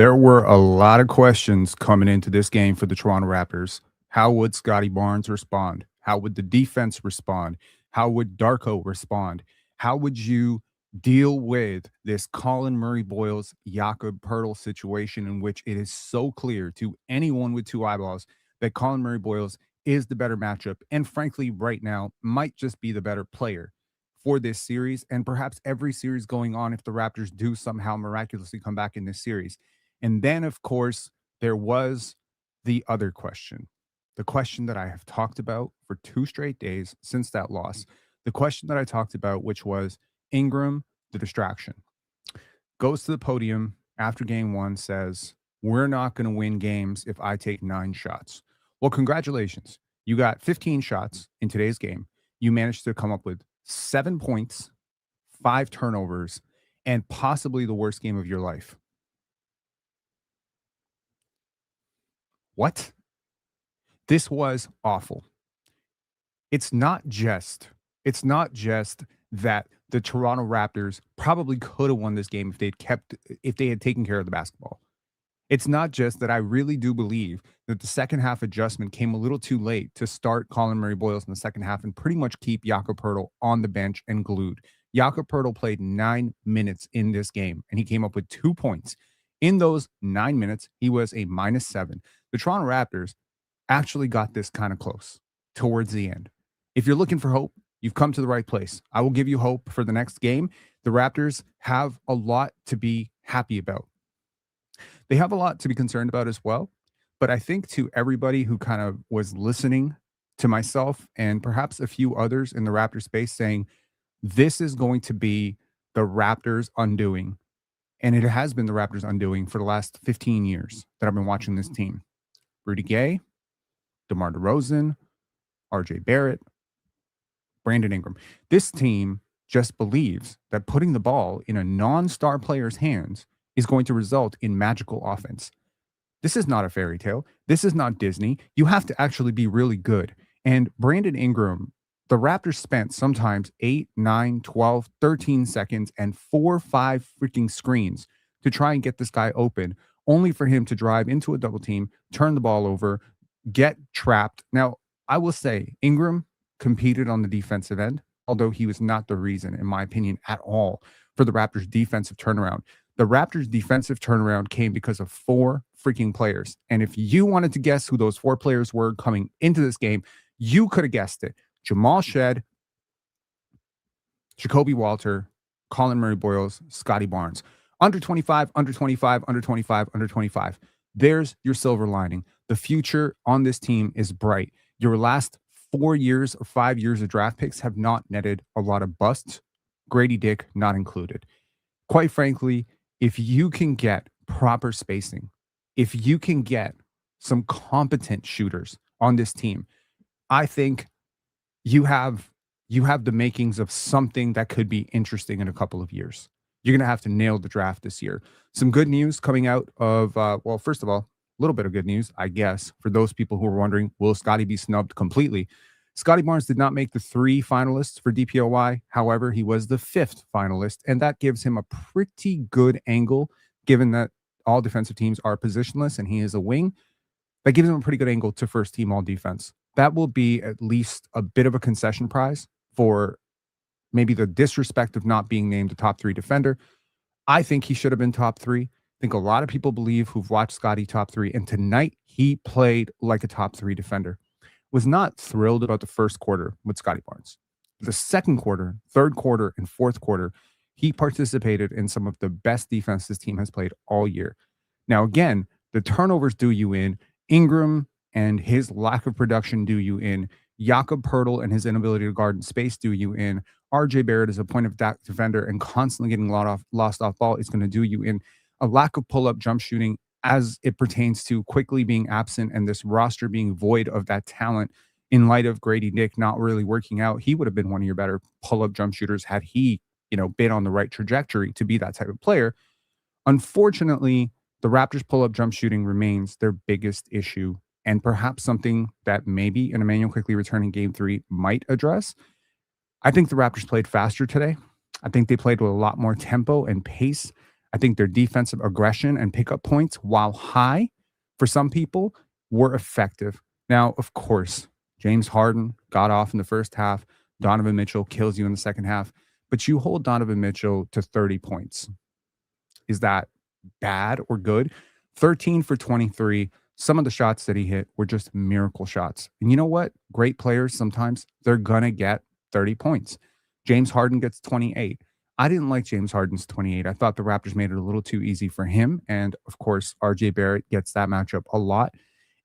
There were a lot of questions coming into this game for the Toronto Raptors. How would Scotty Barnes respond? How would the defense respond? How would Darko respond? How would you deal with this Colin Murray Boyles Jakob Poeltl situation in which it is so clear to anyone with two eyeballs that Colin Murray Boyles is the better matchup and frankly right now might just be the better player for this series and perhaps every series going on if the Raptors do somehow miraculously come back in this series. And then, of course, there was the other question, the question that I have talked about for 2 straight days since that loss, the question that I talked about, which was Ingram, the distraction, goes to the podium after game 1, says, we're not going to win games if I take 9 shots. Well, congratulations. You got 15 shots in today's game. You managed to come up with 7 points, 5 turnovers, and possibly the worst game of your life. What? This was awful. It's not just that the Toronto Raptors probably could have won this game if they had taken care of the basketball. It's not just that I really do believe that the second half adjustment came a little too late to start Colin Murray Boyles in the second half and pretty much keep Jakob Poeltl on the bench and glued. Jakob Poeltl played 9 minutes in this game, and he came up with 2 points. In those 9 minutes, he was a -7. The Toronto Raptors actually got this kind of close towards the end. If you're looking for hope, you've come to the right place. I will give you hope for the next game. The Raptors have a lot to be happy about. They have a lot to be concerned about as well. But I think to everybody who kind of was listening to myself and perhaps a few others in the Raptor space saying, this is going to be the Raptors' undoing. And it has been the Raptors' undoing for the last 15 years that I've been watching this team. Rudy Gay, DeMar DeRozan, RJ Barrett, Brandon Ingram. This team just believes that putting the ball in a non-star player's hands is going to result in magical offense. This is not a fairy tale. This is not Disney. You have to actually be really good. And Brandon Ingram, the Raptors spent sometimes 8, 9, 12, 13 seconds and 4 or 5 freaking screens to try and get this guy open, only for him to drive into a double team, turn the ball over, get trapped. Now, I will say Ingram competed on the defensive end, although he was not the reason, in my opinion, at all for the Raptors' defensive turnaround. The Raptors' defensive turnaround came because of 4 freaking players. And if you wanted to guess who those 4 players were coming into this game, you could have guessed it. Jamal Shed, Jacoby Walter, Colin Murray Boyles, Scotty Barnes. Under 25, under 25, under 25, under 25. There's your silver lining. The future on this team is bright. Your last 4 years or 5 years of draft picks have not netted a lot of busts, Grady Dick not included. Quite frankly, if you can get proper spacing, if you can get some competent shooters on this team, I think you have the makings of something that could be interesting in a couple of years. You're going to have to nail the draft this year. Some good news coming out of, well, first of all, a little bit of good news, I guess, for those people who are wondering, will Scottie be snubbed completely? Scotty Barnes did not make the 3 finalists for DPOY. However, he was the 5th finalist, and that gives him a pretty good angle, given that all defensive teams are positionless and he is a wing. That gives him a pretty good angle to first team all defense. That will be at least a bit of a concession prize for maybe the disrespect of not being named a top 3 defender. I think he should have been top 3. I think a lot of people believe who've watched Scotty top 3, and tonight he played like a top 3 defender. Was not thrilled about the first quarter with Scotty Barnes. The second quarter, third quarter, and fourth quarter, he participated in some of the best defense this team has played all year. Now, again, the turnovers do you in. Ingram and his lack of production do you in. Jakob Poeltl and his inability to guard in space do you in. RJ Barrett is a point of defender and constantly getting lost off ball is going to do you in. A lack of pull-up jump shooting as it pertains to quickly being absent and this roster being void of that talent in light of Grady Dick not really working out. He would have been one of your better pull-up jump shooters had he, been on the right trajectory to be that type of player. Unfortunately, the Raptors pull-up jump shooting remains their biggest issue and perhaps something that maybe an Emmanuel quickly returning game 3 might address. I think the Raptors played faster today. I think they played with a lot more tempo and pace. I think their defensive aggression and pickup points, while high for some people, were effective. Now, of course, James Harden got off in the first half. Donovan Mitchell kills you in the second half. But you hold Donovan Mitchell to 30 points. Is that bad or good? 13 for 23. Some of the shots that he hit were just miracle shots. And you know what? Great players, sometimes they're going to get 30 points. James Harden gets 28. I didn't like James Harden's 28. I thought the Raptors made it a little too easy for him. And of course, RJ Barrett gets that matchup a lot.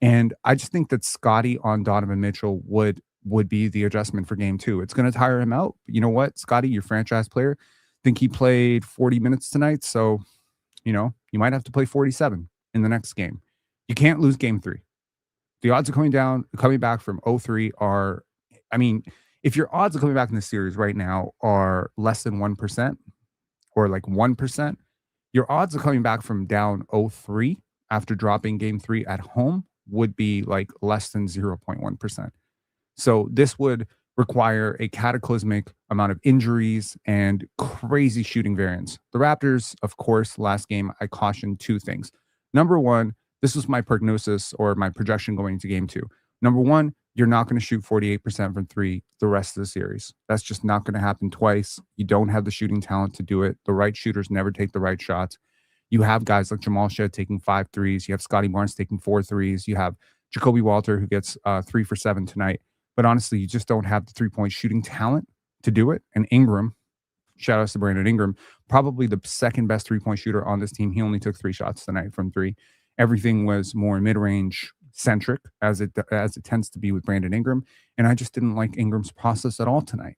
And I just think that Scottie on Donovan Mitchell would be the adjustment for game two. It's going to tire him out. You know what, Scottie, your franchise player, think he played 40 minutes tonight. So, you might have to play 47 in the next game. You can't lose game three. The odds of coming back from 0-3 are, if your odds of coming back in the series right now are less than 1% or like 1%, your odds of coming back from down 0-3 after dropping game three at home would be like less than 0.1%. So this would require a cataclysmic amount of injuries and crazy shooting variance. The Raptors, of course, last game, I cautioned two things. Number one, this was my prognosis or my projection going into game two. Number one, you're not going to shoot 48% from three the rest of the series. That's just not going to happen twice. You don't have the shooting talent to do it. The right shooters never take the right shots. You have guys like Jamal Shead taking 5 threes. You have Scotty Barnes taking 4 threes. You have Jakob Poeltl who gets 3 for 7 tonight. But honestly, you just don't have the three-point shooting talent to do it. And Ingram, shout out to Brandon Ingram, probably the second best three-point shooter on this team. He only took 3 shots tonight from 3. Everything was more mid-range centric as it tends to be with Brandon Ingram. And I just didn't like Ingram's process at all tonight.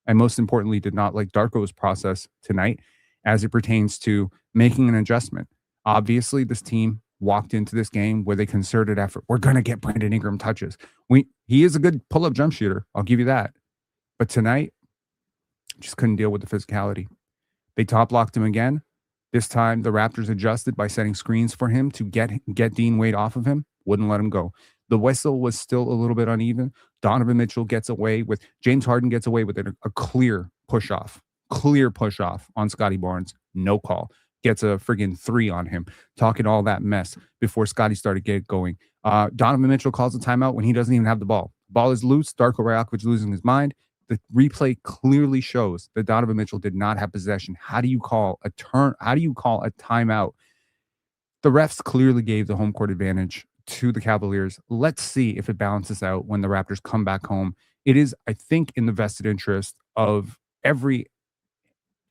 And most importantly, did not like Darko's process tonight as it pertains to making an adjustment. Obviously, this team walked into this game with a concerted effort. We're going to get Brandon Ingram touches. He is a good pull-up jump shooter. I'll give you that. But tonight, just couldn't deal with the physicality. They top-locked him again. This time, the Raptors adjusted by setting screens for him to get Dean Wade off of him. Wouldn't let him go. The whistle was still a little bit uneven. Donovan Mitchell gets away with, James Harden gets away with a clear push-off on Scotty Barnes. No call. Gets a friggin' 3 on him, talking all that mess before Scotty started get going. Donovan Mitchell calls a timeout when he doesn't even have the ball. Ball is loose. Darko Rajakovic losing his mind. The replay clearly shows that Donovan Mitchell did not have possession. How do you call a turn? How do you call a timeout? The refs clearly gave the home court advantage to the Cavaliers. Let's see if it balances out when the Raptors come back home. It is, I think, in the vested interest of the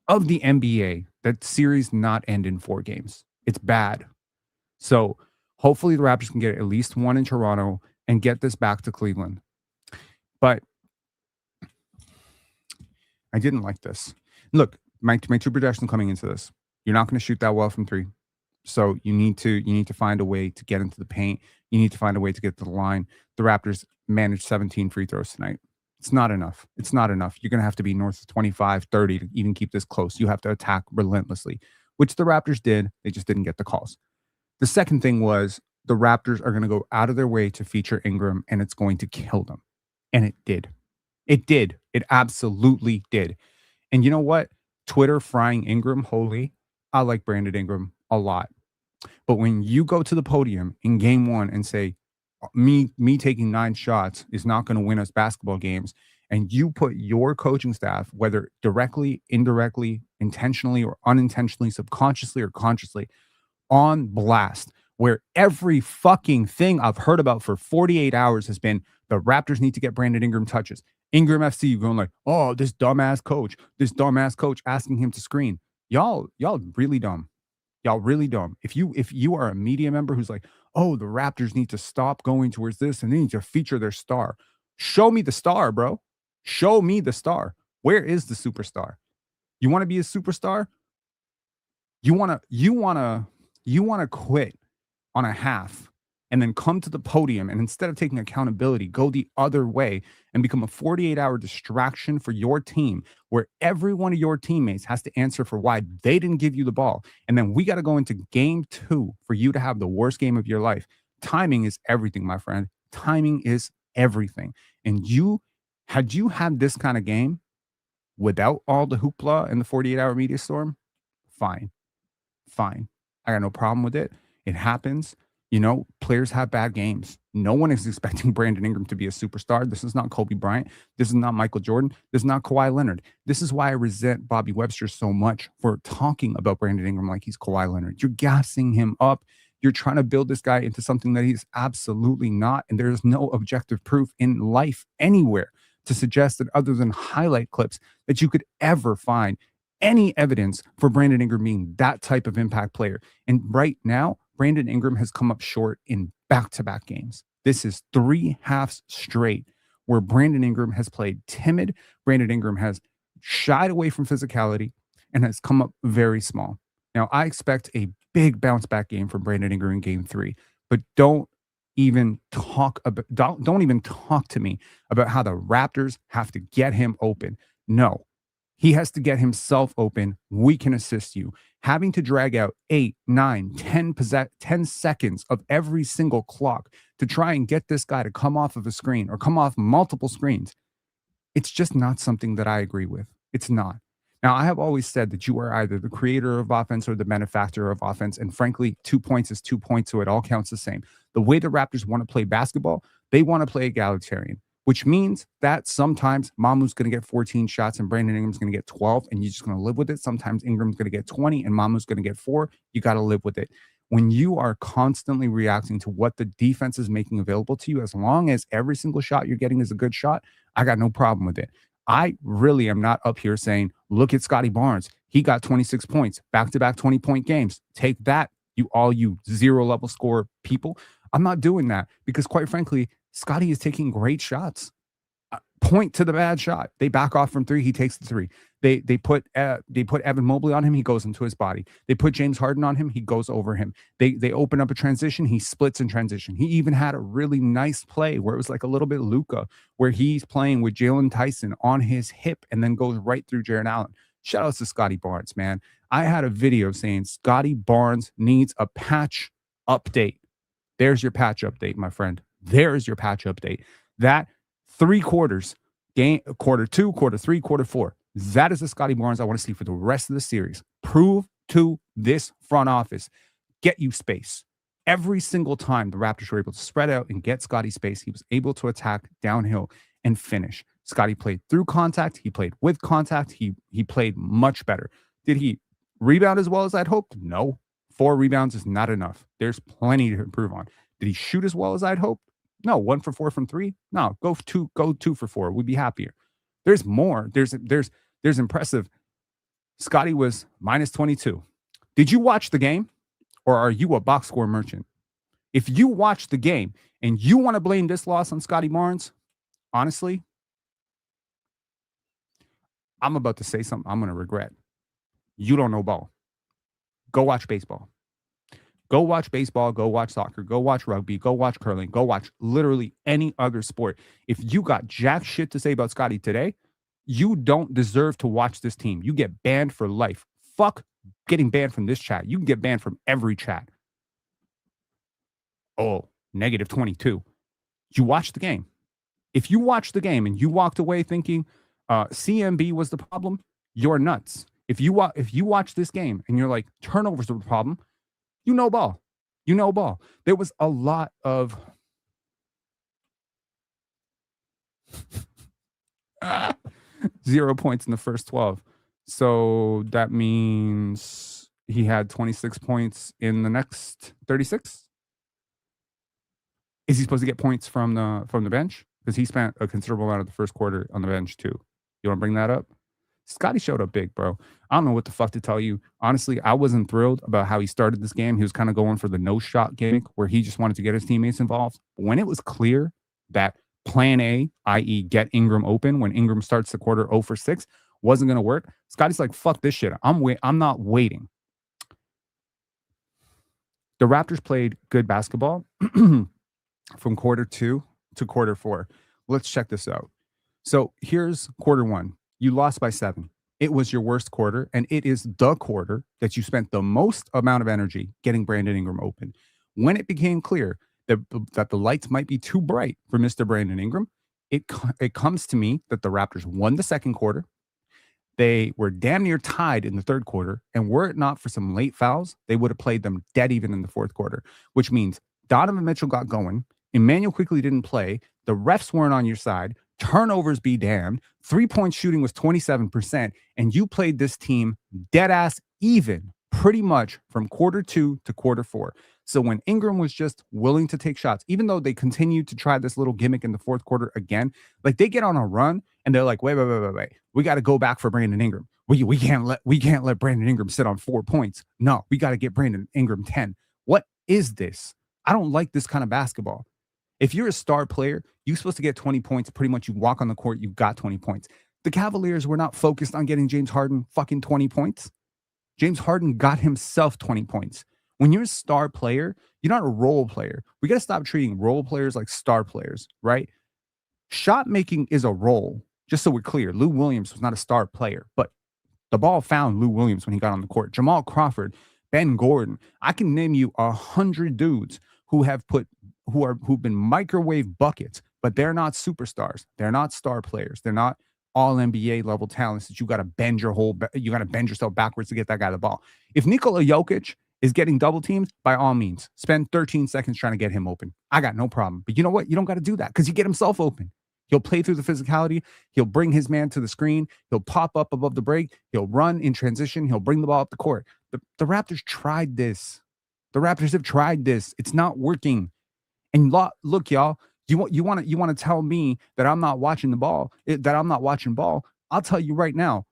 NBA that series not end in 4 games. It's bad. So hopefully the Raptors can get at least 1 in Toronto and get this back to Cleveland. But I didn't like this. Look, my 2 projections coming into this. You're not going to shoot that well from 3. So you need to find a way to get into the paint. You need to find a way to get to the line. The Raptors managed 17 free throws tonight. It's not enough. It's not enough. You're going to have to be north of 25, 30 to even keep this close. You have to attack relentlessly, which the Raptors did. They just didn't get the calls. The second thing was the Raptors are going to go out of their way to feature Ingram, and it's going to kill them. And it did. It did. It absolutely did. And you know what? Twitter frying Ingram, holy. I like Brandon Ingram a lot. But when you go to the podium in game 1 and say, me taking 9 shots is not going to win us basketball games, and you put your coaching staff, whether directly, indirectly, intentionally or unintentionally, subconsciously or consciously, on blast, where every fucking thing I've heard about for 48 hours has been the Raptors need to get Brandon Ingram touches. Ingram FC going like, oh, this dumbass coach asking him to screen. Y'all really dumb. Y'all really dumb. If you are a media member who's like, oh, the Raptors need to stop going towards this and they need to feature their star. Show me the star, bro. Show me the star. Where is the superstar? You want to be a superstar? You want to quit on a half and then come to the podium and instead of taking accountability, go the other way and become a 48-hour distraction for your team where every one of your teammates has to answer for why they didn't give you the ball. And then we got to go into game 2 for you to have the worst game of your life. Timing is everything, my friend. Timing is everything. And had you had this kind of game without all the hoopla and the 48-hour media storm, fine. Fine. I got no problem with it. It happens. You know, players have bad games. No one is expecting Brandon Ingram to be a superstar. This is not Kobe Bryant. This is not Michael Jordan. This is not Kawhi Leonard. This is why I resent Bobby Webster so much for talking about Brandon Ingram like he's Kawhi Leonard. You're gassing him up. You're trying to build this guy into something that he's absolutely not. And there's no objective proof in life anywhere to suggest that, other than highlight clips, that you could ever find any evidence for Brandon Ingram being that type of impact player. And right now, Brandon Ingram has come up short in back-to-back games. This is 3 halves straight where Brandon Ingram has played timid. Brandon Ingram has shied away from physicality and has come up very small. Now, I expect a big bounce-back game from Brandon Ingram in Game 3, but don't even talk to me about how the Raptors have to get him open. No. He has to get himself open. We can assist you. Having to drag out 8, 9, 10 seconds of every single clock to try and get this guy to come off of a screen or come off multiple screens, it's just not something that I agree with. It's not. Now, I have always said that you are either the creator of offense or the benefactor of offense. And frankly, 2 points is 2 points, so it all counts the same. The way the Raptors want to play basketball, they want to play egalitarian, which means that sometimes Mamu's going to get 14 shots and Brandon Ingram's going to get 12, and you're just going to live with it. Sometimes Ingram's going to get 20 and Mamu's going to get 4. You got to live with it. When you are constantly reacting to what the defense is making available to you, as long as every single shot you're getting is a good shot, I got no problem with it. I really am not up here saying, look at Scotty Barnes. He got 26 points, back-to-back 20-point games. Take that, you 0-level score people. I'm not doing that because, quite frankly, Scotty is taking great shots. Point to the bad shot. They back off from 3. He takes the 3. They put Evan Mobley on him. He goes into his body. They put James Harden on him. He goes over him. They open up a transition. He splits in transition. He even had a really nice play where it was like a little bit Luka, where he's playing with Jalen Tyson on his hip and then goes right through Jarrett Allen. Shout out to Scotty Barnes, man. I had a video saying Scotty Barnes needs a patch update. There's your patch update, my friend. There's your patch update. That 3 quarters, quarter 2, quarter 3, quarter 4. That is the Scotty Barnes I want to see for the rest of the series. Prove to this front office, get you space. Every single time the Raptors were able to spread out and get Scotty space, he was able to attack downhill and finish. Scotty played through contact. He played with contact. He played much better. Did he rebound as well as I'd hoped? No. 4 rebounds is not enough. There's plenty to improve on. Did he shoot as well as I'd hoped? No. 1 for 4 from 3? No. Go 2 for 4. We'd be happier. There's more. There's impressive. Scotty was minus 22. Did you watch the game, or are you a box score merchant? If you watch the game and you want to blame this loss on Scotty Barnes, honestly, I'm about to say something I'm going to regret. You don't know ball. Go watch baseball. Go watch baseball. Go watch soccer. Go watch rugby. Go watch curling. Go watch literally any other sport. If you got jack shit to say about Scotty today, you don't deserve to watch this team. You get banned for life. Fuck getting banned from this chat. You can get banned from every chat. Oh, negative 22. You watched the game. If you watched the game and you walked away thinking CMB was the problem, you're nuts. If you watch this game and you're like, turnovers are the problem, you know ball. You know ball. There was a lot of 0 points in the first 12. So that means he had 26 points in the next 36. Is he supposed to get points from the bench? Because he spent a considerable amount of the first quarter on the bench too. You want to bring that up? Scotty showed up big, bro. I don't know what the fuck to tell you. Honestly, I wasn't thrilled about how he started this game. He was kind of going for the no-shot gimmick where he just wanted to get his teammates involved. But when it was clear that plan A, i.e. get Ingram open when Ingram starts the quarter 0 for 6, wasn't going to work, Scotty's like, fuck this shit. I'm not waiting. The Raptors played good basketball from quarter 2 to quarter 4. Let's check this out. So here's quarter 1. You lost by 7. It was your worst quarter, and it is the quarter that you spent the most amount of energy getting Brandon Ingram open. When it became clear that the lights might be too bright for Mr. Brandon Ingram, it comes to me that the Raptors won the second quarter. They were damn near tied in the third quarter, and were it not for some late fouls, they would have played them dead even in the fourth quarter, which means Donovan Mitchell got going. Emmanuel quickly didn't play. The refs weren't on your side. Turnovers be damned. Three-point shooting was 27%, and you played this team dead ass even pretty much from quarter 2 to quarter 4. So when Ingram was just willing to take shots, even though they continued to try this little gimmick in the fourth quarter again, like they get on a run and they're like, wait. We got to go back for Brandon Ingram. We can't let Brandon Ingram sit on 4 points. No, we got to get Brandon Ingram 10. What is this? I don't like this kind of basketball. If you're a star player, you're supposed to get 20 points. Pretty much you walk on the court, you've got 20 points. The Cavaliers were not focused on getting James Harden fucking 20 points. James Harden got himself 20 points. When you're a star player, you're not a role player. We got to stop treating role players like star players, right? Shot making is a role. Just so we're clear, Lou Williams was not a star player, but the ball found Lou Williams when he got on the court. Jamal Crawford, Ben Gordon. I can name you 100 dudes who've been microwave buckets, but they're not superstars. They're not star players. They're not all NBA level talents that you got to bend yourself backwards to get that guy the ball. If Nikola Jokic is getting double teamed, by all means, spend 13 seconds trying to get him open. I got no problem. But you know what? You don't got to do that because you get himself open. He'll play through the physicality. He'll bring his man to the screen. He'll pop up above the break. He'll run in transition. He'll bring the ball up the court. The Raptors tried this. The Raptors have tried this. It's not working. And look, y'all, you want to tell me that I'm not watching the ball, that I'm not watching ball. I'll tell you right now,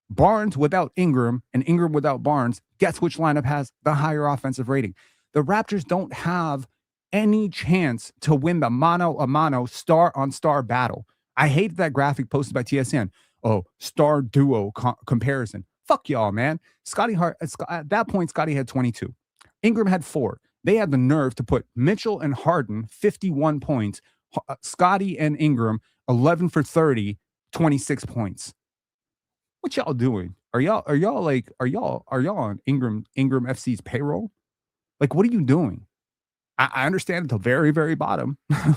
Barnes without Ingram and Ingram without Barnes, guess which lineup has the higher offensive rating? The Raptors don't have any chance to win the mano a mano star-on-star battle. I hate that graphic posted by TSN. Oh, star duo comparison. Fuck y'all, man. At that point, Scotty had 22. Ingram had 4. They had the nerve to put Mitchell and Harden 51 points. Scotty and Ingram 11 for 30, 26 points. What y'all doing? Are y'all on Ingram FC's payroll? Like, what are you doing? I understand at the very, very bottom. I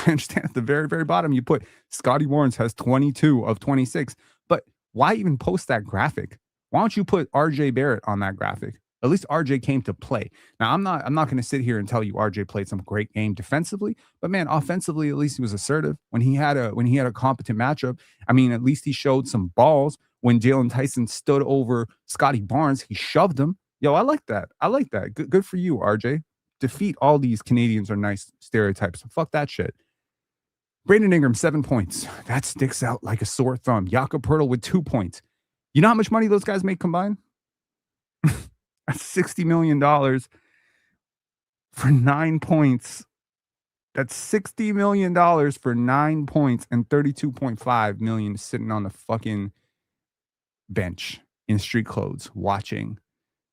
understand at the very, very bottom, you put Scotty Barnes has 22 of 26. But why even post that graphic? Why don't you put RJ Barrett on that graphic? At least RJ came to play. Now, I'm not going to sit here and tell you RJ played some great game defensively, but man, offensively, at least he was assertive when he had a competent matchup. I mean, at least he showed some balls. When Jalen Tyson stood over Scotty Barnes, he shoved him. Yo, I like that. Good for you, RJ. Defeat all these Canadians are nice stereotypes. Fuck that shit. Brandon Ingram, 7 points. That sticks out like a sore thumb. Jakob Poeltl with 2 points. You know how much money those guys make combined? That's $60 million for 9 points. That's $60 million for 9 points and $32.5 million sitting on the fucking bench in street clothes watching.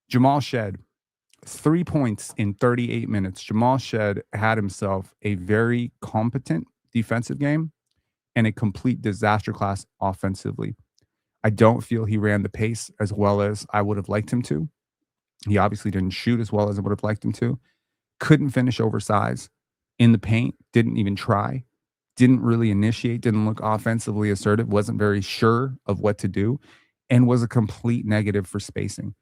Jamal Shed, 3 points in 38 minutes. Jamal Shed had himself a very competent defensive game and a complete disaster class offensively. I don't feel he ran the pace as well as I would have liked him to. He obviously didn't shoot as well as I would have liked him to. Couldn't finish oversized in the paint. Didn't even try. Didn't really initiate. Didn't look offensively assertive. Wasn't very sure of what to do. And was a complete negative for spacing.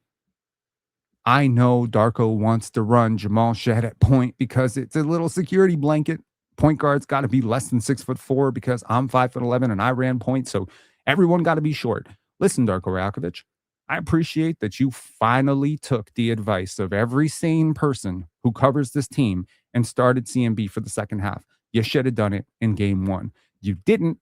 I know Darko wants to run Jamal Shed at point because it's a little security blanket. Point guard's got to be less than 6'4" because I'm 5'11" and I ran point. So everyone got to be short. Listen, Darko Rakovic, I appreciate that you finally took the advice of every sane person who covers this team and started CMB for the second half. You should have done it in game 1. You didn't,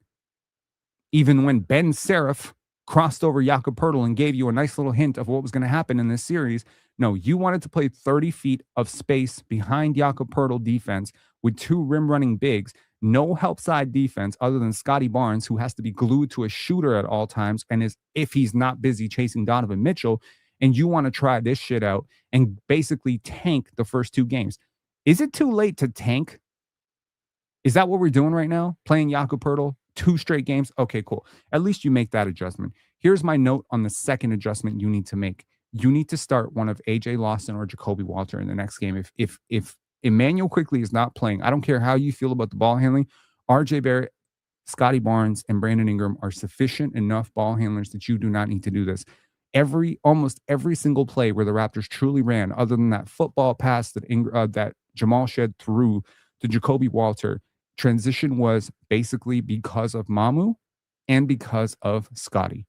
even when Ben Seraph crossed over Jakob Poeltl and gave you a nice little hint of what was going to happen in this series. No, you wanted to play 30 feet of space behind Jakob Poeltl defense with 2 rim running bigs, no help side defense other than Scotty Barnes, who has to be glued to a shooter at all times and is, if he's not busy chasing Donovan Mitchell, and you want to try this shit out and basically tank the first 2 games. Is it too late to tank? Is that what we're doing right now? Playing Jakob Poeltl 2 straight games? Okay, cool. At least you make that adjustment. Here's my note on the second adjustment you need to make. You need to start one of AJ Lawson or Jacoby Walter in the next game. If Emmanuel Quickly is not playing, I don't care how you feel about the ball handling. RJ Barrett Scotty Barnes and Brandon Ingram are sufficient enough ball handlers that you do not need to do this. Almost every single play where the Raptors truly ran, other than that football pass that Jamal Shed threw to Jacoby Walter, transition was basically because of Mamu and because of Scotty.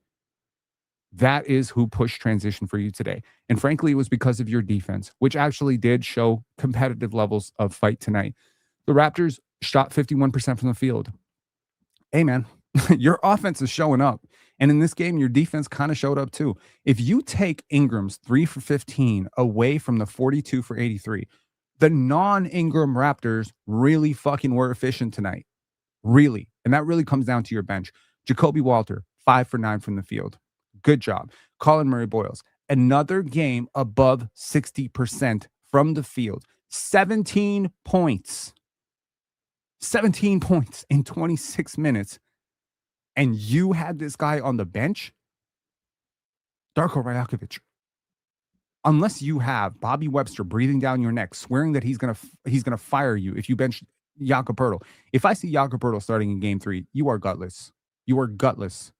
That is who pushed transition for you today. And frankly, it was because of your defense, which actually did show competitive levels of fight tonight. The Raptors shot 51% from the field. Hey, man, your offense is showing up. And in this game, your defense kind of showed up too. If you take Ingram's 3 for 15 away from the 42 for 83, the non-Ingram Raptors really fucking were efficient tonight. Really. And that really comes down to your bench. Jacoby Walter, 5 for 9 from the field. Good job. Colin Murray-Boyles, another game above 60% from the field. 17 points. 17 points in 26 minutes. And you had this guy on the bench? Darko Rajakovic. Unless you have Bobby Webster breathing down your neck, swearing that he's gonna fire you if you bench Jakob Poeltl. If I see Jakob Poeltl starting in game 3, you are gutless. You are gutless.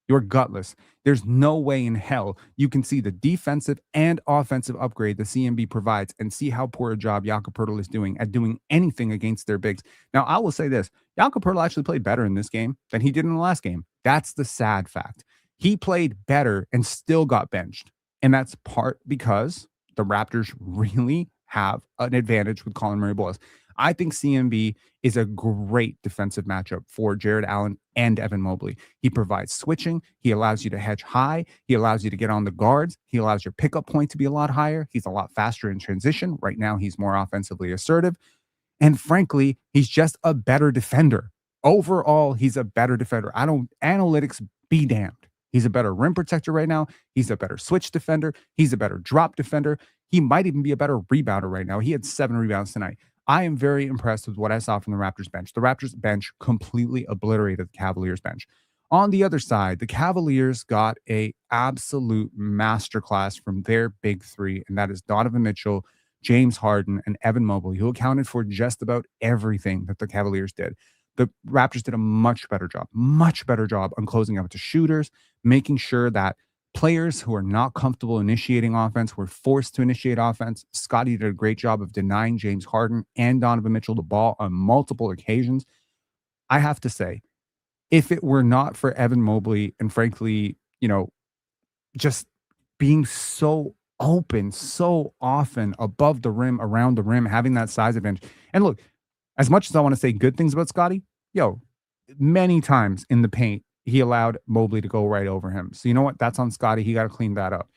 You're gutless. There's no way in hell you can see the defensive and offensive upgrade the CMB provides and see how poor a job Jakob Poeltl is doing at doing anything against their bigs. Now, I will say this. Jakob Poeltl actually played better in this game than he did in the last game. That's the sad fact. He played better and still got benched. And that's part because the Raptors really have an advantage with Colin Murray-Boyles. I think CMB is a great defensive matchup for Jared Allen and Evan Mobley. He provides switching. He allows you to hedge high. He allows you to get on the guards. He allows your pickup point to be a lot higher. He's a lot faster in transition. Right now, he's more offensively assertive. And frankly, he's just a better defender. Overall, he's a better defender. Analytics be damned. He's a better rim protector right now. He's a better switch defender. He's a better drop defender. He might even be a better rebounder right now. He had 7 rebounds tonight. I am very impressed with what I saw from the Raptors bench. The Raptors bench completely obliterated the Cavaliers bench. On the other side, the Cavaliers got a absolute masterclass from their big 3, and that is Donovan Mitchell, James Harden, and Evan Mobley, who accounted for just about everything that the Cavaliers did. The Raptors did a much better job on closing out to shooters, making sure that players who are not comfortable initiating offense were forced to initiate offense. Scottie did a great job of denying James Harden and Donovan Mitchell the ball on multiple occasions. I have to say, if it were not for Evan Mobley and frankly, just being so open so often above the rim, around the rim, having that size advantage. And look, as much as I want to say good things about Scottie, many times in the paint, he allowed Mobley to go right over him. So you know what? That's on Scottie. He got to clean that up.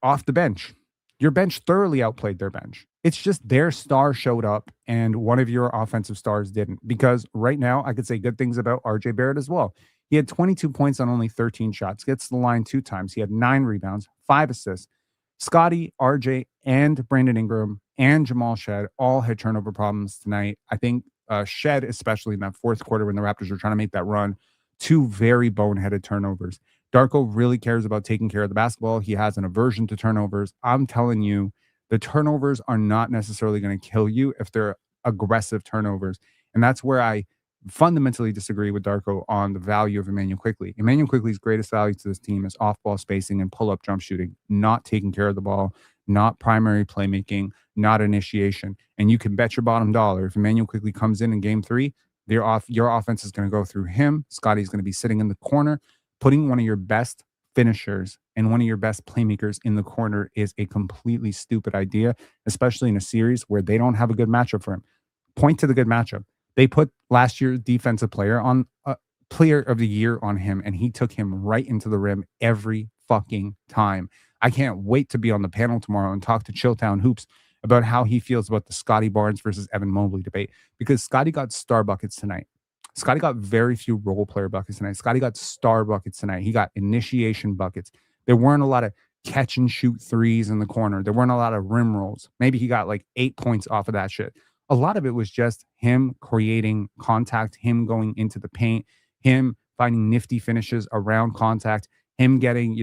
Off the bench, your bench thoroughly outplayed their bench. It's just their star showed up and one of your offensive stars didn't. Because right now, I could say good things about RJ Barrett as well. He had 22 points on only 13 shots, gets to the line 2 times. He had 9 rebounds, 5 assists. Scottie, RJ, and Brandon Ingram and Jamal Shed all had turnover problems tonight. I think Shed, especially in that fourth quarter when the Raptors were trying to make that run, 2 very boneheaded turnovers. Darko really cares about taking care of the basketball. He has an aversion to turnovers. I'm telling you, the turnovers are not necessarily going to kill you if they're aggressive turnovers. And that's where I fundamentally disagree with Darko on the value of Immanuel Quickley. Immanuel Quickley's greatest value to this team is off-ball spacing and pull-up jump shooting, not taking care of the ball, not primary playmaking, not initiation. And you can bet your bottom dollar if Immanuel Quickley comes in game 3, your offense is going to go through him. Scottie's going to be sitting in the corner. Putting one of your best finishers and one of your best playmakers in the corner is a completely stupid idea, especially in a series where they don't have a good matchup for him. Point to the good matchup. They put last year's defensive player of the year on him, and he took him right into the rim every fucking time. I can't wait to be on the panel tomorrow and talk to Chilltown Hoops about how he feels about the Scotty Barnes versus Evan Mobley debate, because Scottie got star buckets tonight. Scottie got very few role player buckets tonight. Scottie got star buckets tonight. He got initiation buckets. There weren't a lot of catch and shoot threes in the corner. There weren't a lot of rim rolls. Maybe he got like 8 points off of that shit. A lot of it was just him creating contact, him going into the paint, him finding nifty finishes around contact, him getting,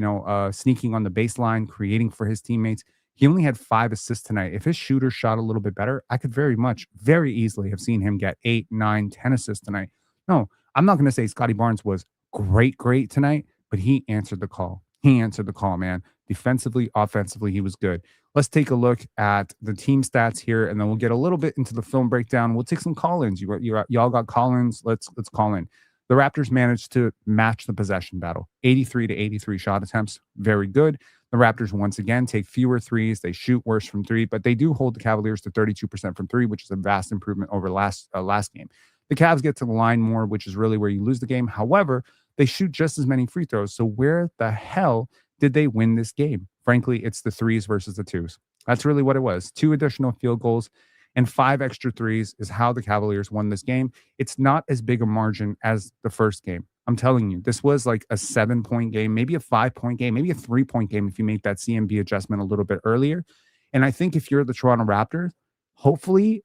sneaking on the baseline, creating for his teammates. He only had 5 assists tonight. If his shooter shot a little bit better, I could very easily have seen him get 8, 9, 10 assists tonight. No, I'm not going to say Scotty Barnes was great tonight, but he answered the call. He answered the call, man. Defensively, offensively, he was good. Let's take a look at the team stats here, and then we'll get a little bit into the film breakdown. We'll take some call-ins. Y'all got call-ins. Let's call in. The Raptors managed to match the possession battle. 83 to 83 shot attempts. Very good. The Raptors, once again, take fewer threes. They shoot worse from three, but they do hold the Cavaliers to 32% from three, which is a vast improvement over last game. The Cavs get to the line more, which is really where you lose the game. However, they shoot just as many free throws. So where the hell did they win this game? Frankly, it's the threes versus the twos. That's really what it was. 2 additional field goals and 5 extra threes is how the Cavaliers won this game. It's not as big a margin as the first game. I'm telling you, this was like a 7-point game, maybe a 5-point game, maybe a 3-point game if you make that CMB adjustment a little bit earlier. And I think if you're the Toronto Raptors, hopefully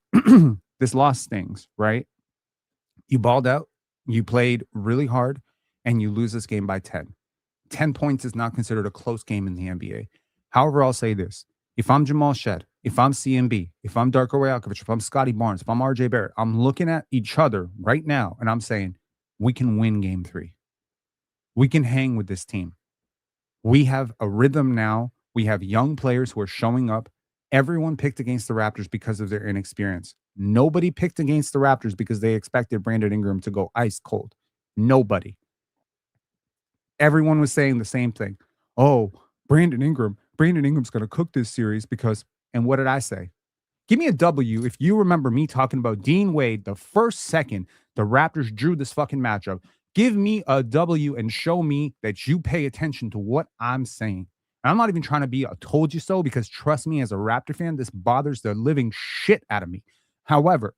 this loss stings, right? You balled out, you played really hard, and you lose this game by 10. 10 points is not considered a close game in the NBA. However, I'll say this. If I'm Jamal Shed, if I'm CMB, if I'm Darko Rajakovic, if I'm Scotty Barnes, if I'm RJ Barrett, I'm looking at each other right now, and I'm saying, we can win game 3. We can hang with this team. We have a rhythm now. We have young players who are showing up. Everyone picked against the Raptors because of their inexperience. Nobody picked against the Raptors because they expected Brandon Ingram to go ice cold. Nobody. Everyone was saying the same thing. Oh, Brandon Ingram's going to cook this series because, and what did I say? Give me a W if you remember me talking about Dean Wade the first second the Raptors drew this fucking matchup. Give me a W and show me that you pay attention to what I'm saying. And I'm not even trying to be a told you so, because trust me, as a Raptor fan, this bothers the living shit out of me. However,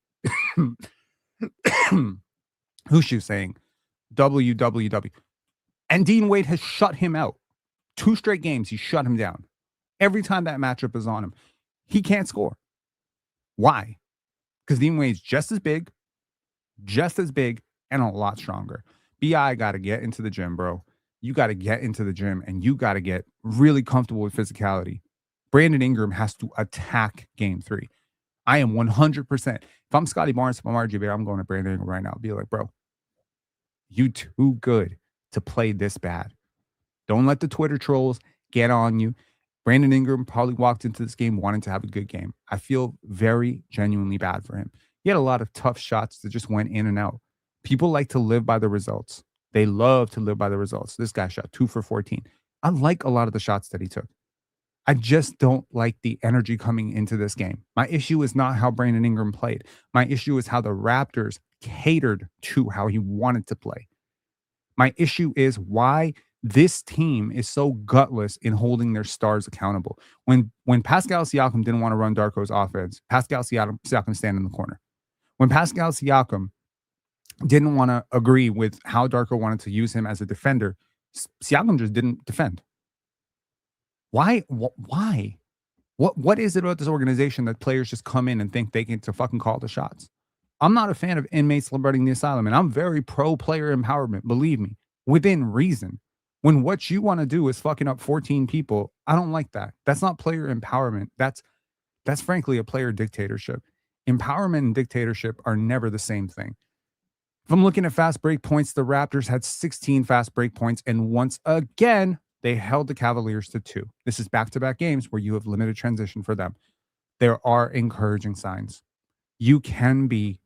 who's you saying? WWW. And Dean Wade has shut him out. 2 straight games, he shut him down. Every time that matchup is on him, he can't score. Why? Because Dean Wade's just as big, and a lot stronger. BI got to get into the gym, bro. You got to get into the gym, and you got to get really comfortable with physicality. Brandon Ingram has to attack game 3. I am 100%. If I'm Scotty Barnes, if I'm RJ Barrett, I'm going to Brandon Ingram right now. I'll be like, bro, you too good to play this bad. Don't let the Twitter trolls get on you. Brandon Ingram probably walked into this game wanting to have a good game. I feel very genuinely bad for him. He had a lot of tough shots that just went in and out. People like to live by the results. They love to live by the results. This guy shot 2 for 14. I like a lot of the shots that he took. I just don't like the energy coming into this game. My issue is not how Brandon Ingram played. My issue is how the Raptors catered to how he wanted to play. My issue is why this team is so gutless in holding their stars accountable. When Pascal Siakam didn't want to run Darko's offense, Pascal Siakam stand in the corner. When Pascal Siakam didn't want to agree with how Darko wanted to use him as a defender, Siakam just didn't defend. Why? Why? What is it about this organization that players just come in and think they get to fucking call the shots? I'm not a fan of inmates liberating the asylum, and I'm very pro-player empowerment, believe me, within reason. When what you want to do is fucking up 14 people, I don't like that. That's not player empowerment. That's frankly a player dictatorship. Empowerment and dictatorship are never the same thing. If I'm looking at fast break points, the Raptors had 16 fast break points, and once again, they held the Cavaliers to 2. This is back-to-back games where you have limited transition for them. There are encouraging signs. You can be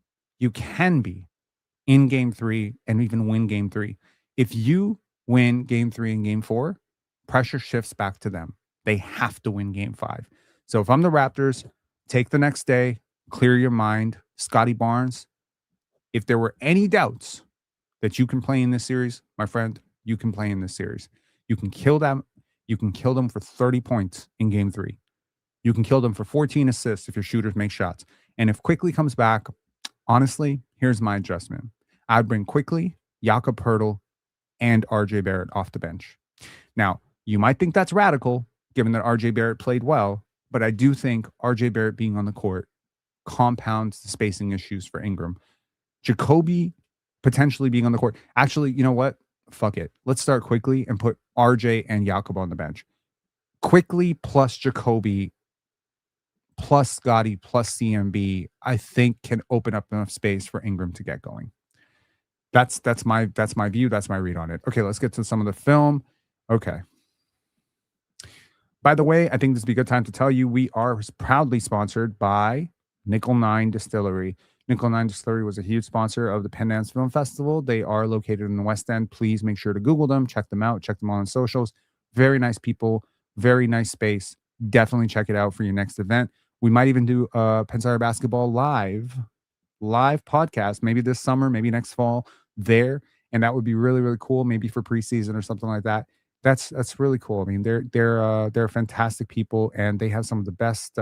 in game 3 and even win game 3. If you win game 3 and game 4, pressure shifts back to them. They have to win game 5. So if I'm the Raptors, take the next day, clear your mind. Scotty Barnes, if there were any doubts that you can play in this series, my friend, you can play in this series. You can kill them. You can kill them for 30 points in game 3. You can kill them for 14 assists if your shooters make shots. And if Quickly comes back, honestly, here's my adjustment. I'd bring Quickly, Jakob, Poeltl, and RJ Barrett off the bench. Now, you might think that's radical, given that RJ Barrett played well, but I do think RJ Barrett being on the court compounds the spacing issues for Ingram. Jakobi potentially being on the court. Actually, you know what? Fuck it. Let's start Quickly and put RJ and Jakob on the bench. Quickly plus Jakobi plus Scottie plus CMB, I think can open up enough space for Ingram to get going. That's my view. That's my read on it. Okay, let's get to some of the film. Okay. By the way, I think this would be a good time to tell you we are proudly sponsored by Nickel 9 Distillery. Nickel 9 Distillery was a huge sponsor of the Pendance Film Festival. They are located in the West End. Please make sure to Google them, check them out, check them on socials. Very nice people, very nice space. Definitely check it out for your next event. We might even do a PENSARE Basketball live podcast, maybe this summer, maybe next fall there. And that would be really, really cool, maybe for preseason or something like that. That's really cool. I mean, they're fantastic people, and they have some of the best.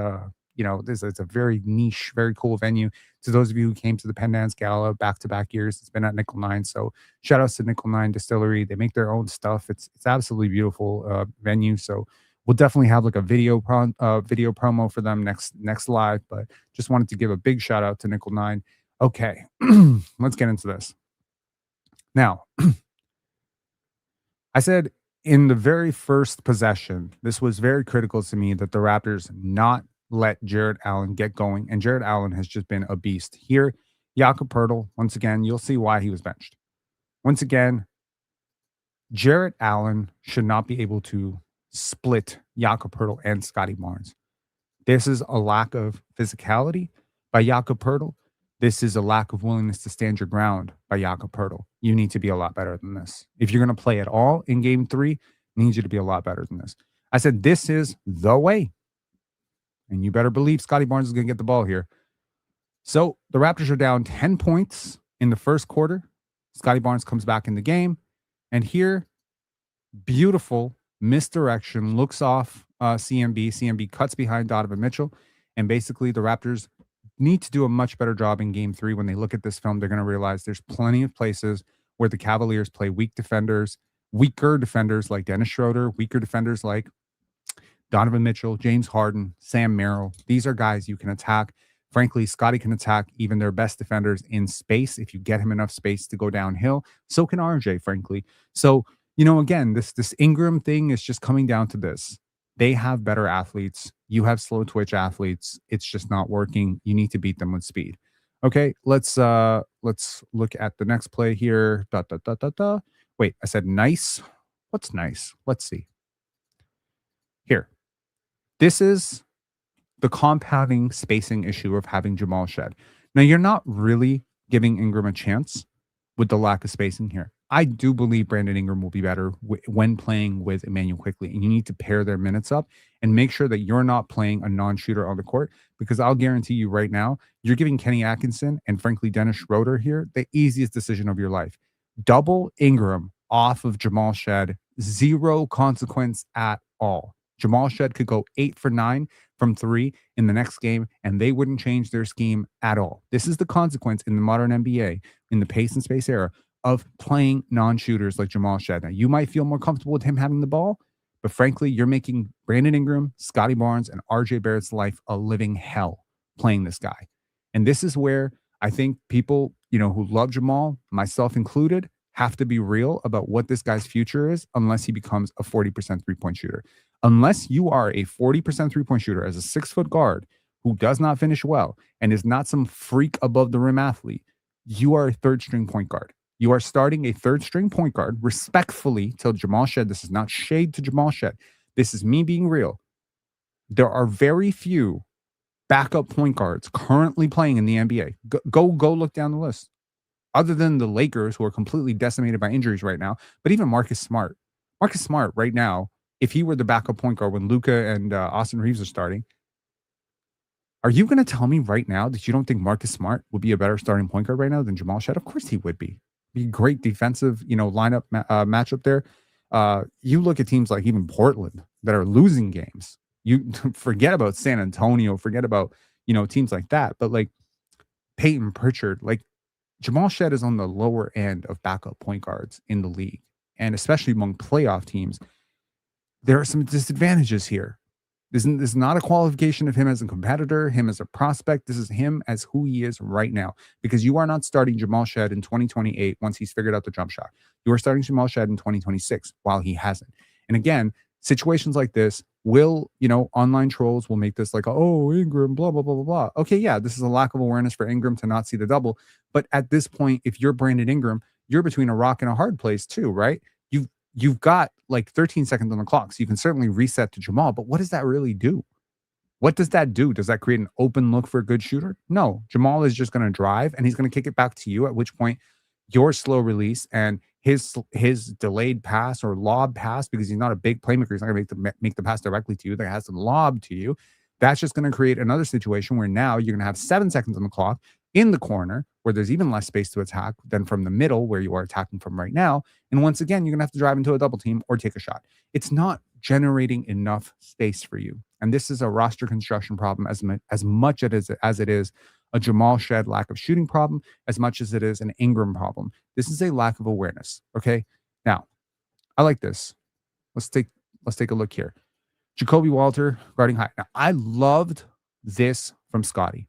It's a very niche, very cool venue. To those of you who came to the Pendance Gala back-to-back years, it's been at Nickel 9. So shout outs to Nickel 9 Distillery. They make their own stuff. It's absolutely beautiful venue. So we'll definitely have like a video promo for them next live. But just wanted to give a big shout out to Nickel 9. Okay, let's get into this now. I said in the very first possession, this was very critical to me that the Raptors not let Jarrett Allen get going. And Jarrett Allen has just been a beast. Here, Jakob Poeltl, once again, you'll see why he was benched. Once again, Jarrett Allen should not be able to split Jakob Poeltl and Scotty Barnes. This is a lack of physicality by Jakob Poeltl. This is a lack of willingness to stand your ground by Jakob Poeltl. You need to be a lot better than this. If you're going to play at all in game 3, I need you to be a lot better than this. I said, this is the way. And you better believe Scotty Barnes is going to get the ball here. So the Raptors are down 10 points in the first quarter. Scotty Barnes comes back in the game. And here, beautiful misdirection, looks off CMB. CMB cuts behind Donovan Mitchell. And basically the Raptors need to do a much better job in game 3. When they look at this film, they're going to realize there's plenty of places where the Cavaliers play weaker defenders like Dennis Schroeder, weaker defenders like Donovan Mitchell, James Harden, Sam Merrill. These are guys you can attack. Frankly, Scottie can attack even their best defenders in space if you get him enough space to go downhill. So can RJ, frankly. So, again, this Ingram thing is just coming down to this. They have better athletes. You have slow twitch athletes. It's just not working. You need to beat them with speed. Okay, let's look at the next play here. Wait, I said nice. What's nice? Let's see. Here. This is the compounding spacing issue of having Jamal shed. Now, you're not really giving Ingram a chance with the lack of spacing here. I do believe Brandon Ingram will be better when playing with Immanuel Quickley, and you need to pair their minutes up and make sure that you're not playing a non-shooter on the court, because I'll guarantee you right now, you're giving Kenny Atkinson and frankly Dennis Schroeder here the easiest decision of your life. Double Ingram off of Jamal Shed, zero consequence at all. Jamal Shed could go 8 for 9 from 3 in the next game, and they wouldn't change their scheme at all. This is the consequence in the modern NBA, in the pace and space era, of playing non-shooters like Jamal Shed. Now, you might feel more comfortable with him having the ball, but frankly, you're making Brandon Ingram, Scotty Barnes, and RJ Barrett's life a living hell playing this guy. And this is where I think people, who love Jamal, myself included, have to be real about what this guy's future is unless he becomes a 40% three-point shooter. Unless you are a 40% three-point shooter as a 6-foot guard who does not finish well and is not some freak above the rim athlete, you are a third-string point guard. You are starting a third-string point guard, respectfully, till Jamal Shed. This is not shade to Jamal Shed. This is me being real. There are very few backup point guards currently playing in the NBA. Go look down the list. Other than the Lakers, who are completely decimated by injuries right now, but even Marcus Smart. Marcus Smart right now, if he were the backup point guard when Luka and Austin Reeves are starting, are you going to tell me right now that you don't think Marcus Smart would be a better starting point guard right now than Jamal Shed? Of course he would be. Be a great defensive, lineup matchup there. You look at teams like even Portland that are losing games. You forget about San Antonio, forget about, teams like that. But like Peyton Pritchard, like Jamal Shed is on the lower end of backup point guards in the league. And especially among playoff teams, there are some disadvantages here. This is not a qualification of him as a competitor, him as a prospect. This is him as who he is right now, because you are not starting Jamal Shed in 2028 once he's figured out the jump shot. You are starting Jamal Shed in 2026 while he hasn't. And again, situations like this Will, online trolls will make this like, oh, Ingram, blah, blah, blah, blah, blah. Okay, yeah, this is a lack of awareness for Ingram to not see the double. But at this point, if you're Brandon Ingram, you're between a rock and a hard place too, right? You've got like 13 seconds on the clock, so you can certainly reset to Jamal. But what does that really do? What does that do? Does that create an open look for a good shooter? No. Jamal is just going to drive and he's going to kick it back to you, at which point your slow release and his delayed pass or lob pass, because he's not a big playmaker, he's not going to make the pass directly to you, that has to lob to you. That's just going to create another situation where now you're going to have 7 seconds on the clock in the corner where there's even less space to attack than from the middle where you are attacking from right now. And once again, you're going to have to drive into a double team or take a shot. It's not generating enough space for you. And this is a roster construction problem as much as it is a Jamal Shed lack of shooting problem, as much as it is an Ingram problem. This is a lack of awareness. Okay. Now, I like this. Let's take a look here. Jakob Poeltl guarding high. Now, I loved this from Scottie.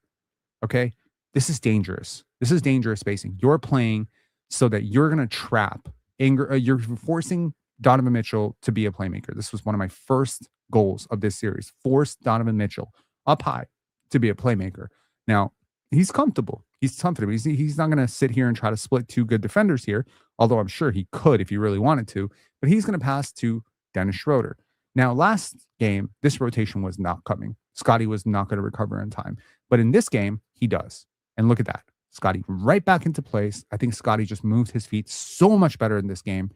Okay. This is dangerous. This is dangerous spacing. You're playing so that you're going to trap Ingram. You're forcing Donovan Mitchell to be a playmaker. This was one of my first goals of this series. Force Donovan Mitchell up high to be a playmaker. Now, he's comfortable. He's comfortable. He's not going to sit here and try to split two good defenders here, although I'm sure he could if he really wanted to. But he's going to pass to Dennis Schroeder. Now, last game, this rotation was not coming. Scottie was not going to recover in time. But in this game, he does. And look at that. Scottie right back into place. I think Scottie just moved his feet so much better in this game.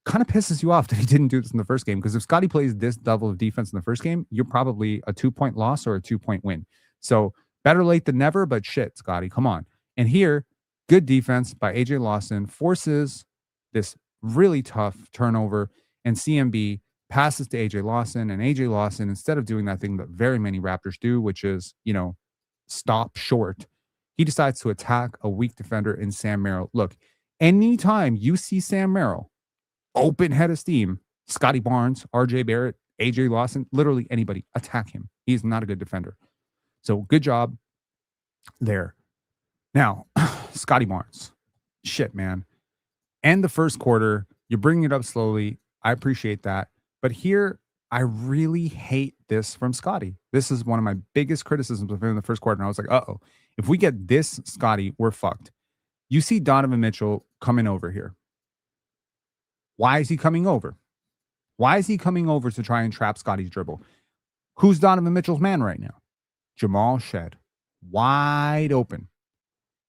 Kind of pisses you off that he didn't do this in the first game, because if Scottie plays this level of defense in the first game, you're probably a 2-point loss or a 2-point win. So better late than never, but shit, Scottie, come on. And here, good defense by AJ Lawson forces this really tough turnover, and CMB passes to AJ Lawson, and AJ Lawson, instead of doing that thing that very many Raptors do, which is, stop short, he decides to attack a weak defender in Sam Merrill. Look, anytime you see Sam Merrill open head of steam, Scotty Barnes, RJ Barrett, AJ Lawson, literally anybody, attack him. He's not a good defender. So good job there. Now, Scotty Barnes. Shit, man. End the first quarter. You're bringing it up slowly. I appreciate that. But here, I really hate this from Scottie. This is one of my biggest criticisms of him in the first quarter. And I was like, uh-oh. If we get this Scottie, we're fucked. You see Donovan Mitchell coming over here. Why is he coming over? Why is he coming over to try and trap Scottie's dribble? Who's Donovan Mitchell's man right now? Jamal Shed. Wide open.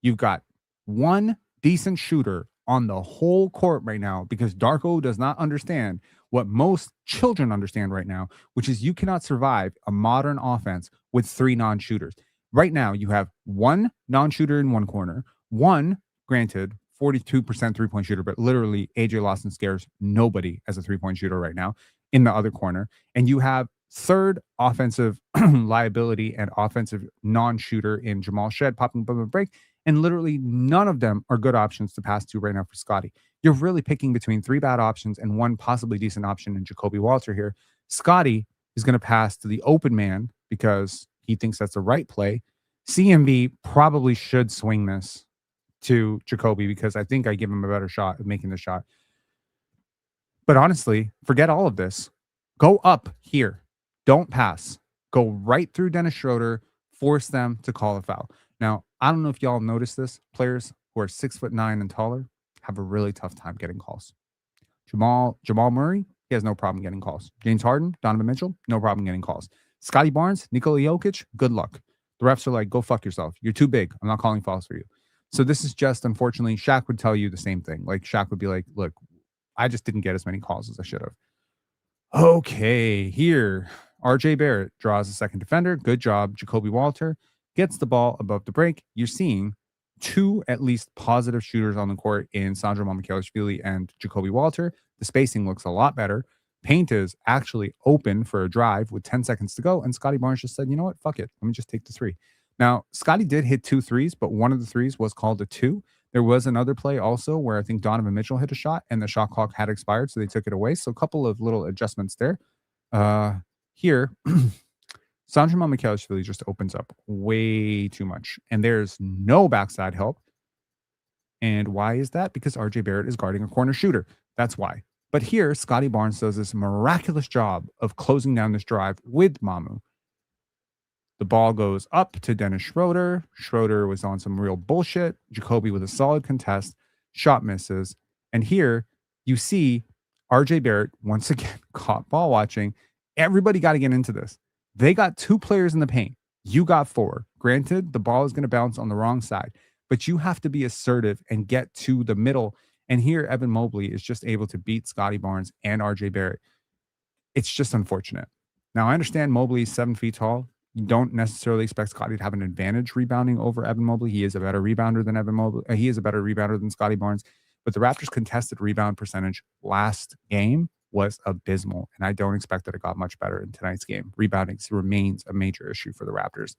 You've got one decent shooter on the whole court right now, because Darko does not understand what most children understand right now, which is you cannot survive a modern offense with 3 non-shooters. Right now, you have one non-shooter in one corner, one, granted, 42% three-point shooter, but literally AJ Lawson scares nobody as a three-point shooter right now in the other corner. And you have third offensive liability and offensive non-shooter in Jamal Shed popping up a break. And literally none of them are good options to pass to right now for Scottie. You're really picking between 3 bad options and one possibly decent option in Jakob Poeltl here. Scottie is going to pass to the open man because he thinks that's the right play. CMB probably should swing this to Jakobi because I think I give him a better shot of making the shot. But honestly, forget all of this. Go up here. Don't pass. Go right through Dennis Schroeder. Force them to call a foul. Now, I don't know if y'all noticed this. Players who are 6'9" and taller have a really tough time getting calls. Jamal Murray, he has no problem getting calls. James Harden, Donovan Mitchell, no problem getting calls. Scotty Barnes, Nikola Jokic, good luck. The refs are like, go fuck yourself. You're too big. I'm not calling fouls for you. So this is just, unfortunately, Shaq would tell you the same thing. Like, Shaq would be like, look, I just didn't get as many calls as I should have. Okay, here, RJ Barrett draws a second defender. Good job. Jakob Poeltl gets the ball above the break. You're seeing 2 at least positive shooters on the court in Sandro Mamukelashvili and Jakob Poeltl. The spacing looks a lot better. Paint is actually open for a drive with 10 seconds to go. And Scotty Barnes just said, you know what? Fuck it. Let me just take the 3. Now, Scotty did hit 2 threes, but one of the threes was called a 2. There was another play also where I think Donovan Mitchell hit a shot and the shot clock had expired, so they took it away. So a couple of little adjustments there. Here, Sandro Mamukelashvili just opens up way too much. And there's no backside help. And why is that? Because RJ Barrett is guarding a corner shooter. That's why. But here, Scotty Barnes does this miraculous job of closing down this drive with Mamu. The ball goes up to Dennis Schroeder. Schroeder was on some real bullshit. Jakobi with a solid contest. Shot misses. And here you see RJ Barrett once again caught ball watching. Everybody got to get into this. They got 2 players in the paint. You got 4. Granted, the ball is going to bounce on the wrong side, but you have to be assertive and get to the middle. And here, Evan Mobley is just able to beat Scotty Barnes and RJ Barrett. It's just unfortunate. Now, I understand Mobley is 7 feet tall. You don't necessarily expect Scotty to have an advantage rebounding over Evan Mobley. He is a better rebounder than Evan Mobley. He is a better rebounder than Scotty Barnes. But the Raptors' contested rebound percentage last game was abysmal, and I don't expect that it got much better in tonight's game. Rebounding remains a major issue for the Raptors.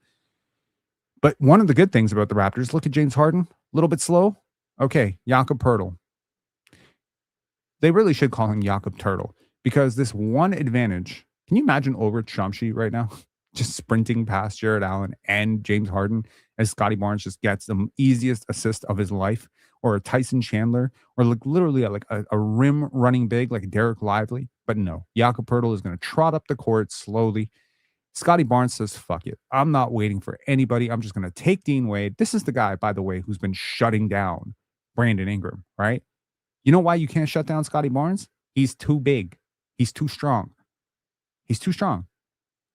But one of the good things about the Raptors, look at James Harden, a little bit slow. Okay, Jakob Poeltl. They really should call him Jakob Turtle, because this one advantage, can you imagine Ulrich Chomsky right now? Just sprinting past Jared Allen and James Harden as Scotty Barnes just gets the easiest assist of his life, or a Tyson Chandler, or like literally a rim running big like Derek Lively. But no, Jakob Poeltl is going to trot up the court slowly. Scotty Barnes says, fuck it. I'm not waiting for anybody. I'm just going to take Dean Wade. This is the guy, by the way, who's been shutting down Brandon Ingram, right? You know why you can't shut down Scotty Barnes? He's too big. He's too strong. He's too strong.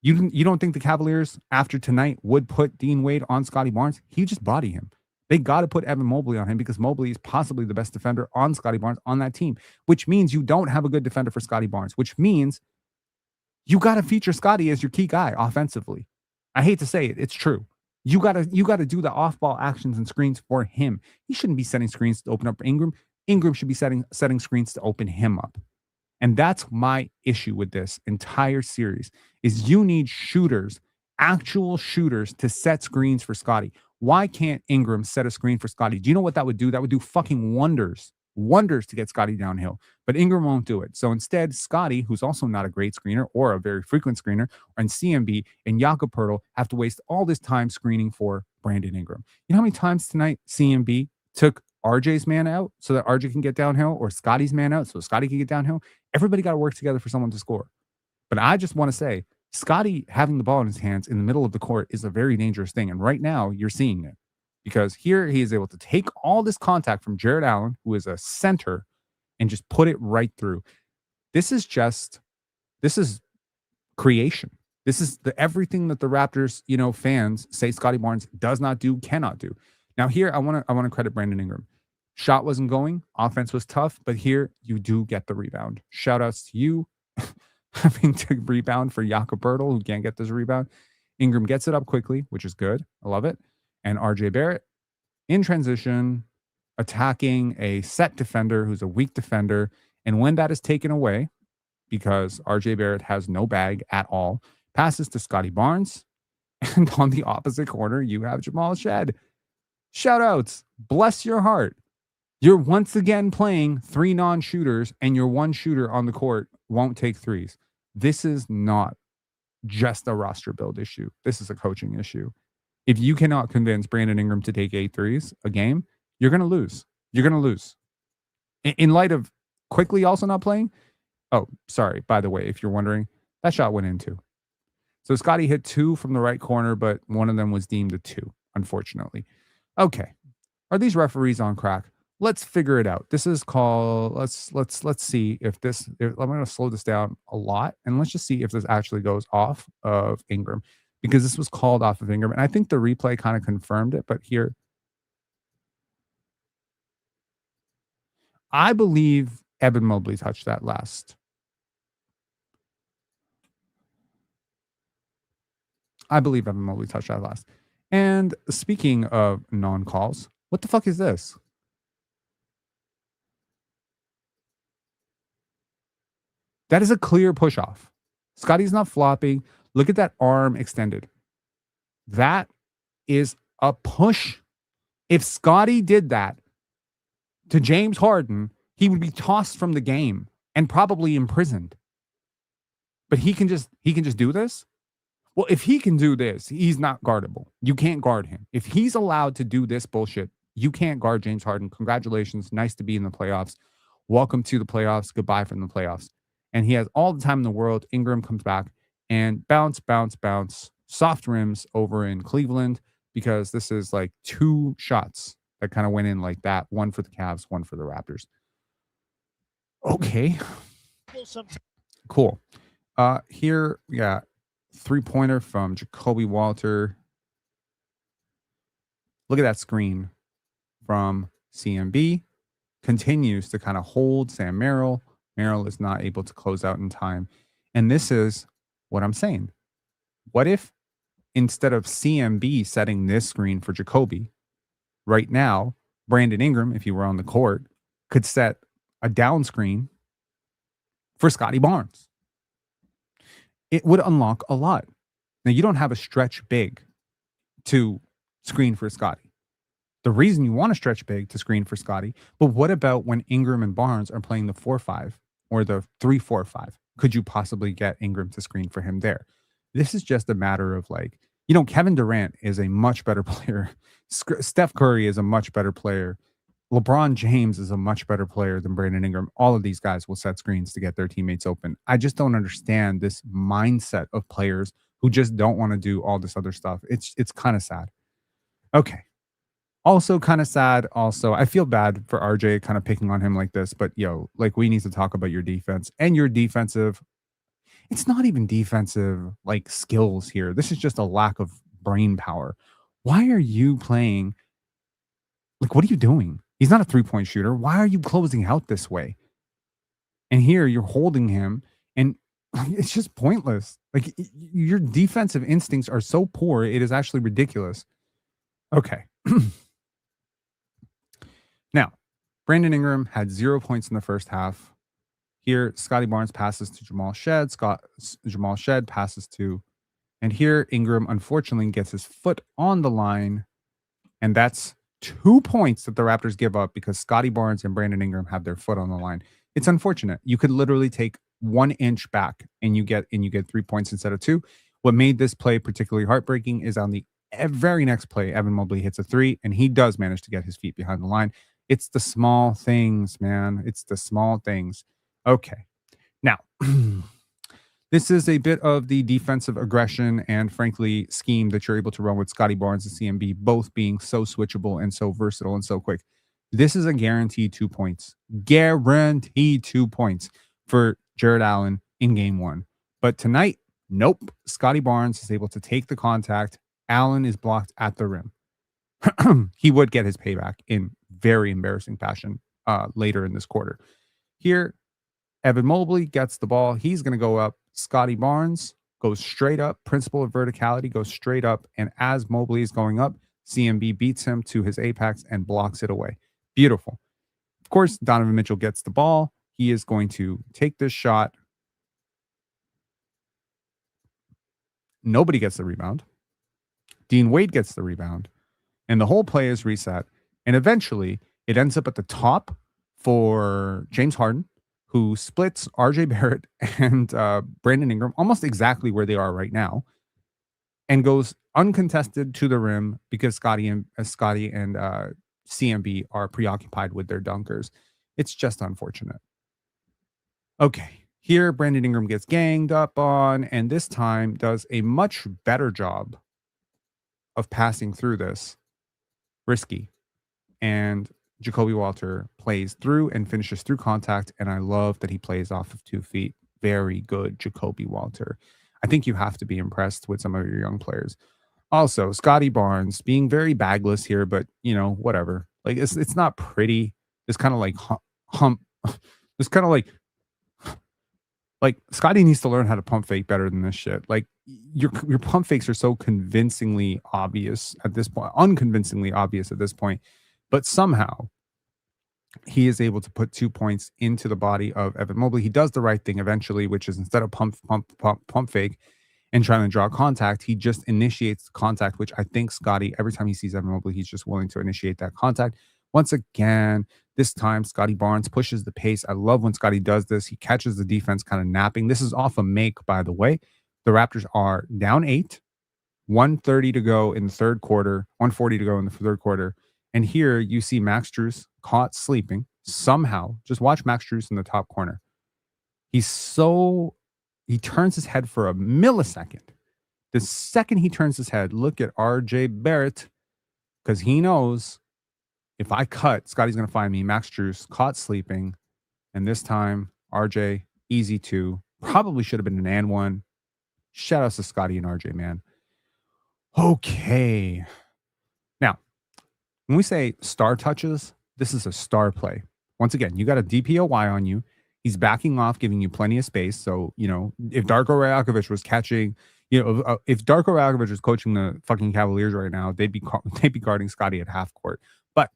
You don't think the Cavaliers after tonight would put Dean Wade on Scotty Barnes? He just body him. They got to put Evan Mobley on him, because Mobley is possibly the best defender on Scotty Barnes on that team, which means you don't have a good defender for Scotty Barnes, which means you got to feature Scotty as your key guy offensively. I hate to say it. It's true. You got to do the off-ball actions and screens for him. He shouldn't be setting screens to open up Ingram. Ingram should be setting screens to open him up. And that's my issue with this entire series, is you need shooters, actual shooters, to set screens for Scotty. Why can't Ingram set a screen for Scotty? Do you know what that would do? That would do fucking wonders to get Scotty downhill. But Ingram won't do it. So instead, Scotty, who's also not a great screener or a very frequent screener, and CMB and Jakob Poeltl have to waste all this time screening for Brandon Ingram. You know how many times tonight CMB took RJ's man out so that RJ can get downhill, or Scotty's man out so Scotty can get downhill? Everybody got to work together for someone to score. But I just want to say, Scotty having the ball in his hands in the middle of the court is a very dangerous thing. And right now you're seeing it, because here he is able to take all this contact from Jared Allen, who is a center, and just put it right through. This is creation. This is everything that the Raptors, fans say Scotty Barnes does not do, cannot do. Now here, I want to credit Brandon Ingram. Shot wasn't going, offense was tough, but here you do get the rebound. Shout outs to you having to rebound for Jakob Poeltl, who can't get this rebound. Ingram gets it up quickly, which is good. I love it. And RJ Barrett in transition, attacking a set defender who's a weak defender. And when that is taken away, because RJ Barrett has no bag at all, passes to Scotty Barnes. And on the opposite corner, you have Jamal Shed. Shout outs. Bless your heart. You're once again playing 3 non-shooters, and your one shooter on the court won't take threes. This is not just a roster build issue. This is a coaching issue. If you cannot convince Brandon Ingram to take 8 threes a game, you're going to lose. You're going to lose. In light of Quickly also not playing. Oh, sorry. By the way, if you're wondering, that shot went in too. So Scotty hit 2 from the right corner, but one of them was deemed a 2, unfortunately. Okay. Are these referees on crack? Let's figure it out. This is called, let's see if I'm going to slow this down a lot, and let's just see if this actually goes off of Ingram, because this was called off of Ingram. And I think the replay kind of confirmed it, but here, I believe Evan Mobley touched that last. And speaking of non-calls, what the fuck is this? That is a clear push off. Scotty's not flopping. Look at that arm extended. That is a push. If Scotty did that to James Harden, he would be tossed from the game and probably imprisoned. But he can just do this? Well, if he can do this, he's not guardable. You can't guard him. If he's allowed to do this bullshit, you can't guard James Harden. Congratulations. Nice to be in the playoffs. welcome to the playoffs, goodbye from the playoffs. And he has all the time in the world. Ingram comes back and bounce, bounce, bounce, soft rims over in Cleveland because this is like 2 shots that kind of went in like that. One for the Cavs, one for the Raptors. Okay. Cool. Here we got 3-pointer from Jacoby Walter. Look at that screen from CMB. Continues to kind of hold Sam Merrill. Merrill is not able to close out in time. And this is what I'm saying. What if instead of CMB setting this screen for Jacoby, right now, Brandon Ingram, if he were on the court, could set a down screen for Scotty Barnes? It would unlock a lot. Now, you don't have a stretch big to screen for Scotty. The reason you want to stretch big to screen for Scotty, but what about when Ingram and Barnes are playing the 4-5 or the 3-4-5? Could you possibly get Ingram to screen for him there? This is just a matter of like, Kevin Durant is a much better player. Steph Curry is a much better player. LeBron James is a much better player than Brandon Ingram. All of these guys will set screens to get their teammates open. I just don't understand this mindset of players who just don't want to do all this other stuff. It's kind of sad. Okay. Also kind of sad. Also, I feel bad for RJ kind of picking on him like this, but we need to talk about your defense and your defensive. It's not even defensive like skills here. This is just a lack of brain power. Why are you playing? Like, what are you doing? He's not a 3-point shooter. Why are you closing out this way? And here you're holding him, and it's just pointless. Like, your defensive instincts are so poor, it is actually ridiculous. Okay. Now, Brandon Ingram had 0 points in the first half. Here, Scotty Barnes passes to Jamal Shed. Jamal Shed passes to, and here Ingram unfortunately gets his foot on the line, and that's 2 points that the Raptors give up because Scotty Barnes and Brandon Ingram have their foot on the line. It's unfortunate. You could literally take 1 inch back and you get 3 points instead of 2. What made this play particularly heartbreaking is on the very next play, Evan Mobley hits a 3, and he does manage to get his feet behind the line. It's the small things, man. It's the small things. Okay. Now, this is a bit of the defensive aggression and, frankly, scheme that you're able to run with Scotty Barnes and CMB, both being so switchable and so versatile and so quick. This is a guaranteed 2 points. Guaranteed 2 points for Jared Allen in game 1. But tonight, nope. Scotty Barnes is able to take the contact. Allen is blocked at the rim. He would get his payback in very embarrassing fashion later in this quarter. Here, Evan Mobley gets the ball. He's going to go up. Scotty Barnes goes straight up. Principle of verticality goes straight up. And as Mobley is going up, CMB beats him to his apex and blocks it away. Beautiful. Of course, Donovan Mitchell gets the ball. He is going to take this shot. Nobody gets the rebound. Dean Wade gets the rebound. And the whole play is reset. And eventually, it ends up at the top for James Harden, who splits RJ Barrett and Brandon Ingram almost exactly where they are right now, and goes uncontested to the rim because Scotty and CMB are preoccupied with their dunkers. It's just unfortunate. Okay, here Brandon Ingram gets ganged up on, and this time does a much better job of passing through this. Risky. And Jacoby Walter plays through and finishes through contact, and I love that he plays off of 2 feet. Very good, Jacoby Walter. I think you have to be impressed with some of your young players. Also, Scotty Barnes being very bagless here, but whatever. Like it's not pretty. It's kind of like hump. It's kind of like Scotty needs to learn how to pump fake better than this shit. Like your pump fakes are so convincingly obvious at this point, unconvincingly obvious at this point, but somehow he is able to put 2 points into the body of Evan Mobley. He does the right thing eventually, which is instead of pump fake and trying to draw contact, he just initiates contact, which I think Scotty, every time he sees Evan Mobley, he's just willing to initiate that contact. Once again, this time Scotty Barnes pushes the pace. I love when Scotty does this. He catches the defense kind of napping. This is off a make, by the way. The Raptors are down 8, 1:30 to go in the third quarter, 1:40 to go in the third quarter. And here you see Max Strus caught sleeping somehow. Just watch Max Strus in the top corner. He turns his head for a millisecond. The second he turns his head, look at RJ Barrett, because he knows if I cut, Scotty's going to find me. Max Strus caught sleeping. And this time, RJ, easy two. Probably should have been an and one. Shout outs to Scotty and RJ, man. Okay. Now, when we say star touches, this is a star play. Once again, you got a DPOY on you. He's backing off, giving you plenty of space. So, if Darko Rajakovic was catching, if Darko Rajakovic was coaching the fucking Cavaliers right now, they'd be guarding Scotty at half court. But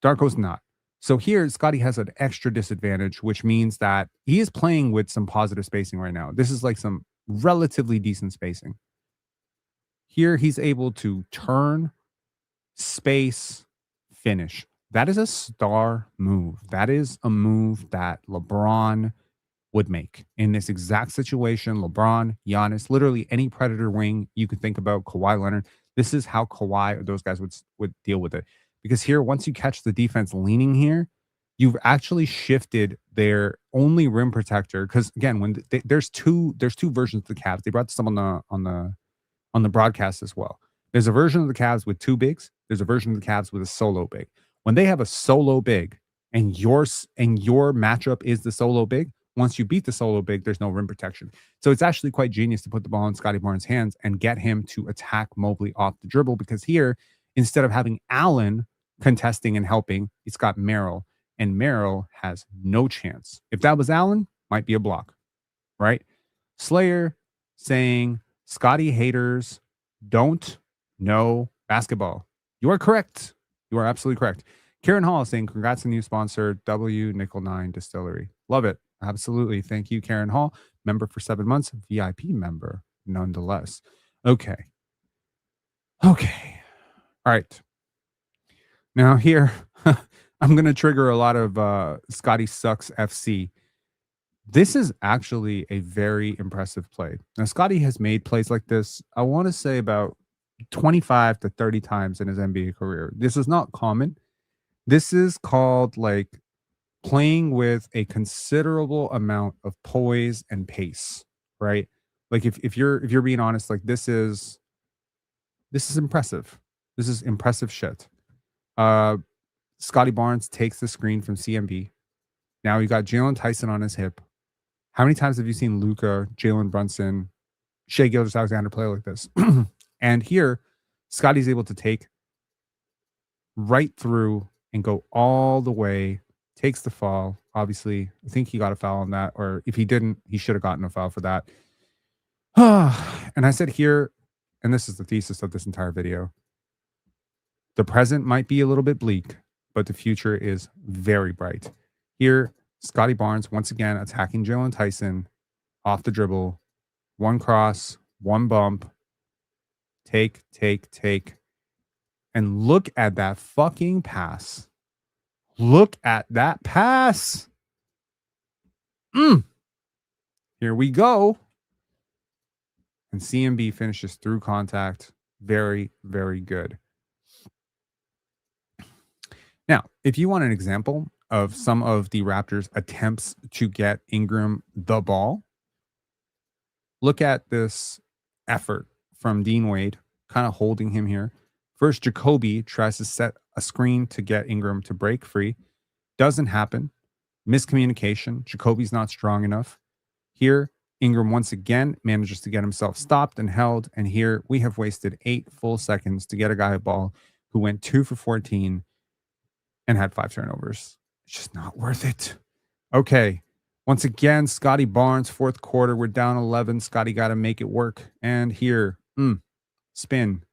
Darko's not. So here, Scotty has an extra disadvantage, which means that he is playing with some positive spacing right now. This is like some relatively decent spacing. Here, he's able to turn, space, finish. That is a star move. That is a move that LeBron would make in this exact situation. LeBron, Giannis, literally any predator wing you could think about, Kawhi Leonard. This is how Kawhi or those guys would deal with it. Because here, once you catch the defense leaning here, you've actually shifted their only rim protector. Because again, there's two versions of the Cavs. They brought this up on the broadcast as well. There's a version of the Cavs with two bigs. There's a version of the Cavs with a solo big. When they have a solo big and your matchup is the solo big, once you beat the solo big, there's no rim protection. So it's actually quite genius to put the ball in Scotty Barnes' hands and get him to attack Mobley off the dribble, because here, instead of having Allen contesting and helping, it's got Merrill, and Merrill has no chance. If that was Allen, might be a block, right? Slayer saying, Scotty haters don't know basketball. You are correct. You are absolutely correct. Karen Hall saying, congrats on new sponsor, W Nickel 9 Distillery. Love it. Absolutely. Thank you, Karen Hall. Member for 7 months. VIP member, nonetheless. Okay. All right. Now here, I'm going to trigger a lot of Scotty Sucks FC. This is actually a very impressive play. Now, Scotty has made plays like this, I want to say about 25 to 30 times in his NBA career. This is not common. This is called like playing with a considerable amount of poise and pace, right? Like if you're being honest, like this is impressive. This is impressive shit. Scotty Barnes takes the screen from CMB. Now you got Jalen Tyson on his hip. How many times have you seen Luka, Jalen Brunson, Shai Gilgeous-Alexander play like this? And here, Scotty's able to take right through and go all the way, takes the foul. Obviously, I think he got a foul on that, or if he didn't, he should have gotten a foul for that. And I said here, and this is the thesis of this entire video, the present might be a little bit bleak, but the future is very bright. Here, Scotty Barnes, once again, attacking Jalen Tyson off the dribble. One cross, one bump. Take. And look at that fucking pass. Look at that pass. Here we go. And CMB finishes through contact. Very, very good. Now, if you want an example of some of the Raptors' attempts to get Ingram the ball, look at this effort from Dean Wade, kind of holding him here. First, Jakob tries to set a screen to get Ingram to break free. Doesn't happen. Miscommunication. Jacoby's not strong enough. Here, Ingram once again manages to get himself stopped and held. And here we have wasted 8 full seconds to get a guy a ball who went 2 for 14 and had 5 turnovers. It's just not worth it. Okay. Once again, Scotty Barnes, fourth quarter. We're down 11. Scotty got to make it work. And here, spin.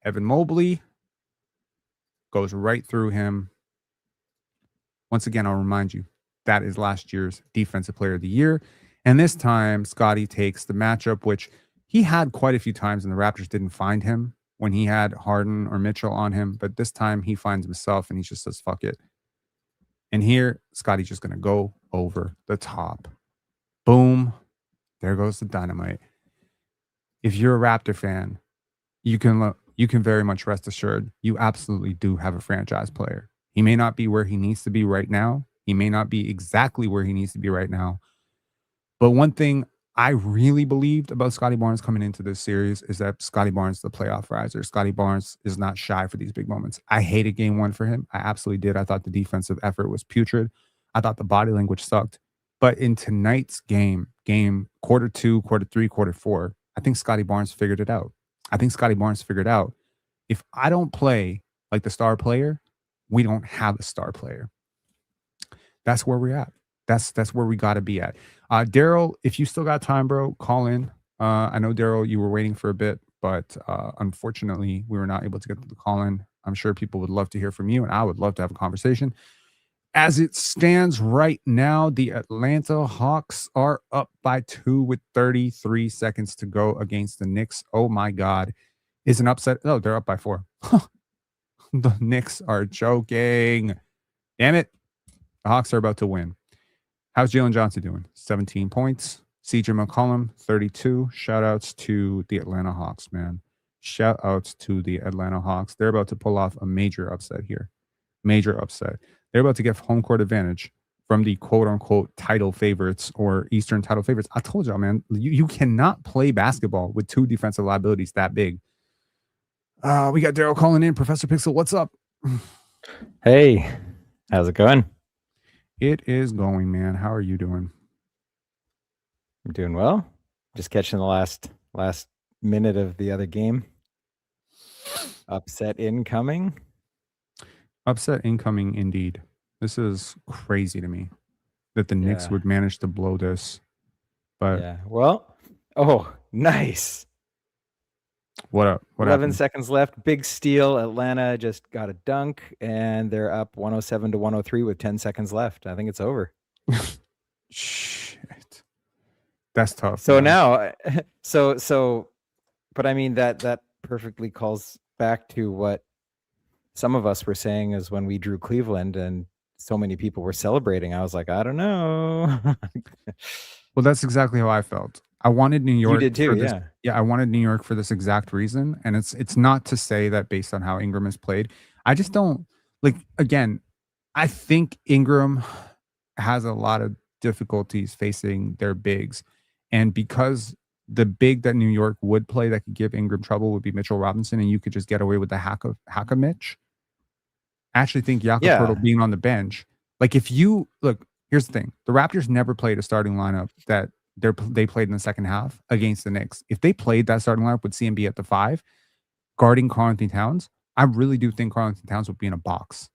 Evan Mobley goes right through him. Once again, I'll remind you, that is last year's Defensive Player of the Year. And this time, Scotty takes the matchup, which he had quite a few times, and the Raptors didn't find him when he had Harden or Mitchell on him. But this time, he finds himself, and he just says, fuck it. And here, Scotty's just going to go over the top. Boom. There goes the dynamite. If you're a Raptor fan, you can very much rest assured you absolutely do have a franchise player. He may not be where he needs to be right now. He may not be exactly where he needs to be right now. But one thing I really believed about Scotty Barnes coming into this series is that Scotty Barnes is the playoff riser. Scotty Barnes is not shy for these big moments. I hated game one for him. I absolutely did. I thought the defensive effort was putrid. I thought the body language sucked. But in tonight's game quarter two, quarter three, quarter four, I think Scotty Barnes figured it out. I think Scotty Barnes figured out if I don't play like the star player, we don't have a star player. That's where we're at. That's where we got to be at. Daryl, if you still got time, bro, call in. I know, Daryl, you were waiting for a bit, but unfortunately, we were not able to get the call in. I'm sure people would love to hear from you, and I would love to have a conversation. As it stands right now, the Atlanta Hawks are up by 2 with 33 seconds to go against the Knicks. Oh my God. Is an upset? Oh, they're up by 4. The Knicks are joking. Damn it. The Hawks are about to win. How's Jalen Johnson doing? 17 points. CJ McCollum, 32. Shout outs to the Atlanta Hawks, man. Shout outs to the Atlanta Hawks. They're about to pull off a major upset here. Major upset. They're about to get home court advantage from the quote unquote title favorites or Eastern title favorites. I told y'all, man, you cannot play basketball with 2 defensive liabilities that big. We got Daryl calling in. Professor Pixel, what's up? Hey, how's it going? It is going, man. How are you doing? I'm doing well. Just catching the last minute of the other game. Upset incoming. Upset incoming, indeed. This is crazy to me that the Knicks would manage to blow this. But yeah, well, oh, nice. What up? What 11 happened? seconds left. Big steal. Atlanta just got a dunk, and they're up 107 to 103 with 10 seconds left. I think it's over. Shit. That's tough. So man. Now, but I mean, that perfectly calls back to what some of us were saying is when we drew Cleveland and so many people were celebrating. I was like, I don't know. Well, that's exactly how I felt. I wanted New York. You did too, yeah. Yeah, I wanted New York for this exact reason. And it's not to say that based on how Ingram has played. I just don't like, again, I think Ingram has a lot of difficulties facing their bigs. And because the big that New York would play that could give Ingram trouble would be Mitchell Robinson, and you could just get away with the hack of Mitch. I actually think Jakob Poeltl being on the bench. Like if you look, here's the thing: the Raptors never played a starting lineup that they played in the second half against the Knicks. If they played that starting lineup with CMB at the 5, guarding Karl-Anthony Towns, I really do think Karl-Anthony Towns would be in a box,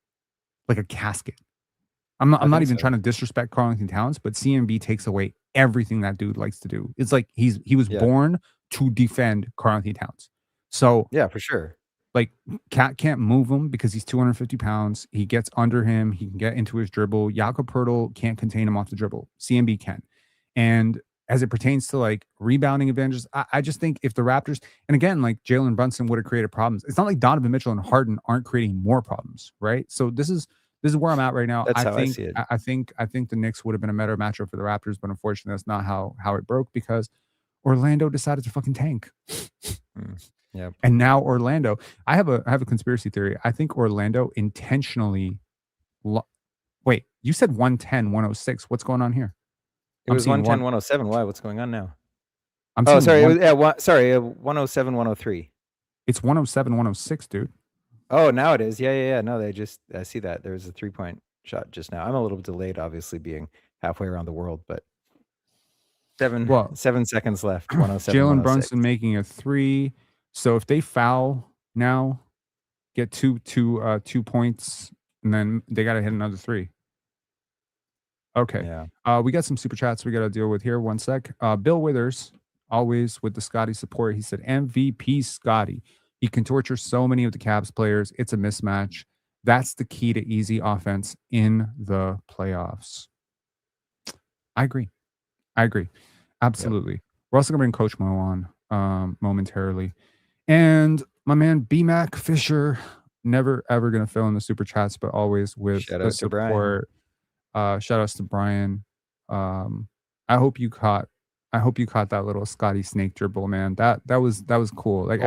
like a casket. I'm not even trying to disrespect Karl-Anthony Towns, but CMB takes away everything that dude likes to do. It's like he was born to defend Karl-Anthony Towns. So yeah, for sure. Like Cat can't move him because he's 250 pounds. He gets under him. He can get into his dribble. Jakob Poeltl can't contain him off the dribble. CMB can. And as it pertains to like rebounding advantages, I just think if the Raptors, and again, like Jalen Brunson would have created problems. It's not like Donovan Mitchell and Harden aren't creating more problems, right? So this is where I'm at right now. That's how I see it. I think the Knicks would have been a better matchup for the Raptors, but unfortunately, that's not how it broke because Orlando decided to fucking tank. Yep. And now Orlando, I have a conspiracy theory. I think Orlando intentionally. Wait, you said 110, 106. What's going on here? It was 110, 107. Why? What's going on now? I'm sorry. 107, 103. It's 107, 106, dude. Oh, now it is. Yeah. No, I see that. There was a 3-point shot just now. I'm a little delayed, obviously, being halfway around the world, but 7 seconds left. 107. Jalen Brunson making a 3. So if they foul now, get two points, and then they got to hit another 3. Okay. Yeah. We got some super chats we got to deal with here. One sec. Bill Withers, always with the Scotty support. He said, MVP Scotty. He can torture so many of the Cavs players. It's a mismatch. That's the key to easy offense in the playoffs. I agree. Absolutely. Yep. We're also going to bring Coach Mo on momentarily. And my man B-Mac Fisher, never ever going to fill in the super chats, but always with the support. Shout outs to Brian. I hope you caught that little Scotty snake dribble, man. That was cool. Like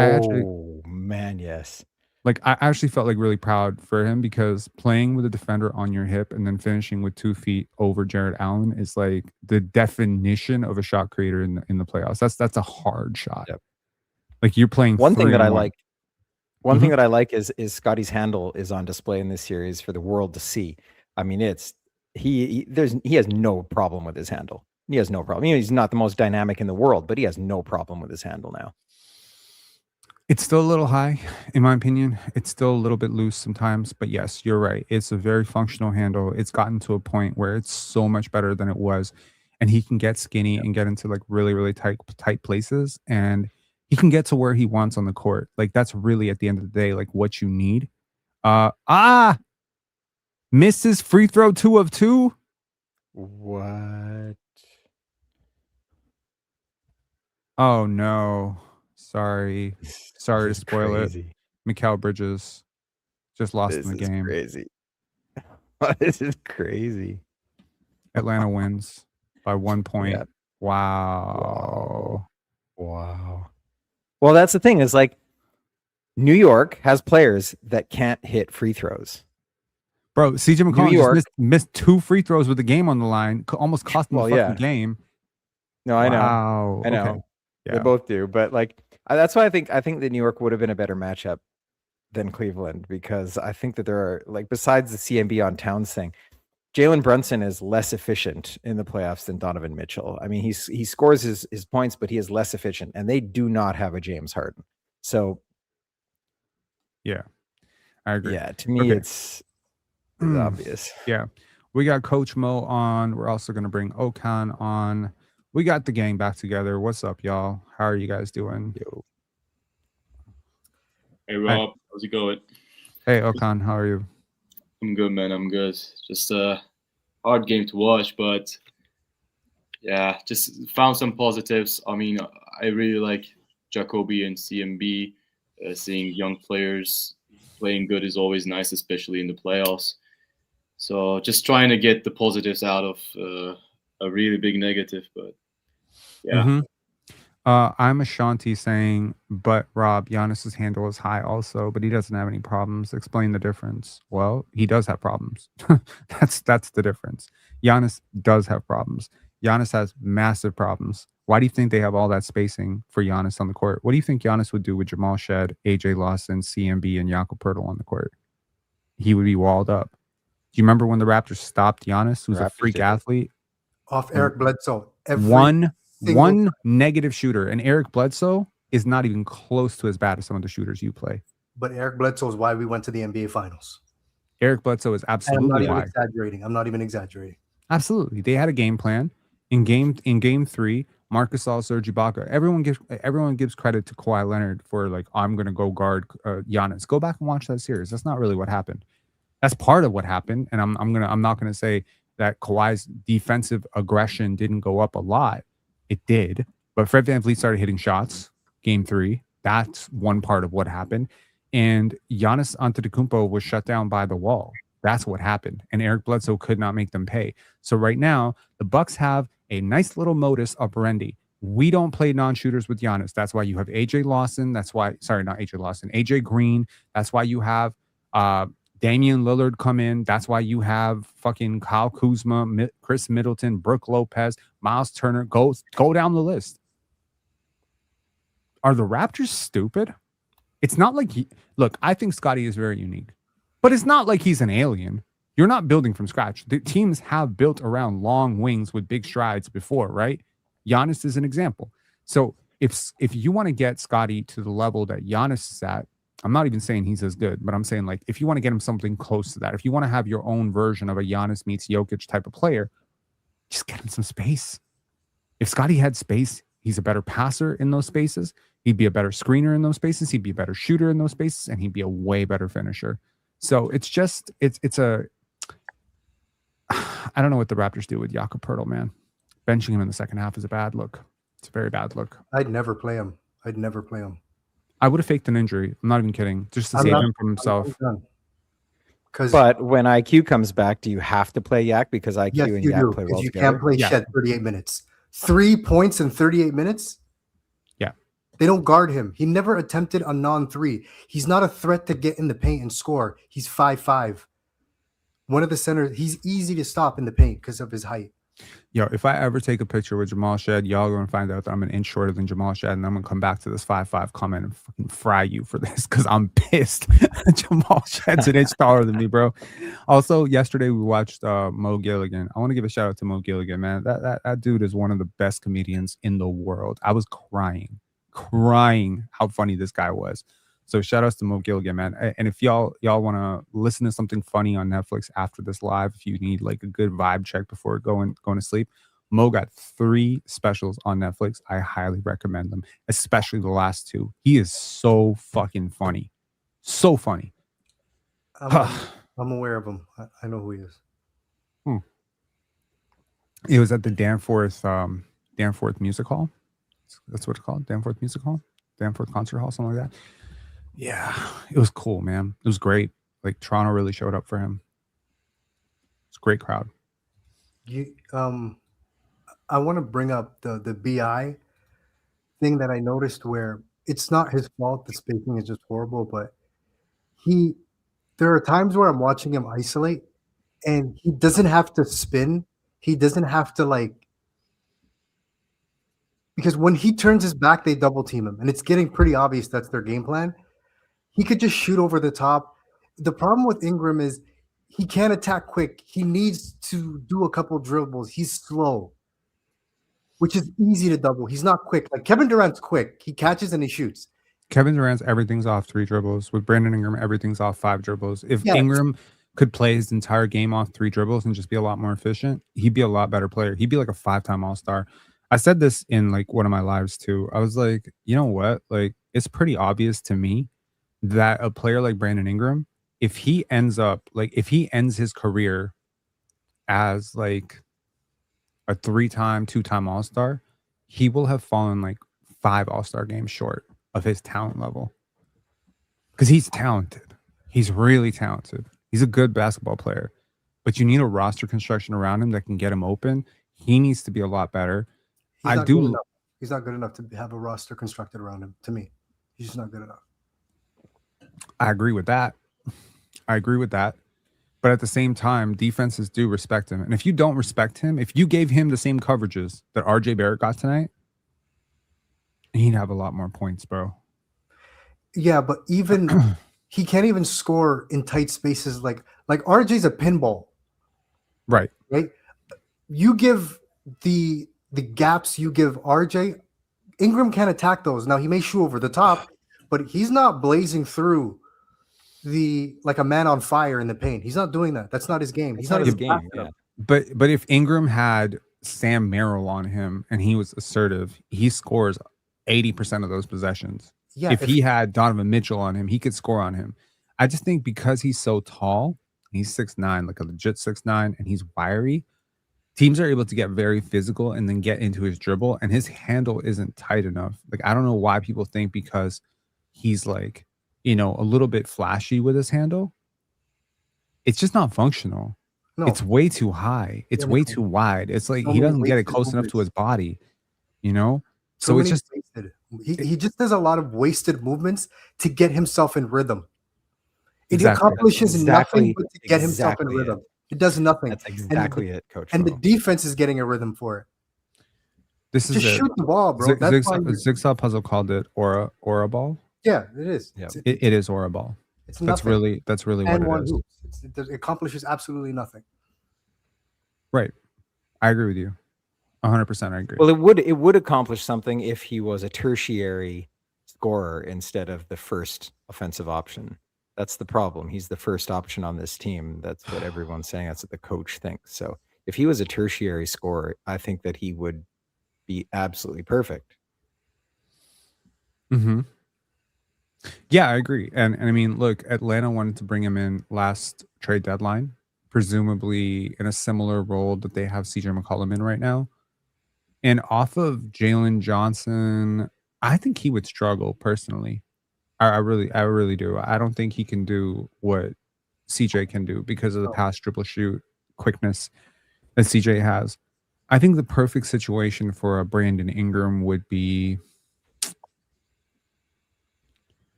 man, yes. Like, I actually felt like really proud for him because playing with a defender on your hip and then finishing with 2 feet over Jared Allen is like the definition of a shot creator in the playoffs. That's a hard shot. Yep. Like, you're playing One thing that I 3-on-1. like, one thing that I like is Scotty's handle is on display in this series for the world to see. I mean, it's he has no problem with his handle. He has no problem. You know, he's not the most dynamic in the world, but he has no problem with his handle now. It's still a little high, in my opinion. It's still a little bit loose sometimes, but yes, you're right. It's a very functional handle. It's gotten to a point where it's so much better than it was, and he can get skinny and get into like really, really tight places, and he can get to where he wants on the court. Like that's really at the end of the day, like what you need. Misses free throw 2 of 2. What? Oh no. Sorry to spoil it. Mikal Bridges just lost in the game. Crazy. This is crazy. Atlanta wins by 1 point. Yeah. Wow. Well, that's the thing is like New York has players that can't hit free throws. Bro, CJ McCollum just missed 2 free throws with the game on the line. Almost cost him the fucking game. No, I know. Wow. I know. Okay. Yeah. They both do, but like that's why I think that New York would have been a better matchup than Cleveland because I think that there are like besides the CMB on Towns thing, Jalen Brunson is less efficient in the playoffs than Donovan Mitchell. I mean, he scores his points, but he is less efficient, and they do not have a James Harden. So, yeah, I agree. Yeah, to me, it's obvious. Yeah, we got Coach Mo on. We're also going to bring Okan on. We got the gang back together. What's up, y'all? How are you guys doing? Yo. Hey, Rob. How's it going? Hey, Okan. How are you? I'm good, man. I'm good. Just a hard game to watch, but yeah, just found some positives. I mean, I really like Jakobi and CMB. Seeing young players playing good is always nice, especially in the playoffs. So just trying to get the positives out of a really big negative, but yeah. I'm Ashanti saying, but Rob, Giannis's handle is high also, but he doesn't have any problems. Explain the difference. Well, he does have problems. That's the difference. Giannis does have problems. Giannis has massive problems. Why do you think they have all that spacing for Giannis on the court? What do you think Giannis would do with Jamal Shed, AJ Lawson, CMB, and Jakob Poeltl on the court? He would be walled up. Do you remember when the Raptors stopped Giannis, who's a freak athlete? Off Eric Bledsoe. One negative shooter, and Eric Bledsoe is not even close to as bad as some of the shooters you play. But Eric Bledsoe is why we went to the NBA Finals. Eric Bledsoe is absolutely why. I'm not even exaggerating. Absolutely, they had a game plan. In game 3, Marc Gasol, Serge Ibaka. Everyone gives credit to Kawhi Leonard for like, I'm gonna go guard Giannis. Go back and watch that series. That's not really what happened. That's part of what happened, and I'm not gonna say that Kawhi's defensive aggression didn't go up a lot. It did, but Fred VanVleet started hitting shots. Game 3, that's one part of what happened, and Giannis Antetokounmpo was shut down by the wall. That's what happened, and Eric Bledsoe could not make them pay. So right now, the Bucks have a nice little modus operandi. We don't play non-shooters with Giannis. That's why you have AJ Lawson. That's why, sorry, not AJ Lawson, AJ Green. That's why you have Damian Lillard come in. That's why you have fucking Kyle Kuzma, Chris Middleton, Brooke Lopez, Miles Turner. Go down the list. Are the Raptors stupid? It's not like look, I think Scottie is very unique, but it's not like he's an alien. You're not building from scratch. The teams have built around long wings with big strides before, right? Giannis is an example. So if you want to get Scottie to the level that Giannis is at, I'm not even saying he's as good, but I'm saying like if you want to get him something close to that, if you want to have your own version of a Giannis meets Jokic type of player, just get him some space. If Scottie had space, he's a better passer in those spaces. He'd be a better screener in those spaces. He'd be a better shooter in those spaces, and he'd be a way better finisher. So it's I don't know what the Raptors do with Jakob Poeltl, man. Benching him in the second half is a bad look. It's a very bad look. I'd never play him. I would have faked an injury. I'm not even kidding. Just to save him from himself. But when IQ comes back, do you have to play Yak? Because IQ and Yak play well you together? Can't play Shed 38 minutes. 3 points in 38 minutes? Yeah. They don't guard him. He never attempted a non-3. He's not a threat to get in the paint and score. He's 5'5". One of the centers. He's easy to stop in the paint because of his height. Yo, if I ever take a picture with Jamal Shed, y'all are gonna find out that I'm an inch shorter than Jamal Shed, and I'm gonna come back to this 5'5" comment and fucking fry you for this because I'm pissed. Jamal Shed's an inch taller than me, bro. Also, yesterday we watched Mo Gilligan. I want to give a shout out to Mo Gilligan, man. That dude is one of the best comedians in the world. I was crying how funny this guy was. So shout outs to Mo Gilligan, man. And if y'all want to listen to something funny on Netflix after this live, if you need like a good vibe check before going to sleep, Mo got 3 specials on Netflix. I highly recommend them, especially the last 2. He is so fucking funny. So funny. I'm aware of him. I know who he is. It was at the Danforth Music Hall. That's what it's called. Danforth Music Hall? Danforth Concert Hall, something like that. Yeah, it was cool, man. It was great. Like Toronto really showed up for him. It's a great crowd. I want to bring up the BI thing that I noticed where it's not his fault. The spacing is just horrible, but there are times where I'm watching him isolate and he doesn't have to spin. He doesn't have to because when he turns his back, they double team him and it's getting pretty obvious that's their game plan. He could just shoot over the top. The problem with Ingram is he can't attack quick. He needs to do a couple dribbles. He's slow, which is easy to double. He's not quick. Like Kevin Durant's quick. He catches and he shoots. Kevin Durant's everything's off 3 dribbles. With Brandon Ingram, everything's off 5 dribbles. If Ingram could play his entire game off 3 dribbles and just be a lot more efficient, he'd be a lot better player. He'd be like a 5-time All-Star. I said this in like one of my lives too. I was like, you know what? Like, it's pretty obvious to me that a player like Brandon Ingram, if he ends his career as like a 3-time, 2-time All-Star, he will have fallen like 5 All-Star games short of his talent level. Because he's talented. He's really talented. He's a good basketball player. But you need a roster construction around him that can get him open. He needs to be a lot better. He's not good enough to have a roster constructed around him, to me. He's just not good enough. I agree with that. But at the same time, defenses do respect him. And if you don't respect him, if you gave him the same coverages that RJ Barrett got tonight, he'd have a lot more points, bro. Yeah, but even he can't even score in tight spaces like RJ's a pinball. Right. You give the gaps you give RJ, Ingram can't attack those. Now he may shoot over the top, but he's not blazing through like a man on fire in the paint. He's not doing that. That's not his game. He's not his game. Yeah. But if Ingram had Sam Merrill on him and he was assertive, he scores 80% of those possessions. Yeah. If he had Donovan Mitchell on him, he could score on him. I just think because he's so tall, he's 6'9", like a legit 6'9", and he's wiry, teams are able to get very physical and then get into his dribble, and his handle isn't tight enough. Like, I don't know why people think because he's like, a little bit flashy with his handle, it's just not functional. No. It's way too high. It's way too wide. It's like he doesn't get it close enough to his body, So it's just he just does a lot of wasted movements to get himself in rhythm. It accomplishes nothing but to get himself in rhythm. It does nothing. That's exactly it, Coach. And the defense is getting a rhythm for it. This is just shoot the ball, bro. Jigsaw Puzzle called it Aura Ball. Yeah, it is. Yeah. It is Aura Ball. That's really what it is. It accomplishes absolutely nothing. Right. I agree with you. 100% I agree. Well, it would accomplish something if he was a tertiary scorer instead of the first offensive option. That's the problem. He's the first option on this team. That's what everyone's saying. That's what the coach thinks. So if he was a tertiary scorer, I think that he would be absolutely perfect. Mm-hmm. Yeah, I agree. And I mean, look, Atlanta wanted to bring him in last trade deadline, presumably in a similar role that they have CJ McCollum in right now. And off of Jalen Johnson, I think he would struggle personally. I really do. I don't think he can do what CJ can do because of the pass, dribble, shoot, quickness that CJ has. I think the perfect situation for a Brandon Ingram would be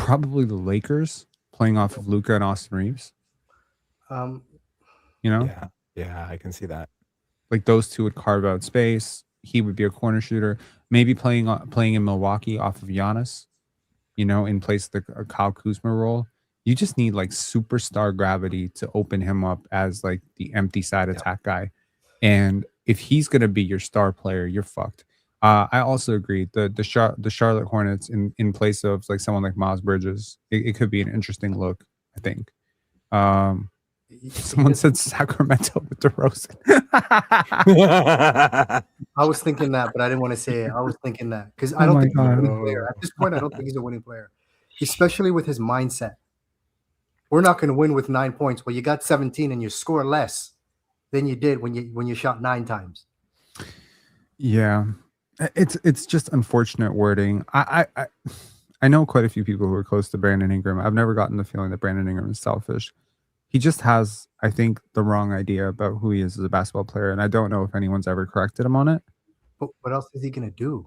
probably the Lakers playing off of Luka and Austin Reeves. Um, You know, Yeah, I can see that. like those two would carve out space. He would be a corner shooter. Maybe playing in Milwaukee off of Giannis. You know, in place of the Kyle Kuzma role. You just need like superstar gravity to open him up as like the empty side attack guy. And if he's going to be your star player, you're fucked. I also agree. The Charlotte Hornets in place of like someone like Miles Bridges, it could be an interesting look, I think. Someone said Sacramento with DeRozan. I was thinking that, but I didn't want to say it. I was thinking that because I Oh don't my think he's a God. winning player. At this point, I don't think he's a winning player, especially with his mindset. We're not going to win with 9 points. Well, you got 17 and you score less than you did when you shot 9 times. Yeah, it's just unfortunate wording. I know quite a few people who are close to Brandon Ingram. I've never gotten the feeling that Brandon Ingram is selfish. He just has, I think, the wrong idea about who he is as a basketball player, and I don't know if anyone's ever corrected him on it. But what else is he going to do?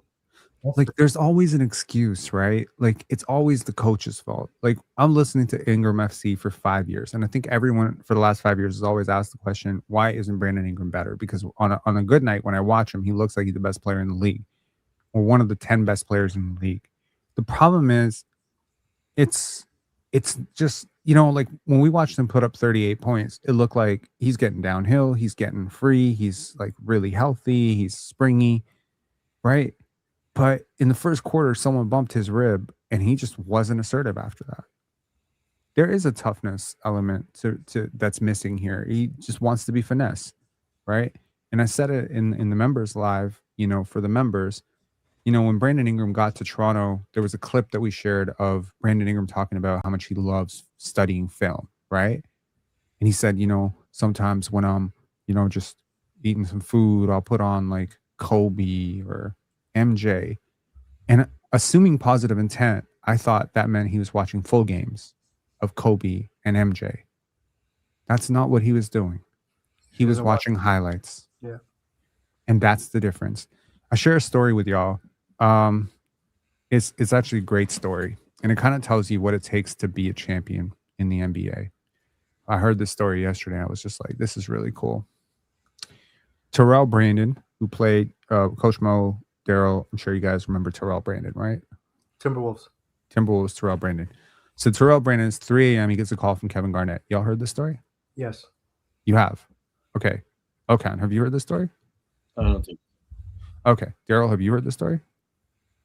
Like, there's always an excuse, right? Like, it's always the coach's fault. Like, I'm listening to Ingram FC for 5 years, and I think everyone for the last 5 years has always asked the question, why isn't Brandon Ingram better? Because on a good night, when I watch him, he looks like he's the best player in the league, or one of the 10 best players in the league. The problem is, it's just, you know, like when we watched him put up 38 points, it looked like he's getting downhill, he's getting free, he's like really healthy, he's springy, right? But in the first quarter, someone bumped his rib and he just wasn't assertive after that. There is a toughness element to that's missing here. He just wants to be finesse, right? And I said it in the members live, you know, for the members. You know, when Brandon Ingram got to Toronto, there was a clip that we shared of Brandon Ingram talking about how much he loves studying film, right? And he said, you know, sometimes when I'm, you know, just eating some food, I'll put on like Kobe or MJ. And assuming positive intent, I thought that meant he was watching full games of Kobe and MJ. That's not what he was doing. He was watching highlights. Yeah. And that's the difference. I share a story with y'all. It's actually a great story, and it kind of tells you what it takes to be a champion in the NBA. I heard this story yesterday. I was just like, this is really cool. Terrell Brandon, who played Coach Mo, Daryl, I'm sure you guys remember Terrell Brandon, right? Timberwolves, Terrell Brandon. So Terrell Brandon's 3 a.m. He gets a call from Kevin Garnett. Y'all heard this story? yes. You have? Okay. Okay. Have you heard this story? I don't think. Okay. Daryl, have you heard this story?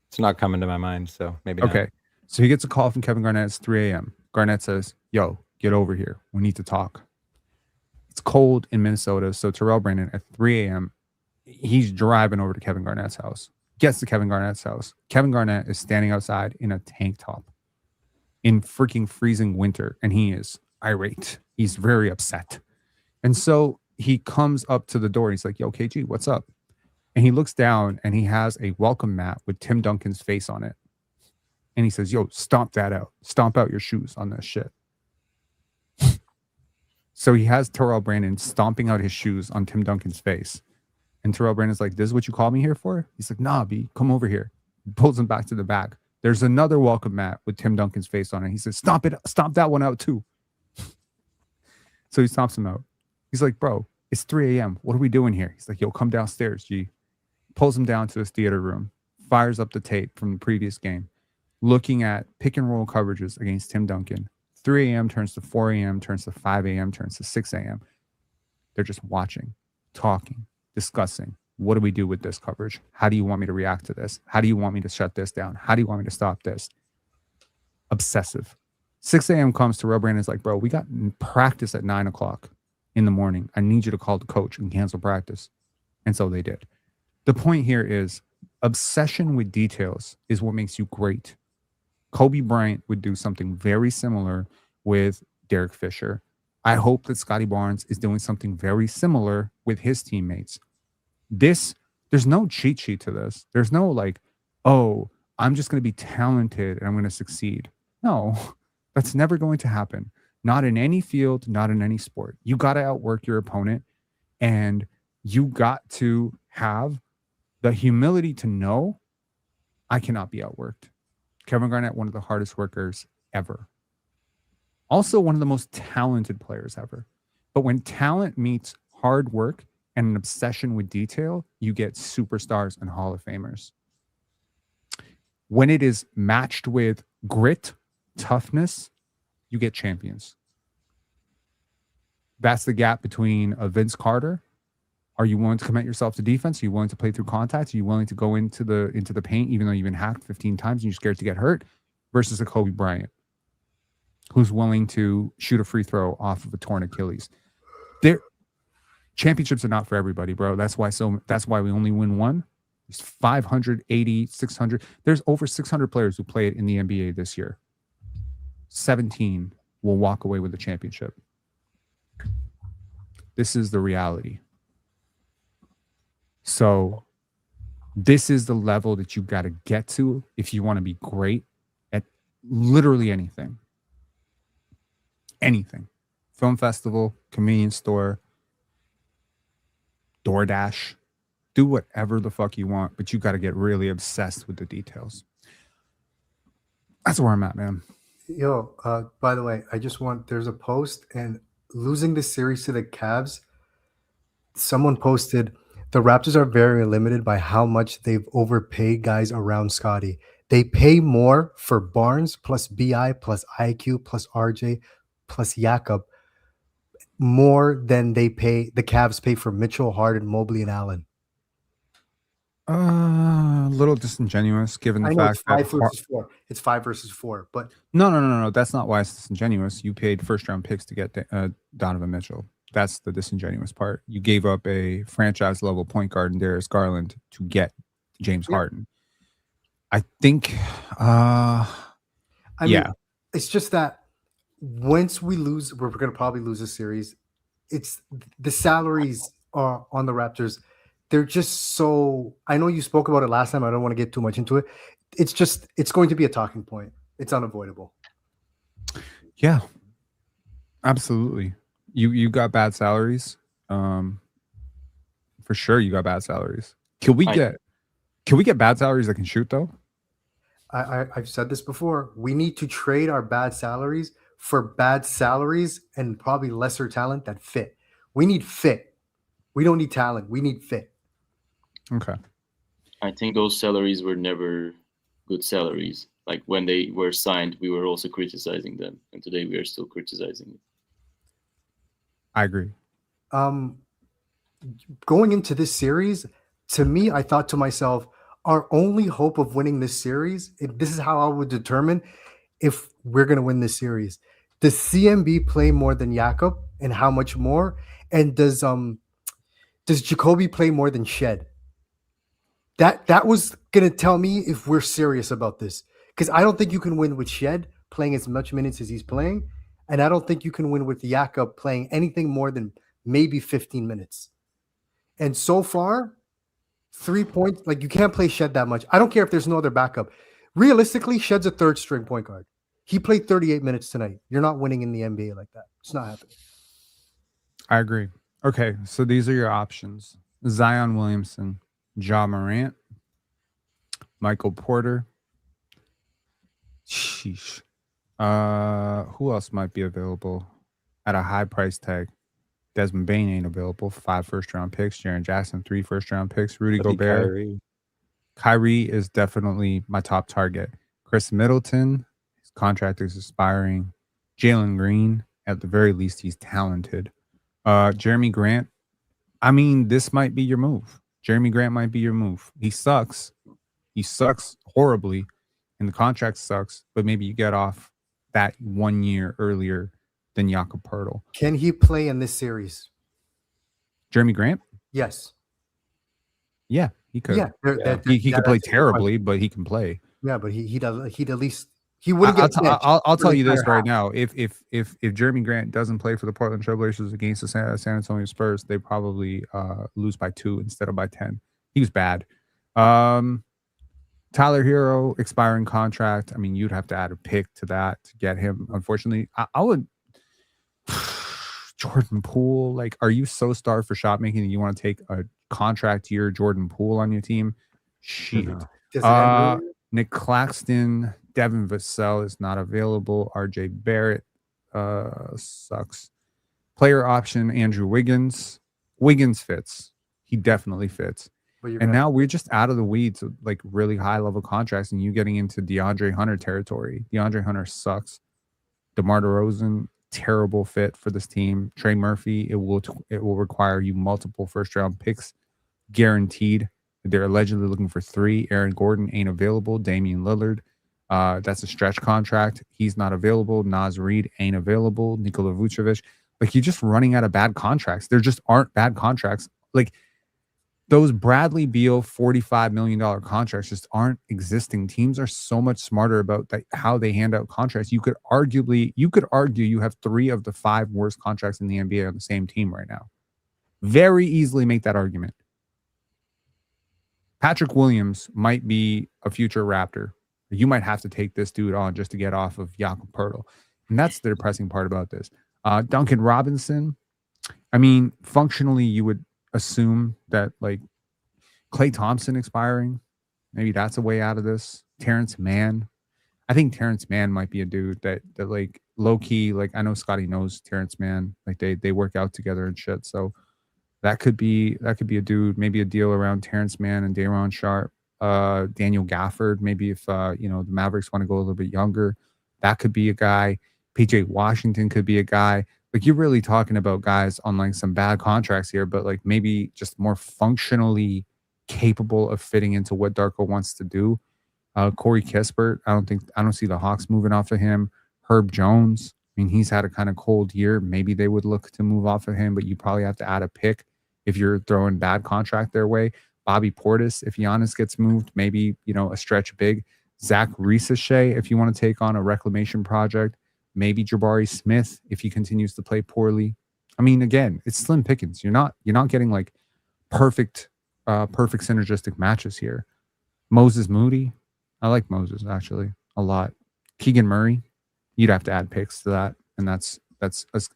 It's not coming to my mind, so maybe not. Okay. So he gets a call from Kevin Garnett. It's 3 a.m. Garnett says, yo, get over here. We need to talk. It's cold in Minnesota. So Terrell Brandon at 3 a.m., he's driving over to Kevin Garnett's house. Gets to Kevin Garnett's house. Kevin Garnett is standing outside in a tank top in freaking freezing winter. And he is irate. He's very upset. And so he comes up to the door. He's like, yo, KG, what's up? And he looks down and he has a welcome mat with Tim Duncan's face on it. And he says, yo, stomp that out. Stomp out your shoes on this shit. So he has Terrell Brandon stomping out his shoes on Tim Duncan's face. And Terrell Brandon's like, this is what you called me here for? He's like, nah, B, come over here. He pulls him back to the back. There's another welcome mat with Tim Duncan's face on it. He says, stomp that one out too. So he stomps him out. He's like, bro, it's 3 a.m. What are we doing here? He's like, yo, come downstairs, G. Pulls him down to his theater room, fires up the tape from the previous game, looking at pick and roll coverages against Tim Duncan. 3 a.m. turns to 4 a.m., turns to 5 a.m., turns to 6 a.m. They're just watching, talking, discussing. What do we do with this coverage? How do you want me to react to this? How do you want me to shut this down? How do you want me to stop this? Obsessive. 6 a.m. comes to Terrell Brandon's like, bro, we got practice at 9 o'clock in the morning. I need you to call the coach and cancel practice. And so they did. The point here is obsession with details is what makes you great. Kobe Bryant would do something very similar with Derek Fisher. I hope that Scotty Barnes is doing something very similar with his teammates. There's no cheat sheet to this. There's no like, oh, I'm just going to be talented and I'm going to succeed. No, that's never going to happen. Not in any field, not in any sport. You got to outwork your opponent, and you got to have the humility to know I cannot be outworked. Kevin Garnett, one of the hardest workers ever. Also, one of the most talented players ever. But when talent meets hard work and an obsession with detail, you get superstars and Hall of Famers. When it is matched with grit, toughness, you get champions. That's the gap between a Vince Carter. Are you willing to commit yourself to defense? Are you willing to play through contact? Are you willing to go into the paint even though you've been hacked 15 times and you're scared to get hurt? Versus a Kobe Bryant, who's willing to shoot a free throw off of a torn Achilles. Championships are not for everybody, bro. That's why we only win one. There's 580, 600. There's over 600 players who played in the NBA this year. 17 will walk away with the championship. This is the reality. So this is the level that you got to get to if you want to be great at literally anything. Anything. Film festival, convenience store, DoorDash. Do whatever the fuck you want, but you got to get really obsessed with the details. That's where I'm at, man. Yo, by the way, there's a post, and losing the series to the Cavs, someone posted, the Raptors are very limited by how much they've overpaid guys around Scottie. They pay more for Barnes plus BI plus IQ plus RJ plus Jakob more than the Cavs pay for Mitchell, Harden, Mobley, and Allen. A little disingenuous given the fact that it's 5 versus 4, but no. That's not why it's disingenuous. You paid first-round picks to get Donovan Mitchell. That's the disingenuous part. You gave up a franchise-level point guard in Darius Garland to get James Harden. I think, it's just that once we lose, we're going to probably lose a series. It's the salaries are on the Raptors. They're just so. I know you spoke about it last time. I don't want to get too much into it. It's going to be a talking point. It's unavoidable. Yeah, absolutely. You got bad salaries. For sure, you got bad salaries. Can we get bad salaries that can shoot though? I've said this before. We need to trade our bad salaries for bad salaries and probably lesser talent that fit. We need fit. We don't need talent. We need fit. Okay. I think those salaries were never good salaries. Like when they were signed, we were also criticizing them, and today we are still criticizing it. I agree. Going into this series, to me, I thought to myself, our only hope of winning this series, this is how I would determine if we're going to win this series. Does CMB play more than Jakob, and how much more? And does Jacoby play more than Shed? That was going to tell me if we're serious about this. Because I don't think you can win with Shed playing as much minutes as he's playing. And I don't think you can win with Jakob playing anything more than maybe 15 minutes. And so far, 3 points, like you can't play Shed that much. I don't care if there's no other backup. Realistically, Shed's a third string point guard. He played 38 minutes tonight. You're not winning in the NBA like that. It's not happening. I agree. Okay, so these are your options. Zion Williamson, Ja Morant, Michael Porter. Sheesh. Who else might be available at a high price tag? Desmond Bane ain't available. 5 first-round picks. Jaren Jackson, 3 first-round picks. Rudy Gobert. Kyrie is definitely my top target. Chris Middleton, his contract is expiring. Jalen Green, at the very least, he's talented. Jeremy Grant, I mean, this might be your move. Jeremy Grant might be your move. He sucks. He sucks horribly, and the contract sucks, but maybe you get off that 1 year earlier than Jakob Poeltl. Can he play in this series? Jeremy Grant? Yes. Yeah, he could. Yeah, he could play terribly, but he can play. Yeah, but he'd at least he wouldn't get. I'll tell you this right now: if Jeremy Grant doesn't play for the Portland Trailblazers against the San Antonio Spurs, they probably lose by 2 instead of by 10. He was bad. Tyler Hero expiring contract. I mean, you'd have to add a pick to that to get him. Unfortunately, I would. Jordan Poole, like, are you so starved for shot making that you want to take a contract year Jordan Poole on your team? Shit. Nick Claxton, Devin Vassell is not available. RJ Barrett sucks. Player option, Andrew Wiggins. Wiggins fits. He definitely fits. But you're And gonna now we're just out of the weeds of like really high level contracts, and you getting into DeAndre Hunter territory. DeAndre Hunter sucks. DeMar DeRozan, terrible fit for this team. Trey Murphy, it will require you multiple first round picks, guaranteed. They're allegedly looking for 3. Aaron Gordon ain't available. Damian Lillard, that's a stretch contract. He's not available. Naz Reid ain't available. Nikola Vucevic. Like, you're just running out of bad contracts. There just aren't bad contracts. Like, those Bradley Beal $45 million contracts just aren't existing. Teams are so much smarter about how they hand out contracts. You could argue you have 3 of the 5 worst contracts in the NBA on the same team right now. Very easily make that argument. Patrick Williams might be a future Raptor. You might have to take this dude on just to get off of Jakob Poeltl. And that's the depressing part about this. Duncan Robinson, I mean, functionally, you would assume that like Klay Thompson expiring, maybe that's a way out of this. Terrence Mann, I think Terrence Mann might be a dude that like low key, like I know Scotty knows Terrence Mann, like they work out together and shit. So that could be a dude, maybe a deal around Terrence Mann and Day'Ron Sharpe, Daniel Gafford. Maybe if the Mavericks want to go a little bit younger, that could be a guy. PJ Washington could be a guy. Like, you're really talking about guys on like some bad contracts here, but like maybe just more functionally capable of fitting into what Darko wants to do. Corey Kispert, I don't see the Hawks moving off of him. Herb Jones, I mean, he's had a kind of cold year. Maybe they would look to move off of him, but you probably have to add a pick if you're throwing bad contract their way. Bobby Portis, if Giannis gets moved, maybe, a stretch big. Zach Ricochet, if you want to take on a reclamation project. Maybe Jabari Smith if he continues to play poorly. I mean, again, it's slim pickings. You're not getting like perfect synergistic matches here. Moses Moody, I like Moses actually a lot. Keegan Murray, you'd have to add picks to that, and that's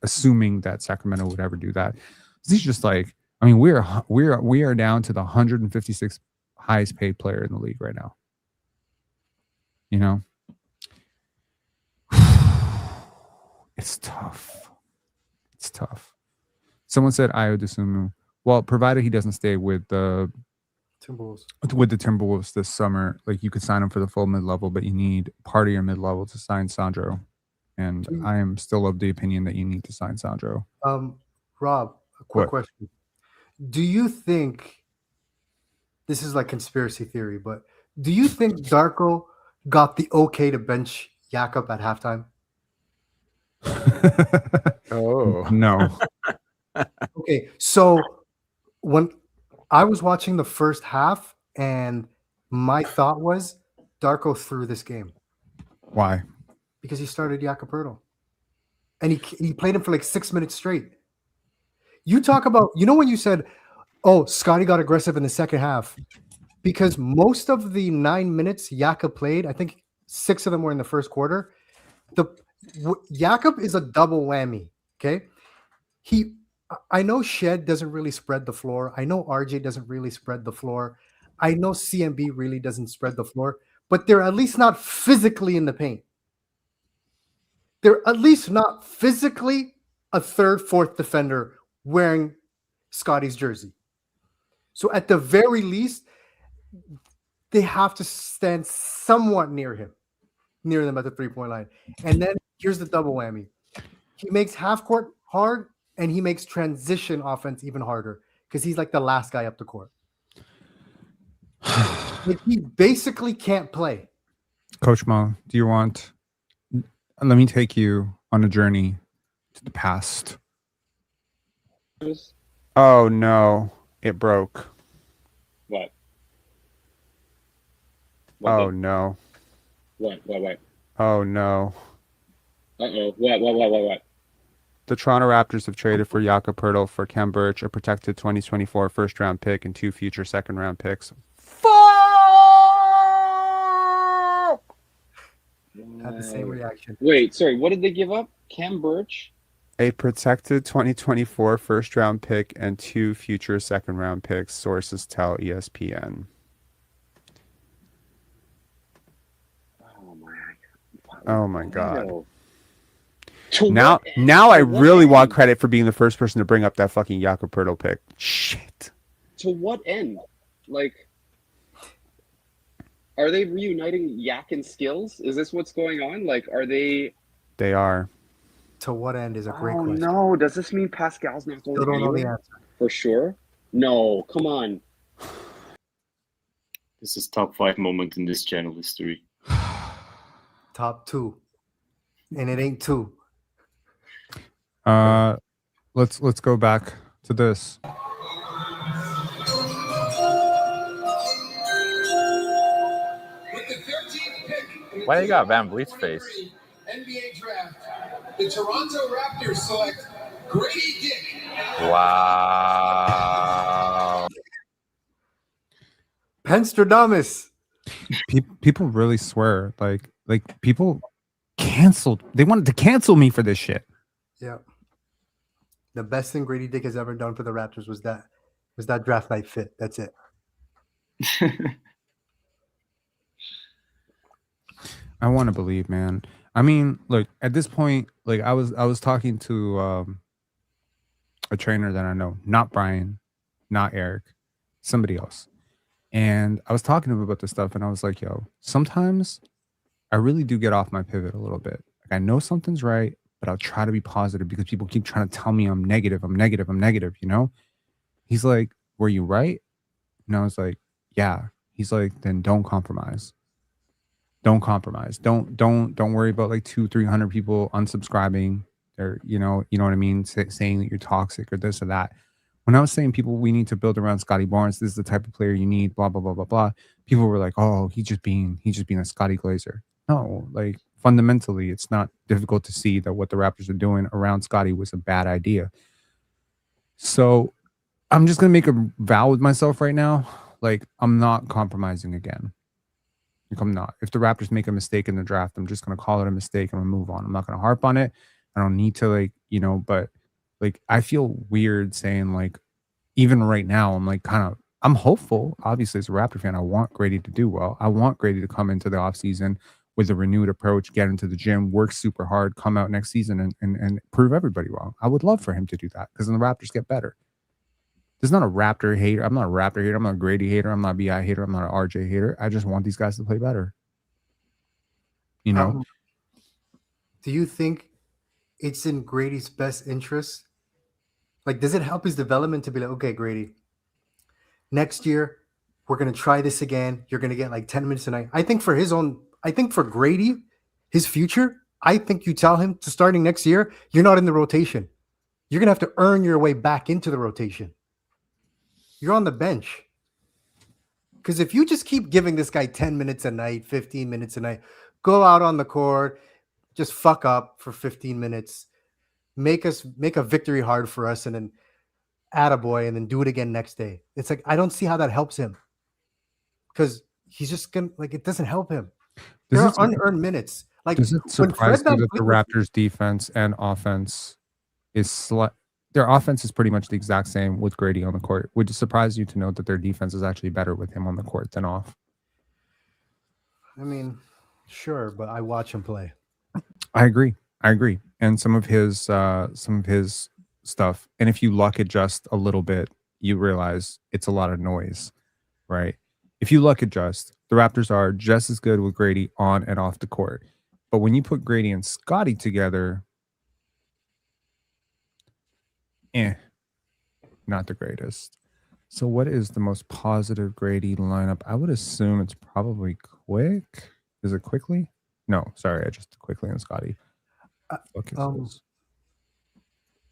assuming that Sacramento would ever do that. So these are just like, I mean, we are down to the 156th highest paid player in the league right now. It's tough. Someone said Ayo Dosunmu. Well, provided he doesn't stay with the Timberwolves this summer, like you could sign him for the full mid-level, but you need part of your mid-level to sign Sandro. And I am still of the opinion that you need to sign Sandro. Rob, a quick question. Do you think, this is like conspiracy theory, but do you think Darko got the okay to bench Jakob at halftime? Oh no. Okay, so when I was watching the first half, and my thought was Darko threw this game. Why? Because he started Jakob Poeltl, and he played him for like 6 minutes straight. You talk about, when you said, "Oh, Scotty got aggressive in the second half," because most of the 9 minutes Jakob played, I think 6 of them were in the first quarter. Jakob is a double whammy. Okay, I know Shed doesn't really spread the floor. I know RJ doesn't really spread the floor. I know CMB really doesn't spread the floor, but they're at least not physically in the paint. They're at least not physically a third, fourth defender wearing Scotty's jersey. So at the very least, they have to stand somewhat near them at the 3-point line. And then here's the double whammy. He makes half court hard, and he makes transition offense even harder because he's like the last guy up the court. Like, he basically can't play. Coach Mo, let me take you on a journey to the past. Oh no, it broke. What? Oh no. What? Oh no. Uh-oh. What? The Toronto Raptors have traded for Jakob Poeltl for Khem Birch, a protected 2024 first-round pick, and 2 future second-round picks. Fuck! Had the same reaction. Wait, sorry. What did they give up? Khem Birch? A protected 2024 first-round pick and 2 future second-round picks, sources tell ESPN. Oh my Oh my God. No. Now I really want credit for being the first person to bring up that fucking Jakob Poeltl pick. Shit. To what end? Like, are they reuniting Yak and Skills? Is this what's going on? Like, are they? They are. To what end is a great Oh question. no! Does this mean Pascal's not going Still don't know the anywhere? answer. For sure. No, come on. This is top 5 moment in this channel history. Top 2, and it ain't 2. Let's go back to this. Why you got Van Vliet's face? NBA draft. The Toronto Raptors select Grady Dick. Wow. Penstradamus. People really swear like people canceled. They wanted to cancel me for this shit. Yeah. The best thing Grady Dick has ever done for the Raptors was that draft night fit. That's it. I want to believe, man. I mean, look, at this point, like I was talking to a trainer that I know, not Brian, not Eric, somebody else. And I was talking to him about this stuff, and I was like, yo, sometimes I really do get off my pivot a little bit. Like I know something's right, but I'll try to be positive because people keep trying to tell me I'm negative, you know? He's like, were you right? And I was like, yeah. He's like, then don't compromise. Don't compromise. Don't worry about like 200-300 people unsubscribing or, you know what I mean? Saying that you're toxic or this or that. When I was saying people, we need to build around Scotty Barnes. This is the type of player you need, blah, blah, blah, blah, blah. People were like, oh, he's just being a Scotty Glazer. No, like fundamentally, it's not difficult to see that what the Raptors are doing around Scotty was a bad idea. So I'm just going to make a vow with myself right now. Like, I'm not compromising again. Like, I'm not. If the Raptors make a mistake in the draft, I'm just going to call it a mistake and I'm going to move on. I'm not going to harp on it. I don't need to, like, you know, but like, I feel weird saying, like, even right now, I'm like, I'm hopeful. Obviously, as a Raptor fan, I want Grady to do well. I want Grady to come into the offseason with a renewed approach, get into the gym, work super hard, come out next season and prove everybody wrong. I would love for him to do that because then the Raptors get better. There's not a Raptor hater. I'm not a Raptor hater. I'm not a Grady hater. I'm not a BI hater. I'm not an RJ hater. I just want these guys to play better. You know? Do you think it's in Grady's best interest? Like, does it help his development to be like, okay, Grady, next year, we're going to try this again. You're going to get like 10 minutes a night. I think for Grady, his future, I think you tell him to starting next year, you're not in the rotation. You're going to have to earn your way back into the rotation. You're on the bench. Because if you just keep giving this guy 10 minutes a night, 15 minutes a night, go out on the court, just fuck up for 15 minutes, make a victory hard for us, and then attaboy, and then do it again next day. It's like, I don't see how that helps him. Because he's just going to, like, it doesn't help him. There are unearned minutes. Like, does it surprise you that the Raptors defense and offense is their offense is pretty much the exact same with Grady on the court? Would it surprise you to know that their defense is actually better with him on the court than off? I mean, sure, but I watch him play. I agree. And some of his stuff, and if you luck adjust a little bit, you realize it's a lot of noise, right? If you luck adjust, the Raptors are just as good with Grady on and off the court. But when you put Grady and Scottie together, not the greatest. So what is the most positive Grady lineup? I would assume it's probably Quick. Is it Quickly? No, sorry, I just Quickly and Scottie.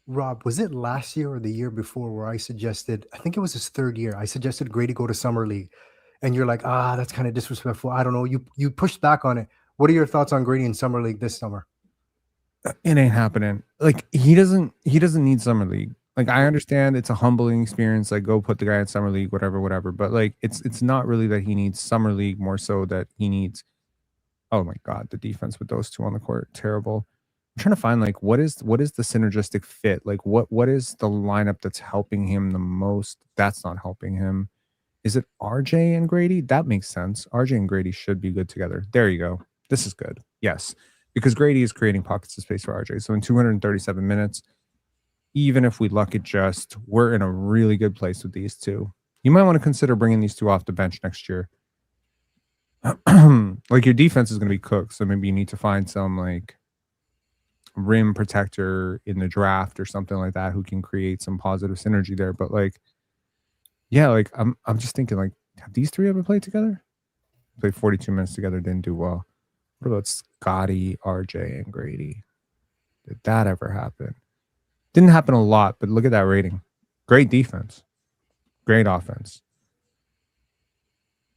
Rob, was it last year or the year before where I suggested, I think it was his third year, I suggested Grady go to Summer League. And you're like, that's kind of disrespectful. I don't know. You pushed back on it. What are your thoughts on Grady in Summer League this summer? It ain't happening. Like, he doesn't need Summer League. Like, I understand it's a humbling experience. Like, go put the guy in Summer League, whatever. But like, it's not really that he needs Summer League, more so that he needs. Oh my God, the defense with those two on the court, terrible. I'm trying to find like what is the synergistic fit? Like, what is the lineup that's helping him the most? That's not helping him. Is it RJ and Grady? That makes sense. RJ and Grady should be good together. There you go. This is good. Yes, because Grady is creating pockets of space for RJ. So in 237 minutes, even if we luck it just, we're in a really good place with these two. You might want to consider bringing these two off the bench next year. Like your defense is going to be cooked, so maybe you need to find some like rim protector in the draft or something like that who can create some positive synergy there. But like, yeah, like I'm just thinking like, have these three ever played together? Played 42 minutes together, didn't do well. What about Scotty, RJ, and Grady? Did that ever happen? Didn't happen a lot, but look at that rating. Great defense, great offense,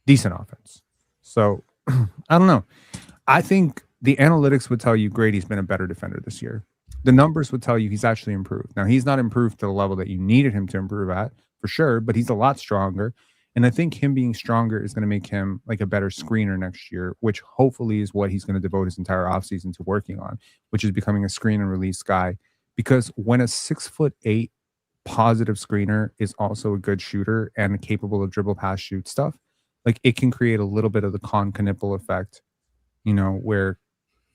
decent offense. So I don't know. I think the analytics would tell you Grady's been a better defender this year. The numbers would tell you he's actually improved. Now, he's not improved to the level that you needed him to improve at, for sure, but he's a lot stronger. And I think him being stronger is going to make him like a better screener next year, which hopefully is what he's going to devote his entire offseason to working on, which is becoming a screen and release guy. Because when a 6'8" positive screener is also a good shooter and capable of dribble, pass, shoot stuff, like it can create a little bit of the Con Knipple effect, you know, where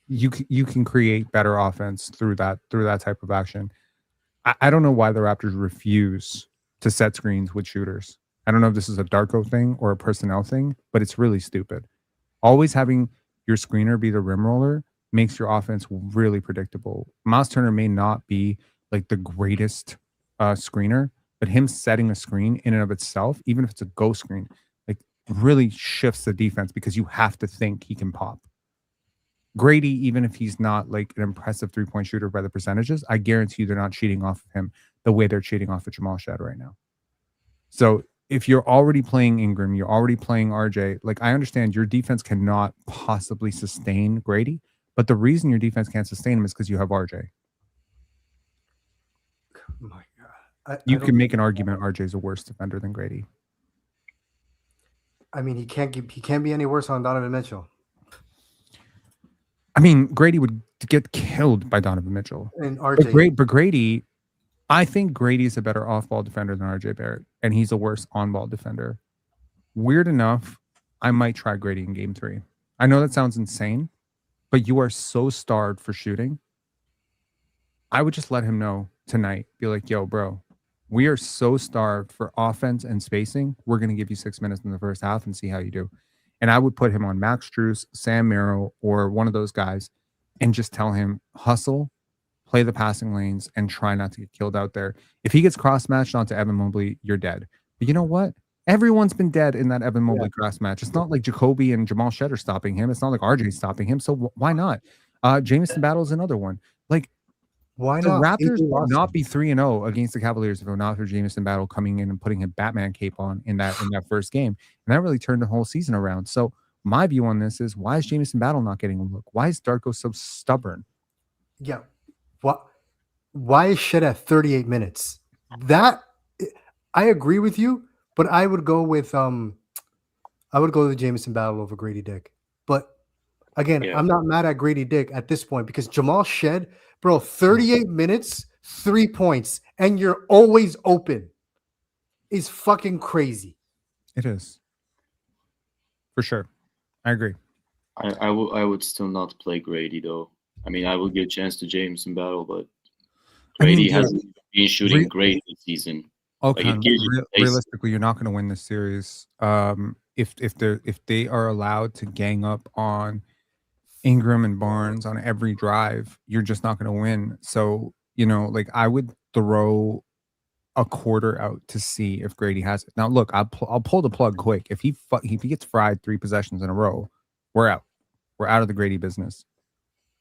you can create better offense through that type of action. I don't know why the Raptors refuse to set screens with shooters. I don't know if this is a Darko thing or a personnel thing, but it's really stupid. Always having your screener be the rim roller makes your offense really predictable. Miles Turner may not be like the greatest screener, but him setting a screen in and of itself, even if it's a go screen, like really shifts the defense because you have to think he can pop. Grady, even if he's not like an impressive three-point shooter by the percentages, I guarantee you they're not cheating off of him the way they're cheating off of Jamal Shed right now. So if you're already playing Ingram, you're already playing RJ, like I understand your defense cannot possibly sustain Grady, but the reason your defense can't sustain him is because you have RJ. My God. You can make an argument RJ is a worse defender than Grady. I mean, he can't be any worse on Donovan Mitchell. I mean, Grady would get killed by Donovan Mitchell. And RJ. But Grady, I think Grady is a better off-ball defender than RJ Barrett, and he's a worse on-ball defender. Weird enough, I might try Grady in game 3. I know that sounds insane, but you are so starved for shooting. I would just let him know tonight. Be like, yo, bro, we are so starved for offense and spacing. We're going to give you 6 minutes in the first half and see how you do. And I would put him on Max Strus, Sam Merrill, or one of those guys and just tell him, hustle, play the passing lanes, and try not to get killed out there. If he gets cross-matched onto Evan Mobley, you're dead. But you know what? Everyone's been dead in that Evan Mobley cross match. It's not like Jakobi and Jamal Shed are stopping him. It's not like RJ's stopping him. So why not? Jameson Battle is another one. Like, Why the not? Raptors would not be 3-0 against the Cavaliers if it were not for Jameson Battle coming in and putting his Batman cape on in that first game. And that really turned the whole season around. So my view on this is, why is Jameson Battle not getting a look? Why is Darko so stubborn? Yeah. Why is Shed at 38 minutes? That I agree with you, but I would go with the Jameson Battle over Grady Dick. But again, I'm not mad at Grady Dick at this point because Jamal Shed, bro, 38 minutes, 3 points, and you're always open is fucking crazy. It is. For sure. I agree. I would still not play Grady though. I mean, I will give a chance to Jameson Battle, but Grady hasn't been shooting great this season. Okay, Like, realistically, you're not going to win this series. If they are allowed to gang up on Ingram and Barnes on every drive, you're just not going to win. So, you know, like I would throw a quarter out to see if Grady has it. Now, look, I'll pull the plug quick. If he gets fried 3 possessions in a row, we're out. We're out of the Grady business.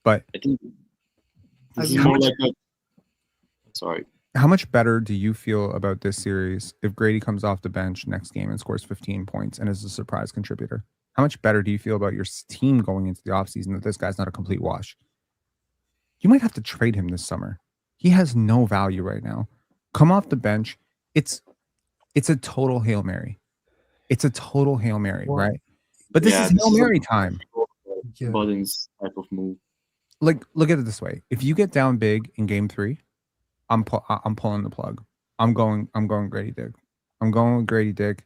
But I think this is more like a. Sorry. How much better do you feel about this series if Grady comes off the bench next game and scores 15 points and is a surprise contributor? How much better do you feel about your team going into the offseason that this guy's not a complete wash? You might have to trade him this summer. He has no value right now. Come off the bench. It's a total Hail Mary. It's a total Hail Mary, right? But this is Hail Mary time. Buttons type of move. Like, look at it this way. If you get down big in game 3, I'm pulling the plug. I'm going Grady Dick. I'm going with Grady Dick.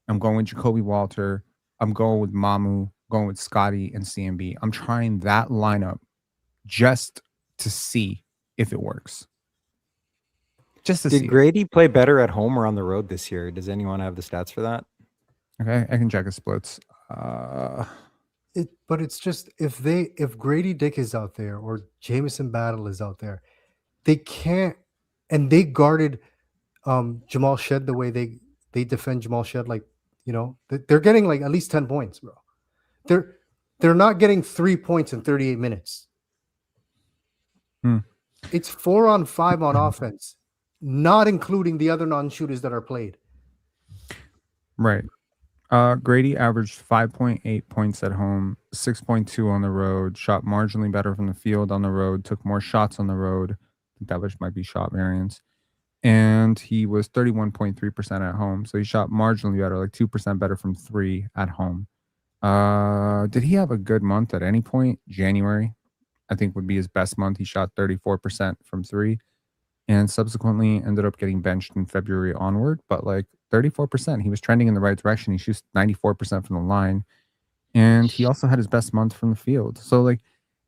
I'm going with Jacoby Walter. I'm going with Mamu. going with Scottie and CMB. I'm trying that lineup just to see if it works. Just to Did see. Grady play better at home or on the road this year? Does anyone have the stats for that? Okay, I can check his splits. But it's just if Grady Dick is out there or Jameson Battle is out there, they can't, and they guarded Jamal Shed the way they defend Jamal Shed, like, you know, they're getting like at least 10 points, bro. They're not getting 3 points in 38 minutes. It's 4-on-5 on offense, not including the other non-shooters that are played. Right. Grady averaged 5.8 points at home, 6.2 on the road, shot marginally better from the field on the road, took more shots on the road. I think that which might be shot variance. And he was 31.3% at home. So he shot marginally better, like 2% better from 3 at home. Did he have a good month at any point? January, I think, would be his best month. He shot 34% from 3 and subsequently ended up getting benched in February onward. But like 34%, he was trending in the right direction. He shoots 94% from the line. And he also had his best month from the field. So, like,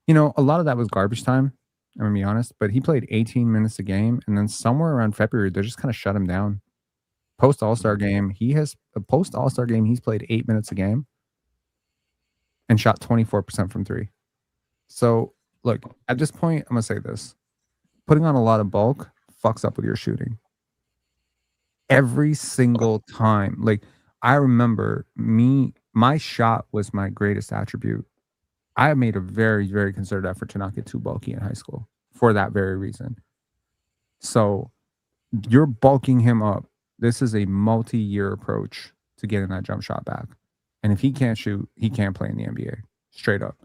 you know, a lot of that was garbage time, I'm going to be honest. But he played 18 minutes a game. And then somewhere around February, they just kind of shut him down. Post All-Star game, he's played 8 minutes a game and shot 24% from 3. So, look, at this point, I'm going to say this. Putting on a lot of bulk fucks up with your shooting. Every single time. Like, I remember my shot was my greatest attribute. I made a very, very concerted effort to not get too bulky in high school for that very reason. So, you're bulking him up. This is a multi-year approach to getting that jump shot back. And if he can't shoot, he can't play in the NBA. Straight up.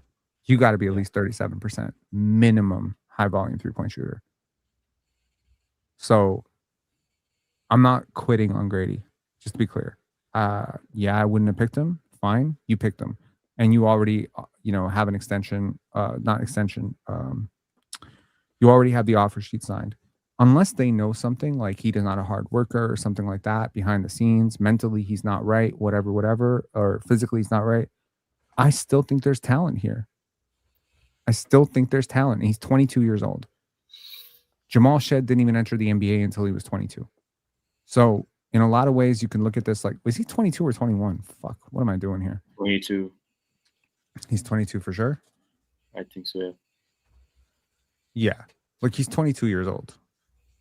You got to be at least 37% minimum high volume 3-point shooter. So I'm not quitting on Grady, just to be clear. Yeah, I wouldn't have picked him. Fine, you picked him. And you already, have an extension, you already have the offer sheet signed. Unless they know something like he is not a hard worker or something like that behind the scenes, mentally he's not right, whatever, or physically he's not right. I still think there's talent here. He's 22 years old. Jamal Shed didn't even enter the NBA until he was 22. So in a lot of ways, you can look at this like, was he 22 or 21? Fuck, what am I doing here? 22. He's 22 for sure? I think so, yeah. Yeah. Like, he's 22 years old.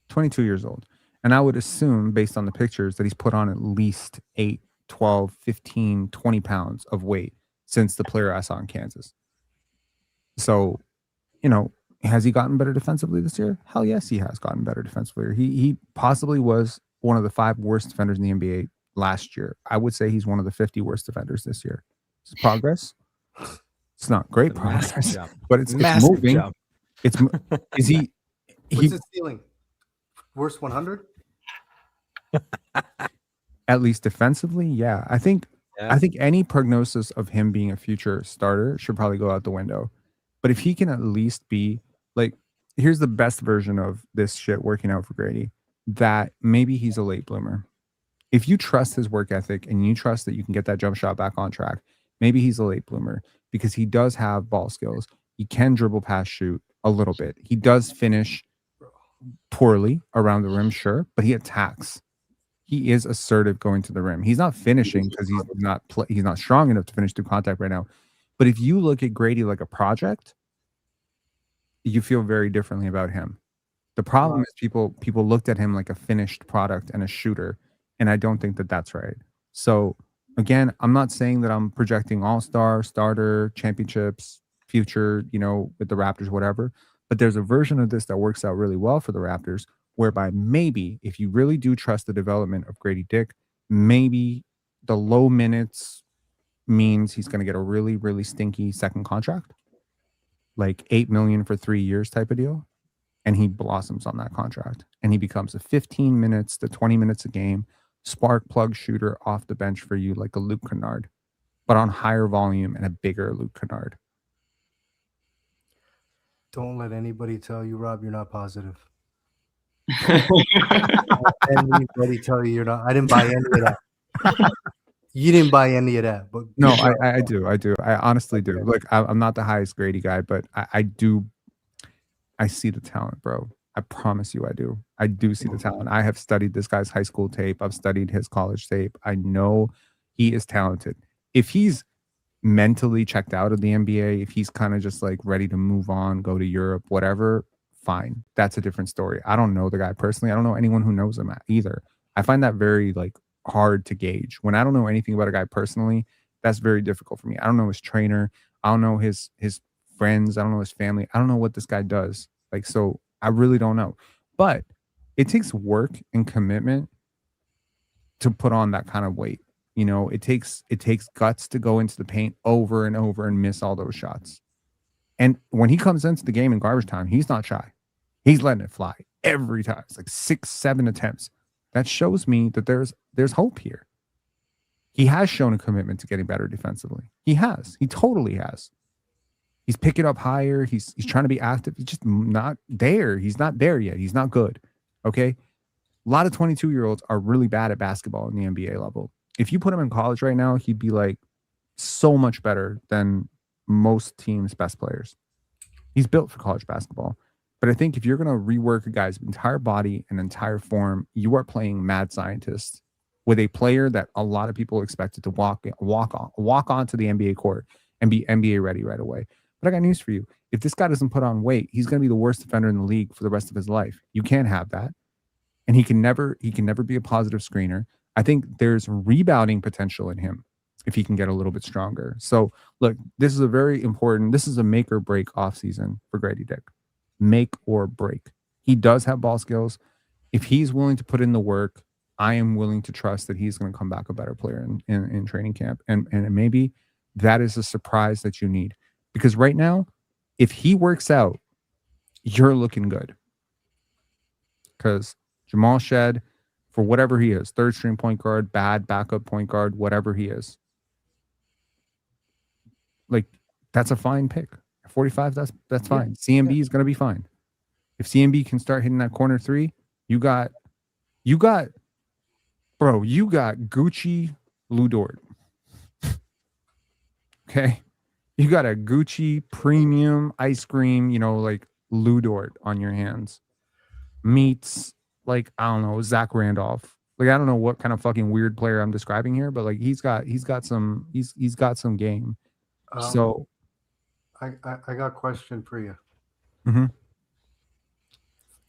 22 years old. And I would assume, based on the pictures, that he's put on at least 8, 12, 15, 20 pounds of weight since the player I saw in Kansas. So, has he gotten better defensively this year? Hell yes, he has gotten better defensively. He possibly was one of the 5 worst defenders in the NBA last year. I would say he's one of the 50 worst defenders this year. It's progress. It's not great progress, but it's moving. Jump. Is he? What's his ceiling? Worst 100? At least defensively, yeah. I think any prognosis of him being a future starter should probably go out the window. But if he can at least be like, here's the best version of this shit working out for Grady, that maybe he's a late bloomer. If you trust his work ethic and you trust that you can get that jump shot back on track, maybe he's a late bloomer because he does have ball skills. He can dribble, pass, shoot a little bit. He does finish poorly around the rim, sure, but he attacks. He is assertive going to the rim. He's not finishing because he's not strong enough to finish through contact right now. But if you look at Grady like a project, you feel very differently about him. The problem is people looked at him like a finished product and a shooter, and I don't think that that's right. So again, I'm not saying that I'm projecting all-star, starter, championships, future, with the Raptors, whatever. But there's a version of this that works out really well for the Raptors, whereby maybe if you really do trust the development of Grady Dick, maybe the low minutes means he's going to get a really, really stinky second contract, like $8 million for 3 years type of deal. And he blossoms on that contract and he becomes a 15 minutes to 20 minutes a game spark plug shooter off the bench for you, like a Luke Kennard, but on higher volume and a bigger Luke Kennard. Don't let anybody tell you, Rob, you're not positive. Don't let anybody tell you you're not. I didn't buy any of that. You didn't buy any of that, but No, I do. I honestly do. Okay. Look, I'm not the highest Grady guy, but I do. I see the talent, bro. I promise you, I do. I do see the talent. I have studied this guy's high school tape. I've studied his college tape. I know he is talented. If he's mentally checked out of the NBA, if he's kind of just like ready to move on, go to Europe, whatever, fine. That's a different story. I don't know the guy personally. I don't know anyone who knows him either. I find that very like hard to gauge. When I don't know anything about a guy personally, that's very difficult for me. I don't know his trainer. I don't know his friends. I don't know his family. I don't know what this guy does. Like, so I really don't know. But it takes work and commitment to put on that kind of weight. You know, it takes guts to go into the paint over and over and miss all those shots. And when he comes into the game in garbage time, he's not shy. He's letting it fly every time. It's like 6-7 attempts. That shows me that there's hope here. He has shown a commitment to getting better defensively. He has. He totally has. He's picking up higher. He's trying to be active. He's just not there. He's not there yet. He's not good. Okay. A lot of 22-year-olds are really bad at basketball in the NBA level. If you put him in college right now, he'd be like so much better than most teams' best players. He's built for college basketball. But I think if you're going to rework a guy's entire body and entire form, you are playing mad scientist with a player that a lot of people expected to walk onto the NBA court and be NBA ready right away. But I got news for you. If this guy doesn't put on weight, he's going to be the worst defender in the league for the rest of his life. You can't have that. And he can never be a positive screener. I think there's rebounding potential in him if he can get a little bit stronger. So look, this is a make or break offseason for Grady Dick. Make or break. He does have ball skills. If he's willing to put in the work, I am willing to trust that he's going to come back a better player in training camp. And maybe that is a surprise that you need. Because right now, if he works out, you're looking good. Because Jamal Shed, for whatever he is, third string point guard, bad backup point guard, whatever he is, like that's a fine pick. 45, that's fine. CMB is going to be fine. If CMB can start hitting that corner three, you got Gucci Lou Dort. Okay. You got a Gucci premium ice cream, like Lou Dort on your hands. Meets like, I don't know, Zach Randolph. Like, I don't know what kind of fucking weird player I'm describing here, but like he's got some game. So I got a question for you. Mm-hmm.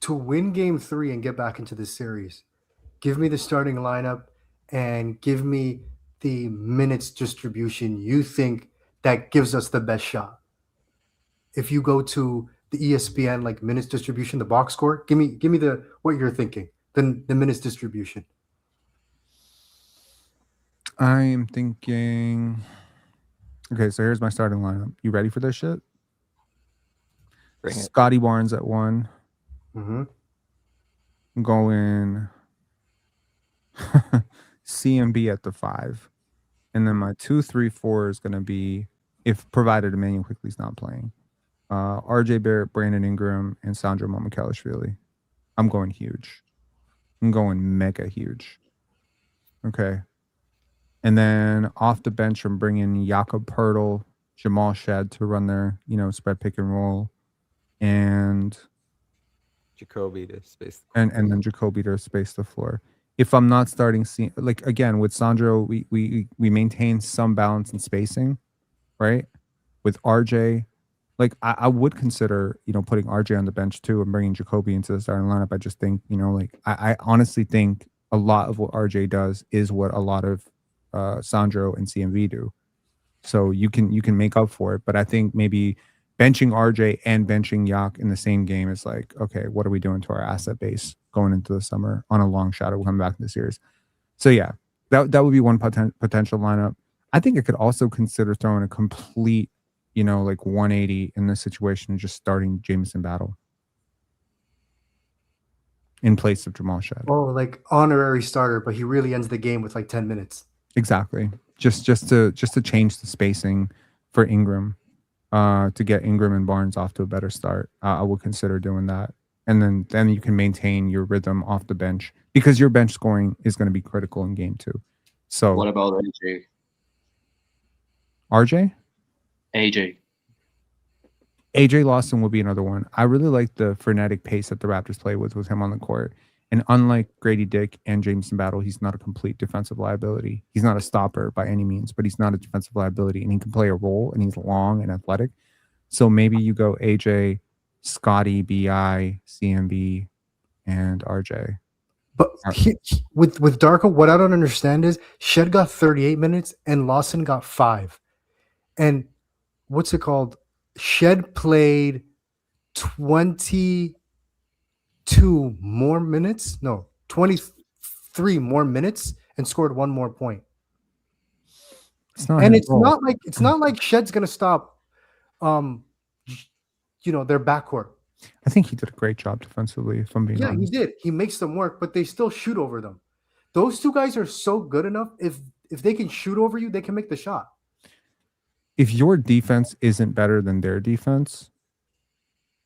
To win game 3 and get back into the series, give me the starting lineup and give me the minutes distribution you think that gives us the best shot. If you go to the ESPN like minutes distribution, the box score, give me the what you're thinking, the minutes distribution. I am thinking. Okay, so here's my starting lineup. You ready for this shit? Bring it. Scotty Barnes at 1. Mm-hmm. I'm going CMB at the 5. And then my 2, 3, 4 is going to be, if provided Emmanuel Quickly's not playing, RJ Barrett, Brandon Ingram, and Sandro Mamukelashvili. I'm going huge. I'm going mega huge. Okay. And then off the bench, I'm bringing Jakob, Poeltl, Jamal Shed to run their, spread pick and roll, and Jakobi to space, and then Jakobi to space the floor. If I'm not starting, like again with Sandro, we maintain some balance and spacing, right? With RJ, like I would consider, putting RJ on the bench too and bringing Jakobi into the starting lineup. I just think, I honestly think a lot of what RJ does is what a lot of Sandro and CMV do. So you can make up for it. But I think maybe benching RJ and benching Yak in the same game is like, okay, what are we doing to our asset base going into the summer on a long shot or coming back in the series? So yeah, that would be one potential lineup. I think I could also consider throwing a complete, like 180 in this situation and just starting Jameson Battle in place of Jamal Shed. Oh, like honorary starter, but he really ends the game with like 10 minutes. Exactly. Just to change the spacing for Ingram, to get Ingram and Barnes off to a better start. I would consider doing that. And then you can maintain your rhythm off the bench because your bench scoring is going to be critical in game 2. So What about AJ? RJ? AJ. AJ Lawson will be another one. I really like the frenetic pace that the Raptors play with him on the court. And unlike Grady Dick and Jameson Battle, he's not a complete defensive liability. He's not a stopper by any means, but he's not a defensive liability, and he can play a role, and he's long and athletic. So maybe you go AJ, Scotty, BI, CMB, and RJ. But with Darko, what I don't understand is Shed got 38 minutes and Lawson got 5. And what's it called? Shed played 22 more minutes. No, 23 more minutes and scored 1 more point. And it's not like Shed's gonna stop their backcourt. I think he did a great job defensively, if I'm being honest. He did. He makes them work, but they still shoot over them. Those two guys are so good enough. If they can shoot over you, they can make the shot. If your defense isn't better than their defense,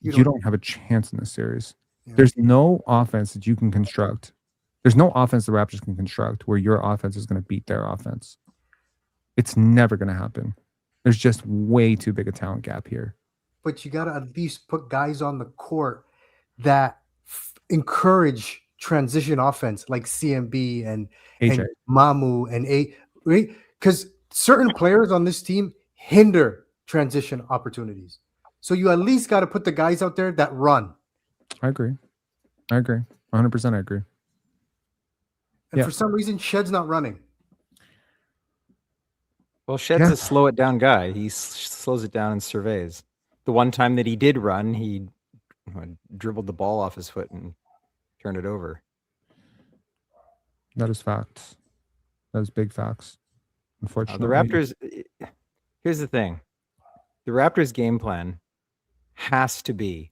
you don't have a chance in this series. Yeah. There's no offense that you can construct. There's no offense the Raptors can construct where your offense is going to beat their offense. It's never going to happen. There's just way too big a talent gap here. But you got to at least put guys on the court that encourage transition offense, like CMB and Mamu and right? Because certain players on this team hinder transition opportunities. So you at least got to put the guys out there that run. I agree. 100% I agree. And for some reason, Shed's not running. Well, Shed's a slow it down guy. He slows it down and surveys. The one time that he did run, he dribbled the ball off his foot and turned it over. That is facts. That is big facts. Unfortunately. The Raptors, here's the thing. The Raptors' game plan has to be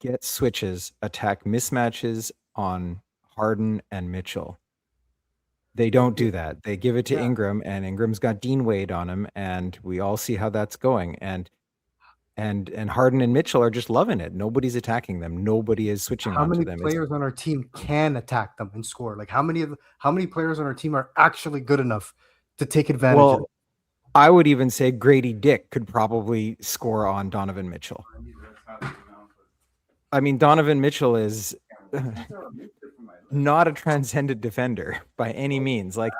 get switches, attack mismatches on Harden and Mitchell. They don't do that. They give it to Ingram, and Ingram's got Dean Wade on him, and we all see how that's going. And Harden and Mitchell are just loving it. Nobody's attacking them. Nobody is switching onto them. How many players on our team can attack them and score? Like how many players on our team are actually good enough to take advantage of it? I would even say Grady Dick could probably score on Donovan Mitchell. I mean, Donovan Mitchell is not a transcendent defender by any means. Like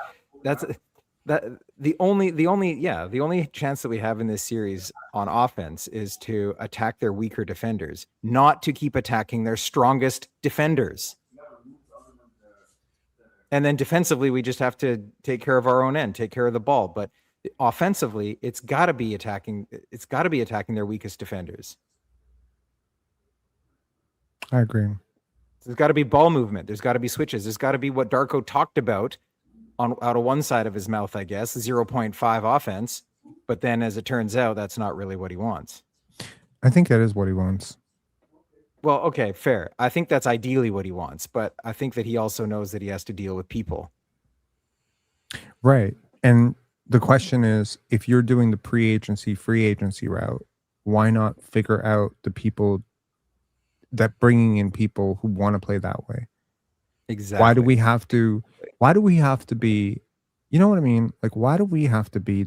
the only chance that we have in this series on offense is to attack their weaker defenders, not to keep attacking their strongest defenders. And then defensively, we just have to take care of our own end, take care of the ball. But offensively, it's got to be attacking their weakest defenders. I agree. There's got to be ball movement. There's got to be switches. There's got to be what Darko talked about out of one side of his mouth, I guess, 0.5 offense. But then as it turns out, that's not really what he wants. I think that is what he wants. Well, okay, fair. I think that's ideally what he wants. But I think that he also knows that he has to deal with people. Right. And the question is, if you're doing the pre-agency, free agency route, why not figure out the people that bringing in people who want to play that way? Exactly. Why do we have to be, you know what I mean? Like, why do we have to be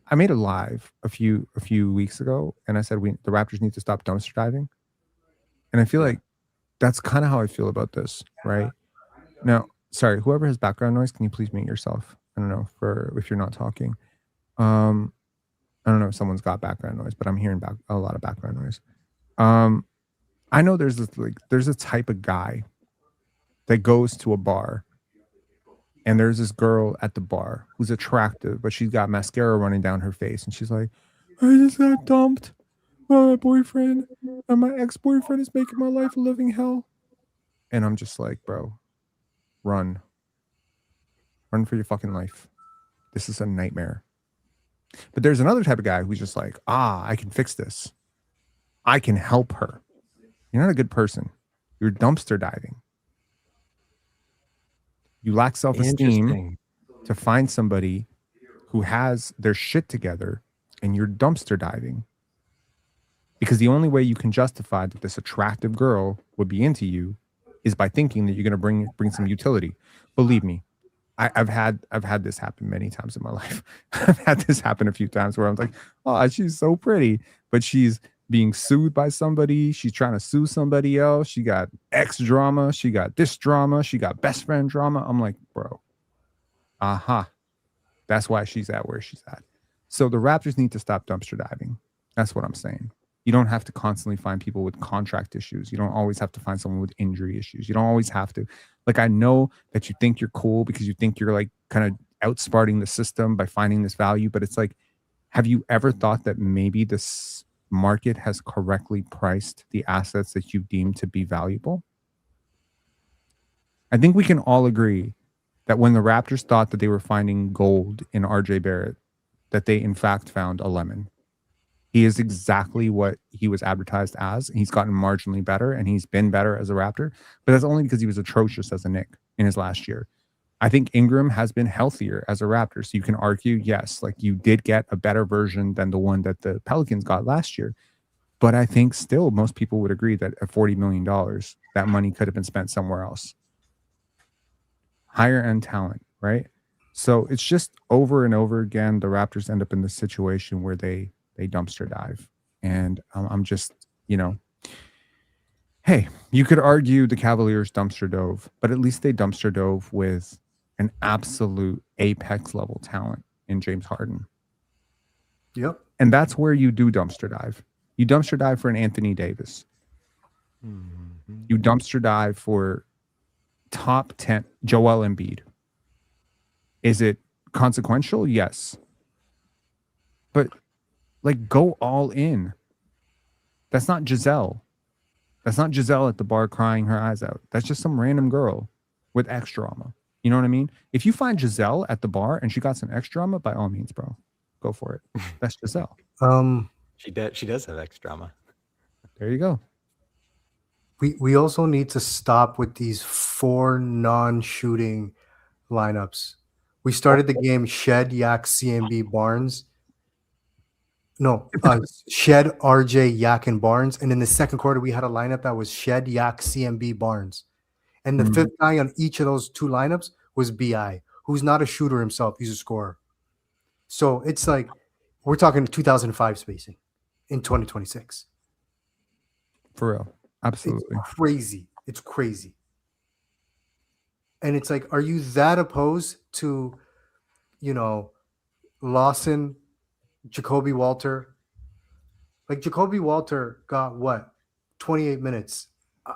I made a live a few weeks ago, and I said the Raptors need to stop dumpster diving. And I feel like that's kind of how I feel about this, right? Now, sorry, whoever has background noise, can you please mute yourself? I don't know if you're not talking. I don't know if someone's got background noise, but I'm hearing a lot of background noise. I know there's a type of guy that goes to a bar, and there's this girl at the bar who's attractive, but she's got mascara running down her face, and she's like, I just got dumped by my boyfriend, and my ex-boyfriend is making my life a living hell. And I'm just like, bro, run for your fucking life. This is a nightmare. But there's another type of guy who's just like, I can fix this. I can help her. You're not a good person. You're dumpster diving. You lack self-esteem to find somebody who has their shit together, and you're dumpster diving. Because the only way you can justify that this attractive girl would be into you is by thinking that you're going to bring some utility. Believe me, I've had this happen many times in my life. I've had this happen a few times where I'm like, oh, she's so pretty, but she's being sued by somebody. She's trying to sue somebody else. She got ex drama. She got this drama. She got best friend drama. I'm like, bro, that's why she's at where she's at. So the Raptors need to stop dumpster diving. That's what I'm saying. You don't have to constantly find people with contract issues. You don't always have to find someone with injury issues. You don't always have to. Like, I know that you think you're cool because you think you're like kind of outsmarting the system by finding this value, but it's like, have you ever thought that maybe this market has correctly priced the assets that you deem to be valuable? I think we can all agree that when the Raptors thought that they were finding gold in RJ Barrett, that they in fact found a lemon. He is exactly what he was advertised as. He's gotten marginally better, and he's been better as a Raptor, but that's only because he was atrocious as a Knick in his last year. I think Ingram has been healthier as a Raptor. So you can argue, yes, like you did get a better version than the one that the Pelicans got last year. But I think still most people would agree that at $40 million, that money could have been spent somewhere else. Higher end talent, right? So it's just over and over again, the Raptors end up in this situation where they dumpster dive. And I'm just, hey, you could argue the Cavaliers dumpster dove, but at least they dumpster dove with an absolute apex level talent in James Harden. Yep. And that's where you do dumpster dive. You dumpster dive for an Anthony Davis. You dumpster dive for top 10 Joel Embiid. Is it consequential? Yes. But like, go all in. That's not Giselle. That's not Giselle at the bar crying her eyes out. That's just some random girl with X drama. You know what I mean? If you find Giselle at the bar and she got some X drama, by all means, bro, go for it. That's Giselle. She does have X drama. There you go. We also need to stop with these 4 non-shooting lineups. We started the game Shed, Yak, CMB, Barnes. No, Shed, RJ, Yak, and Barnes. And in the second quarter, we had a lineup that was Shed, Yak, CMB, Barnes. And the fifth guy on each of those 2 lineups was BI, who's not a shooter himself. He's a scorer. So it's like we're talking 2005 spacing in 2026. For real. Absolutely. It's crazy. It's crazy. And it's like, are you that opposed to, Lawson, Jacoby Walter? Like, Jacoby Walter got what? 28 minutes.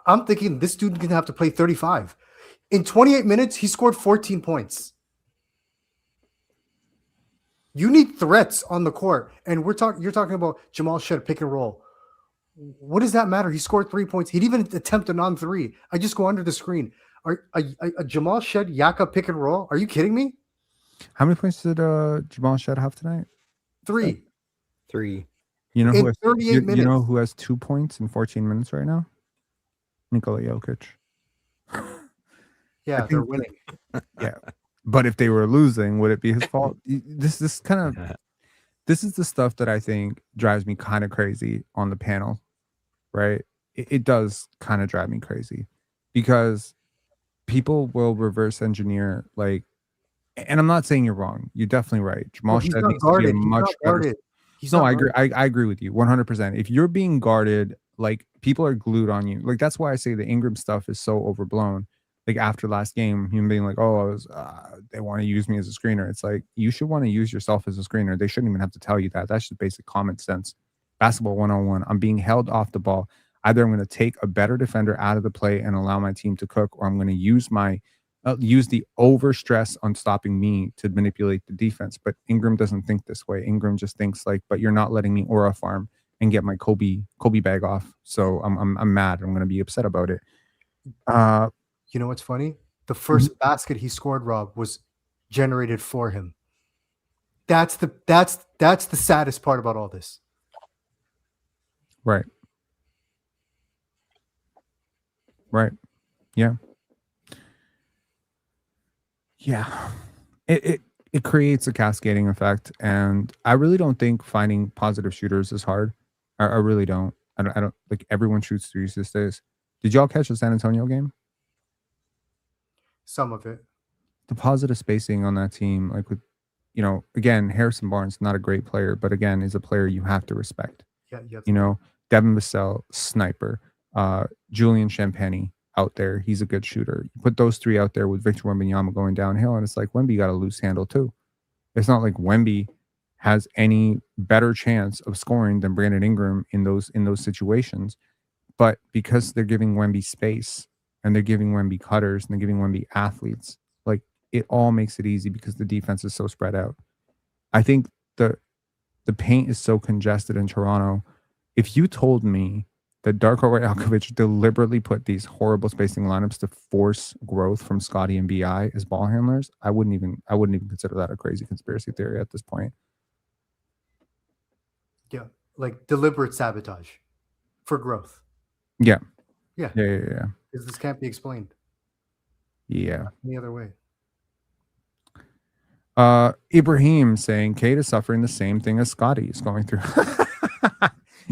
I'm thinking this dude can have to play 35. In 28 minutes, he scored 14 points. You need threats on the court. And you're talking about Jamal Shed pick and roll. What does that matter? He scored 3 points. He'd even attempt a non-3. I just go under the screen. A Jamal Shed Yaka pick and roll? Are you kidding me? How many points did Jamal Shed have tonight? 3. You know In who has, 38 minutes. You know who has 2 points in 14 minutes right now? Nikola Jokic. Yeah, they're winning. Yeah. But if they were losing, would it be his fault? This is the stuff that I think drives me kind of crazy on the panel, right? It does kind of drive me crazy because people will reverse engineer, like, and I'm not saying you're wrong. You're definitely right. Jamal Shed needs to be a much better. I agree. I agree with you 100%. If you're being guarded, like, people are glued on you. Like, that's why I say the Ingram stuff is so overblown. Like, after last game, him being like, oh, they want to use me as a screener. It's like, you should want to use yourself as a screener. They shouldn't even have to tell you that. That's just basic common sense. Basketball 101. I'm being held off the ball. Either I'm going to take a better defender out of the play and allow my team to cook, or I'm going to use use the overstress on stopping me to manipulate the defense. But Ingram doesn't think this way. Ingram just thinks like, but you're not letting me aura farm and get my Kobe bag off. So I'm mad. I'm going to be upset about it. You know what's funny? The first basket he scored, Rob, was generated for him. That's the saddest part about all this. Right. Yeah. It creates a cascading effect, and I really don't think finding positive shooters is hard. I really don't. I don't like, everyone shoots threes these days. Did y'all catch the San Antonio game? Some of it. the positive spacing on that team, like with, again, Harrison Barnes, not a great player, but again, is a player you have to respect. Yeah, yeah. Devin Vassell, sniper. Julian Champagny out there, he's a good shooter. You put those three out there with Victor Wembanyama going downhill, and it's like Wemby got a loose handle too. It's not like Wemby has any better chance of scoring than Brandon Ingram in those situations. But because they're giving Wemby space and they're giving Wemby cutters and they're giving Wemby athletes, like it all makes it easy because the defense is so spread out. I think the paint is so congested in Toronto. If you told me that Darko Rajakovic deliberately put these horrible spacing lineups to force growth from Scottie and BI as ball handlers, I wouldn't even consider that a crazy conspiracy theory at this point. Yeah, like deliberate sabotage for growth. Yeah. Yeah. Yeah. Because this can't be explained. Yeah. Any other way. Ibrahim saying Cade is suffering the same thing as Scottie is going through.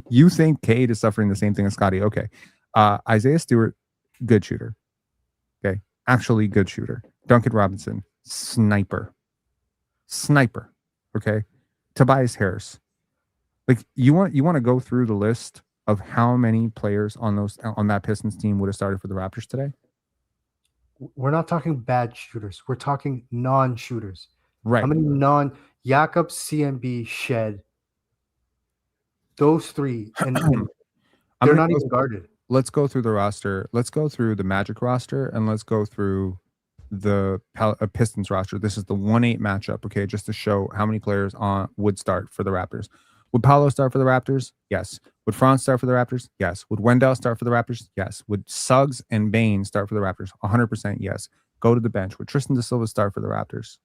You think Cade is suffering the same thing as Scottie? Okay. Isaiah Stewart, good shooter. Okay. Actually good shooter. Duncan Robinson, sniper. Okay. Tobias Harris. Like you want to go through the list of how many players on that Pistons team would have started for the Raptors today? We're not talking bad shooters. We're talking non-shooters. Right. How many Jakob, CMB, Shed? Those three, and they're not even guarded. Let's go through the roster. Let's go through the Magic roster, and let's go through the Pistons roster. This is the 1-8 matchup, okay, just to show how many players would start for the Raptors. Would Paolo start for the Raptors? Yes. Would Franz start for the Raptors? Yes. Would Wendell start for the Raptors? Yes. Would Suggs and Bain start for the Raptors? 100% yes. Go to the bench. Would Tristan Da Silva start for the Raptors?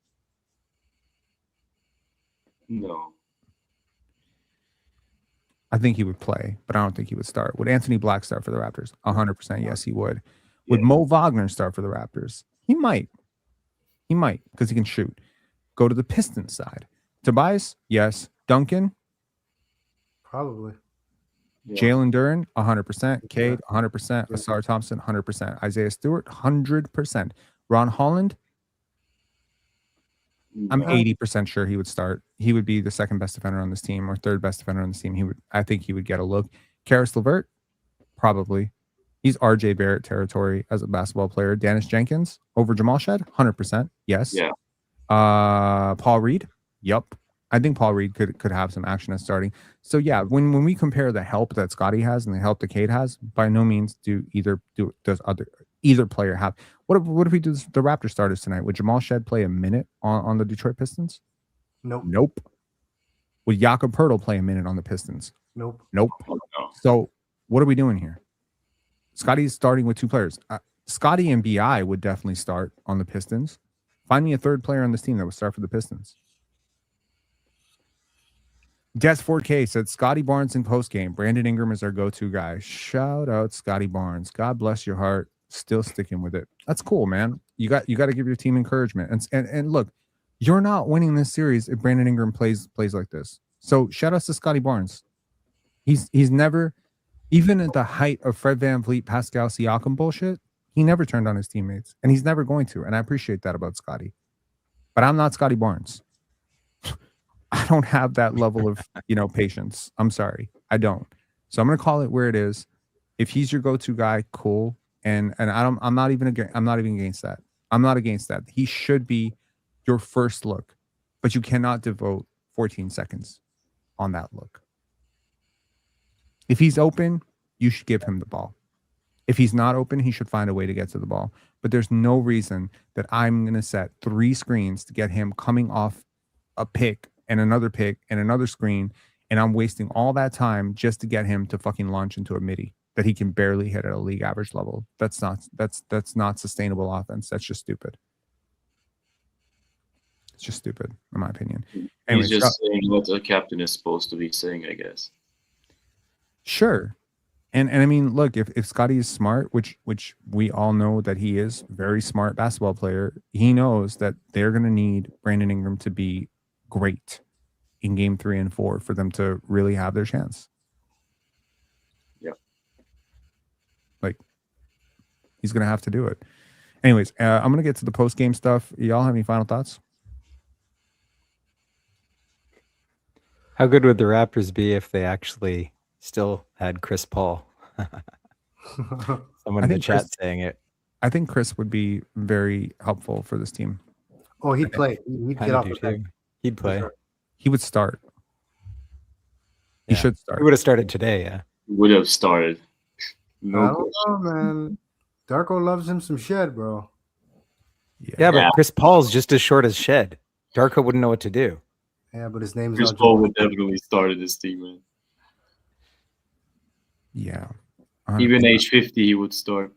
No. I think he would play, but I don't think he would start. Would Anthony Black start for the Raptors? 100% yes, he would. Would Mo Wagner start for the Raptors? He might. Because he can shoot. Go to the Pistons side. Tobias? Yes. Duncan? Probably. Yeah. Jalen Duren? 100%. Cade? 100%. Asar Thompson? 100%. Isaiah Stewart? 100%. Ron Holland? I'm 80% sure he would start. He would be the second best defender on this team or third best defender on this team. I think he would get a look. Karis LeVert? Probably. He's RJ Barrett territory as a basketball player. Dennis Jenkins over Jamal Shed? 100%. Yes. Yeah. Paul Reed? Yup. I think Paul Reed could have some action at starting. So yeah, when we compare the help that Scottie has and the help that Cade has, by no means does either player have. What if we do the Raptor starters tonight? Would Jamal Shed play a minute on the Detroit Pistons? Nope. Would Jakob Poeltl play a minute on the Pistons? Nope. No. So what are we doing here? Scottie's starting with two players. Scottie and BI would definitely start on the Pistons. Find me a third player on this team that would start for the Pistons. Jets 4K said Scotty Barnes in postgame. Brandon Ingram is our go-to guy. Shout out Scotty Barnes. God bless your heart. Still sticking with it. That's cool, man. You got to give your team encouragement. And look, you're not winning this series if Brandon Ingram plays like this. So shout out to Scotty Barnes. He's never, even at the height of Fred VanVleet, Pascal Siakam bullshit, he never turned on his teammates, and he's never going to. And I appreciate that about Scotty. But I'm not Scotty Barnes. I don't have that level of, patience. I'm sorry. I don't. So I'm going to call it where it is. If he's your go-to guy, cool. And I'm not even against that. I'm not against that. He should be your first look, but you cannot devote 14 seconds on that look. If he's open, you should give him the ball. If he's not open, he should find a way to get to the ball. But there's no reason that I'm going to set 3 screens to get him coming off a pick and another screen, and I'm wasting all that time just to get him to fucking launch into a midi that he can barely hit at a league average level. That's not sustainable offense. That's just stupid. It's just stupid, in my opinion. Anyways, he's just saying what a captain is supposed to be saying, I guess. Sure. And I mean, look, if Scottie is smart, which we all know that he is, very smart basketball player, he knows that they're going to need Brandon Ingram to be great in game 3 and 4 for them to really have their chance. Yeah. Like, he's going to have to do it. Anyways, I'm gonna get to the post game stuff. Y'all have any final thoughts? How good would the Raptors be if they actually still had Chris Paul? Someone in the think chat Chris- saying it. I think Chris would be very helpful for this team. Oh, he'd play. He'd get Kinda off do the bench. too. He'd play. sure. He would start. He Yeah. should start. He would have started today, yeah. Would have started. I No don't know, man. Darko loves him some shed, bro. Yeah, but Yeah. Chris Paul's just as short as Shed. Darko wouldn't know what to do. Yeah, but his name is Chris not Paul Joel. would definitely start this team, man. Yeah. Even age 50, he would start.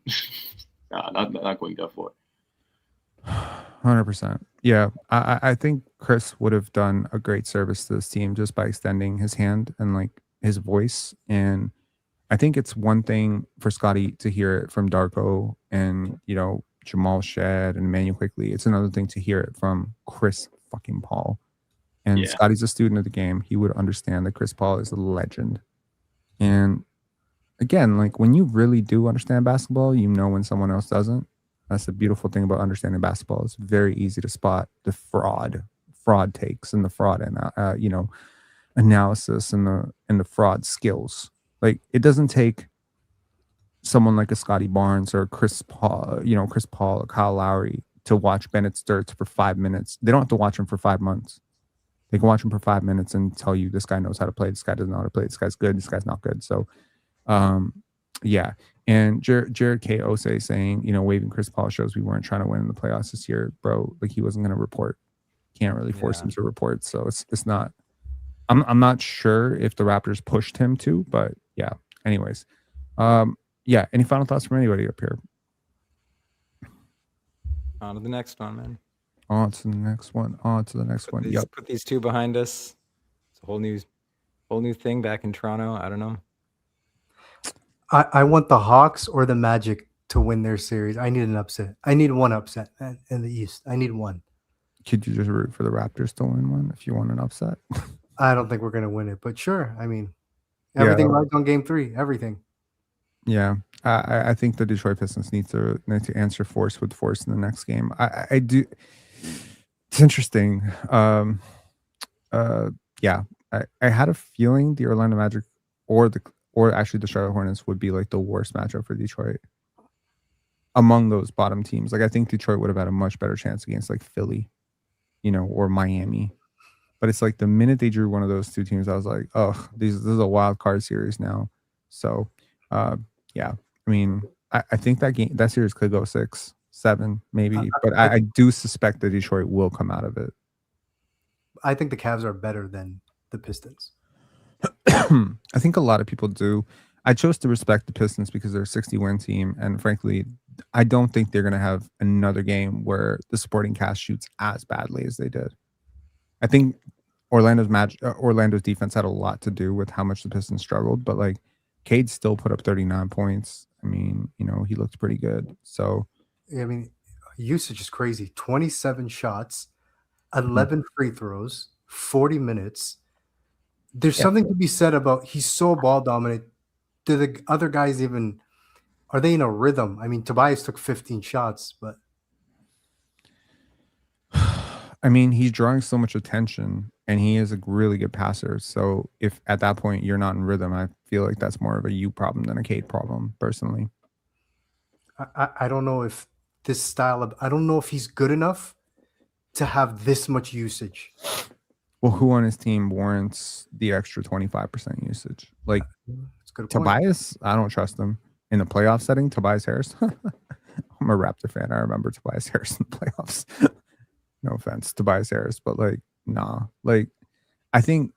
Nah, not going that far. 100%. Yeah, I think Chris would have done a great service to this team just by extending his hand and like his voice. And I think it's one thing for Scottie to hear it from Darko and Jamal Shed and Emmanuel Quickly. It's another thing to hear it from Chris fucking Paul. And Yeah. Scottie's a student of the game. He would understand that Chris Paul is a legend. And again, like when you really do understand basketball, you know when someone else doesn't. That's the beautiful thing about understanding basketball. It's very easy to spot the fraud takes and the fraud and analysis and the fraud skills. Like it doesn't take someone like a Scotty Barnes or Chris Paul, or Kyle Lowry to watch Bennett Sturts for 5 minutes. They don't have to watch him for 5 months. They can watch him for 5 minutes and tell you this guy knows how to play, this guy doesn't know how to play, this guy's good, this guy's not good. So yeah. And Jared K. Osei saying, waiving Chris Paul shows we weren't trying to win in the playoffs this year, bro. Like he wasn't going to report. Can't really force him to report. So it's not. I'm not sure if the Raptors pushed him to, but yeah. Anyways, yeah. Any final thoughts from anybody up here? On to the next one, man. On to the next one. Put these two behind us. It's a whole new thing back in Toronto. I don't know. I want the Hawks or the Magic to win their series. I need an upset. I need one upset, man, in the East. I need one. Could you just root for the Raptors to win one if you want an upset? I don't think we're going to win it, but sure. I mean, everything rides on game 3. Everything. Yeah, I think the Detroit Pistons need to answer force with force in the next game. I do. It's interesting. Yeah, I had a feeling the Orlando Magic or actually the Charlotte Hornets would be like the worst matchup for Detroit among those bottom teams. Like I think Detroit would have had a much better chance against like Philly, or Miami. But it's like the minute they drew one of those two teams, I was like, oh, this is a wild card series now. So yeah, I mean, I think that series could go 6-7 maybe, but I do suspect that Detroit will come out of it. I think the Cavs are better than the Pistons. I think a lot of people do. I chose to respect the Pistons because they're a 60-win team, and frankly, I don't think they're going to have another game where the supporting cast shoots as badly as they did. I think Orlando's defense had a lot to do with how much the Pistons struggled, but like Cade still put up 39 points. I mean, he looked pretty good. So, I mean, usage is crazy. 27 shots, 11 free throws, 40 minutes. There's something to be said about he's so ball dominant. Do the other guys are they in a rhythm? I mean, Tobias took 15 shots, but I mean, he's drawing so much attention and he is a really good passer. So if at that point you're not in rhythm, I feel like that's more of a you problem than a Cade problem, personally. I don't know if I don't know if he's good enough to have this much usage. Well, who on his team warrants the extra 25% usage? Like That's a good point. Tobias, I don't trust him. In the playoff setting, Tobias Harris. I'm a Raptor fan. I remember Tobias Harris in the playoffs. No offense, Tobias Harris, but like, nah. Like, I think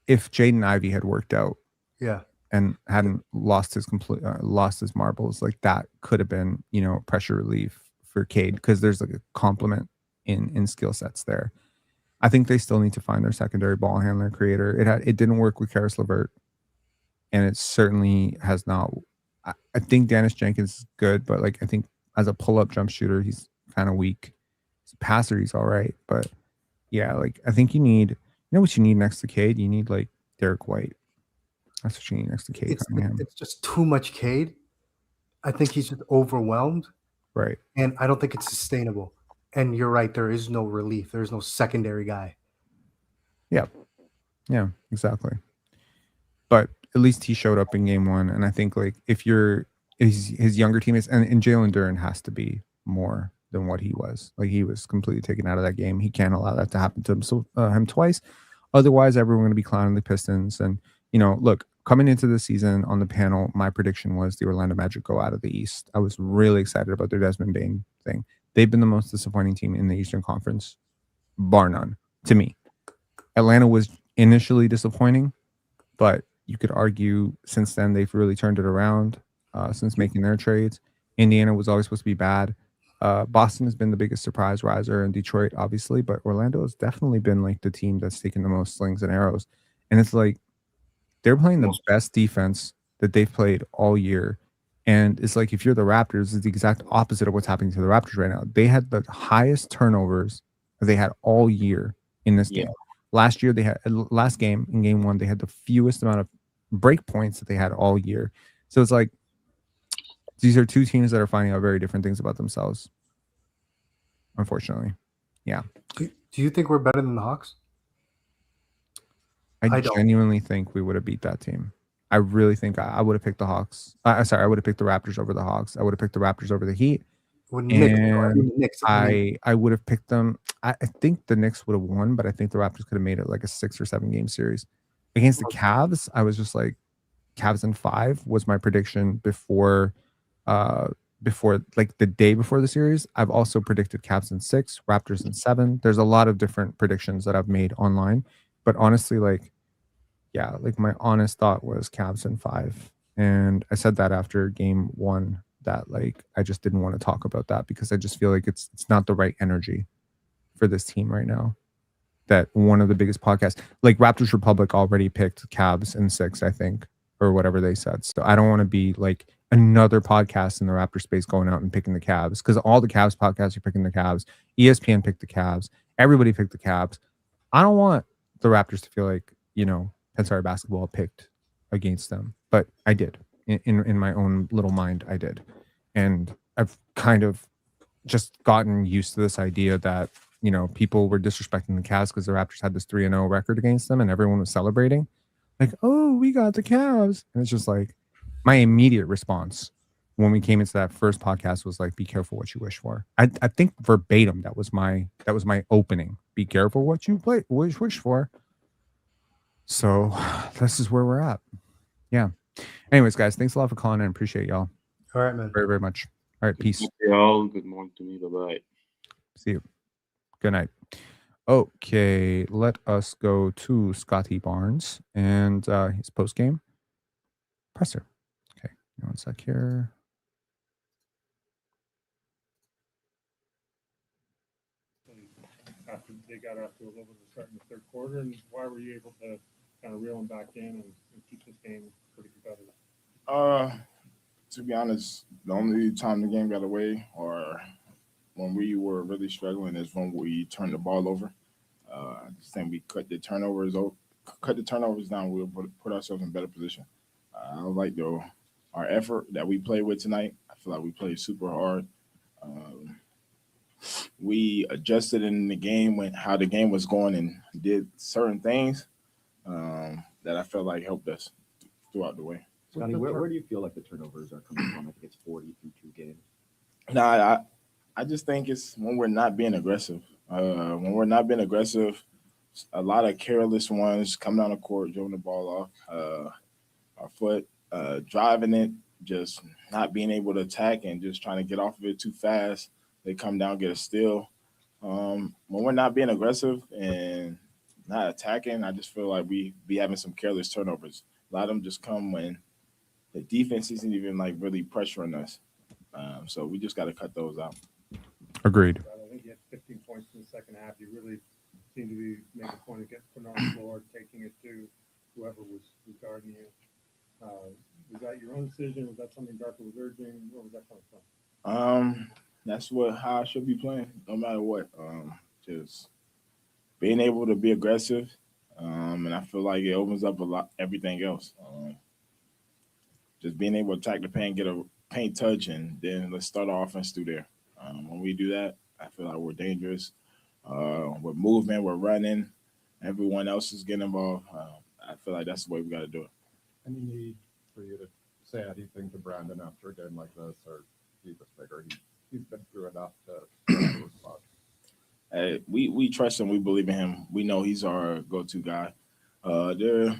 if Jaden Ivey had worked out, and hadn't lost his marbles, like that could have been, pressure relief for Cade because there's like a complement in skill sets there. I think they still need to find their secondary ball handler creator. It didn't work with Karis LeVert, and it certainly has not. I think Dennis Jenkins is good, but like I think as a pull-up jump shooter, he's kind of weak. As a passer, he's all right, but yeah, like I think you need, what you need next to Cade? You need like Derek White. That's what you need next to Cade. It's just too much Cade. I think he's just overwhelmed. Right. And I don't think it's sustainable. And you're right, there is no relief. There's no secondary guy. Yeah, exactly. But at least he showed up in game one. And I think like if you're his younger teammates and Jalen Duren has to be more than what he was. Like he was completely taken out of that game. He can't allow that to happen to him twice. Otherwise, everyone going to be clowning the Pistons. And look, coming into the season on the panel, my prediction was the Orlando Magic go out of the East. I was really excited about their Desmond Bane thing. They've been the most disappointing team in the Eastern Conference, bar none, to me. Atlanta was initially disappointing, but you could argue since then they've really turned it around since making their trades. Indiana was always supposed to be bad. Boston has been the biggest surprise riser, and Detroit, obviously, but Orlando has definitely been like the team that's taken the most slings and arrows. And it's like they're playing the best defense that they've played all year. And it's like if you're the Raptors, it's the exact opposite of what's happening to the Raptors right now. They had the highest turnovers that they had all year in this game. Last year, they had last game in game one, they had the fewest amount of break points that they had all year. So it's like these are two teams that are finding out very different things about themselves. Unfortunately, yeah. Do you think we're better than the Hawks? I genuinely think we would have beat that team. I really think I would have picked the Hawks. I would have picked the Raptors over the Hawks. I would have picked the Raptors over the Heat. I would have picked them. I think the Knicks would have won, but I think the Raptors could have made it like a 6 or 7 game series. Against the Cavs, I was just like, Cavs in 5 was my prediction before like the day before the series. I've also predicted Cavs in 6, Raptors in 7. There's a lot of different predictions that I've made online, but honestly, like my honest thought was Cavs in 5, and I said that after game 1 that like I just didn't want to talk about that because I just feel like it's not the right energy for this team right now. That one of the biggest podcasts, like Raptors Republic, already picked Cavs in 6, I think, or whatever they said. So I don't want to be like another podcast in the Raptor space going out and picking the Cavs, because all the Cavs podcasts are picking the Cavs. ESPN picked the Cavs. Everybody picked the Cavs. I don't want the Raptors to feel like, Pensare Basketball picked against them, but I did. In my own little mind, I did. And I've kind of just gotten used to this idea that, people were disrespecting the Cavs because the Raptors had this 3-0 record against them and everyone was celebrating. Like, oh, we got the Cavs. And it's just like my immediate response when we came into that first podcast was like, be careful what you wish for. I think verbatim, that was my opening. Be careful what you wish for. So this is where we're at. Yeah. Anyways, guys, thanks a lot for calling in. Appreciate y'all. All right, man. Very, very much. All right. Peace. Y'all. Good morning to me. Bye-bye. See you. Good night. Okay. Let us go to Scotty Barnes and his post-game presser. Okay. One sec here. After they got off to a little bit of a start in the third quarter, and why were you able to kind of reel them back in and keep this game pretty competitive? To be honest, the only time the game got away or when we were really struggling is when we turned the ball over. I just think we cut the turnovers down. We'll put ourselves in better position. I like our effort that we played with tonight. I feel like we played super hard. We adjusted in the game how the game was going and did certain things that I felt like helped us throughout the way. Scotty, where do you feel like the turnovers are coming from? I think it's 40 through 2 games. Nah, I just think it's when we're not being aggressive. When we're not being aggressive, a lot of careless ones come down the court, throwing the ball off our foot, driving it, just not being able to attack and just trying to get off of it too fast. They come down, get a steal. When we're not being aggressive and not attacking, I just feel like we be having some careless turnovers. A lot of them just come when the defense isn't even like really pressuring us. So we just got to cut those out. Agreed. I think you had 15 points in the second half. You really seemed to be making a point of getting put on the floor, taking it to whoever was guarding you. Was that your own decision? Was that something Darko was urging? Where was that coming from? That's how I should be playing, no matter what. Just being able to be aggressive, and I feel like it opens up everything else. Just being able to attack the paint, get a paint touch, and then let's start our offense through there. When we do that, I feel like we're dangerous. We're moving, we're running. Everyone else is getting involved. I feel like that's the way we got to do it. Any need for you to say anything to Brandon after a game like this, or do you just figure he's been through enough to respond? Hey, we trust him. We believe in him. We know he's our go-to guy. They're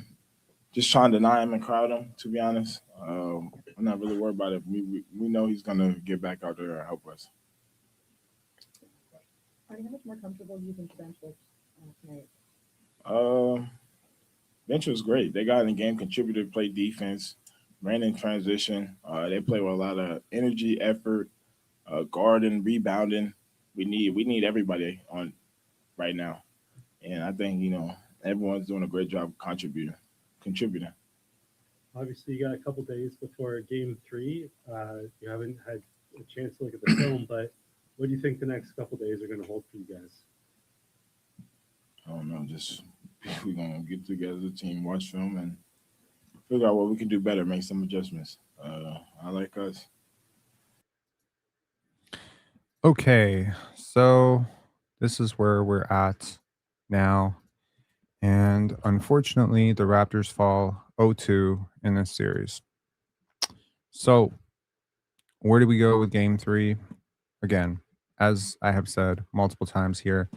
just trying to deny him and crowd him, to be honest. I'm not really worried about it. We know he's going to get back out there and help us. How much more comfortable do you think the bench looked tonight? Bench was great. They got in the game, contributed, played defense, ran in transition. They play with a lot of energy, effort, guarding, rebounding. We need everybody on right now. And I think, everyone's doing a great job contributing. Obviously, you got a couple days before Game 3. You haven't had a chance to look at the film, but what do you think the next couple days are going to hold for you guys? I don't know. Just we're going to get together as a team, watch film, and figure out what we can do better, make some adjustments. I like us. Okay, so this is where we're at now. And unfortunately, the Raptors fall 0-2 in this series. So where do we go with Game 3? Again, as I have said multiple times here,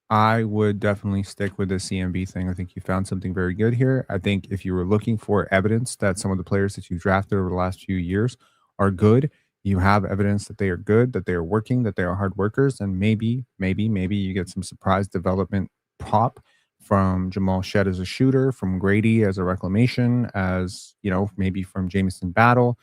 I would definitely stick with the CMB thing. I think you found something very good here. I think if you were looking for evidence that some of the players that you've drafted over the last few years are good, you have evidence that they are good, that they are working, that they are hard workers, and maybe you get some surprise development pop from Jamal Shed as a shooter, from Grady as a reclamation, as maybe from Jamison Battle.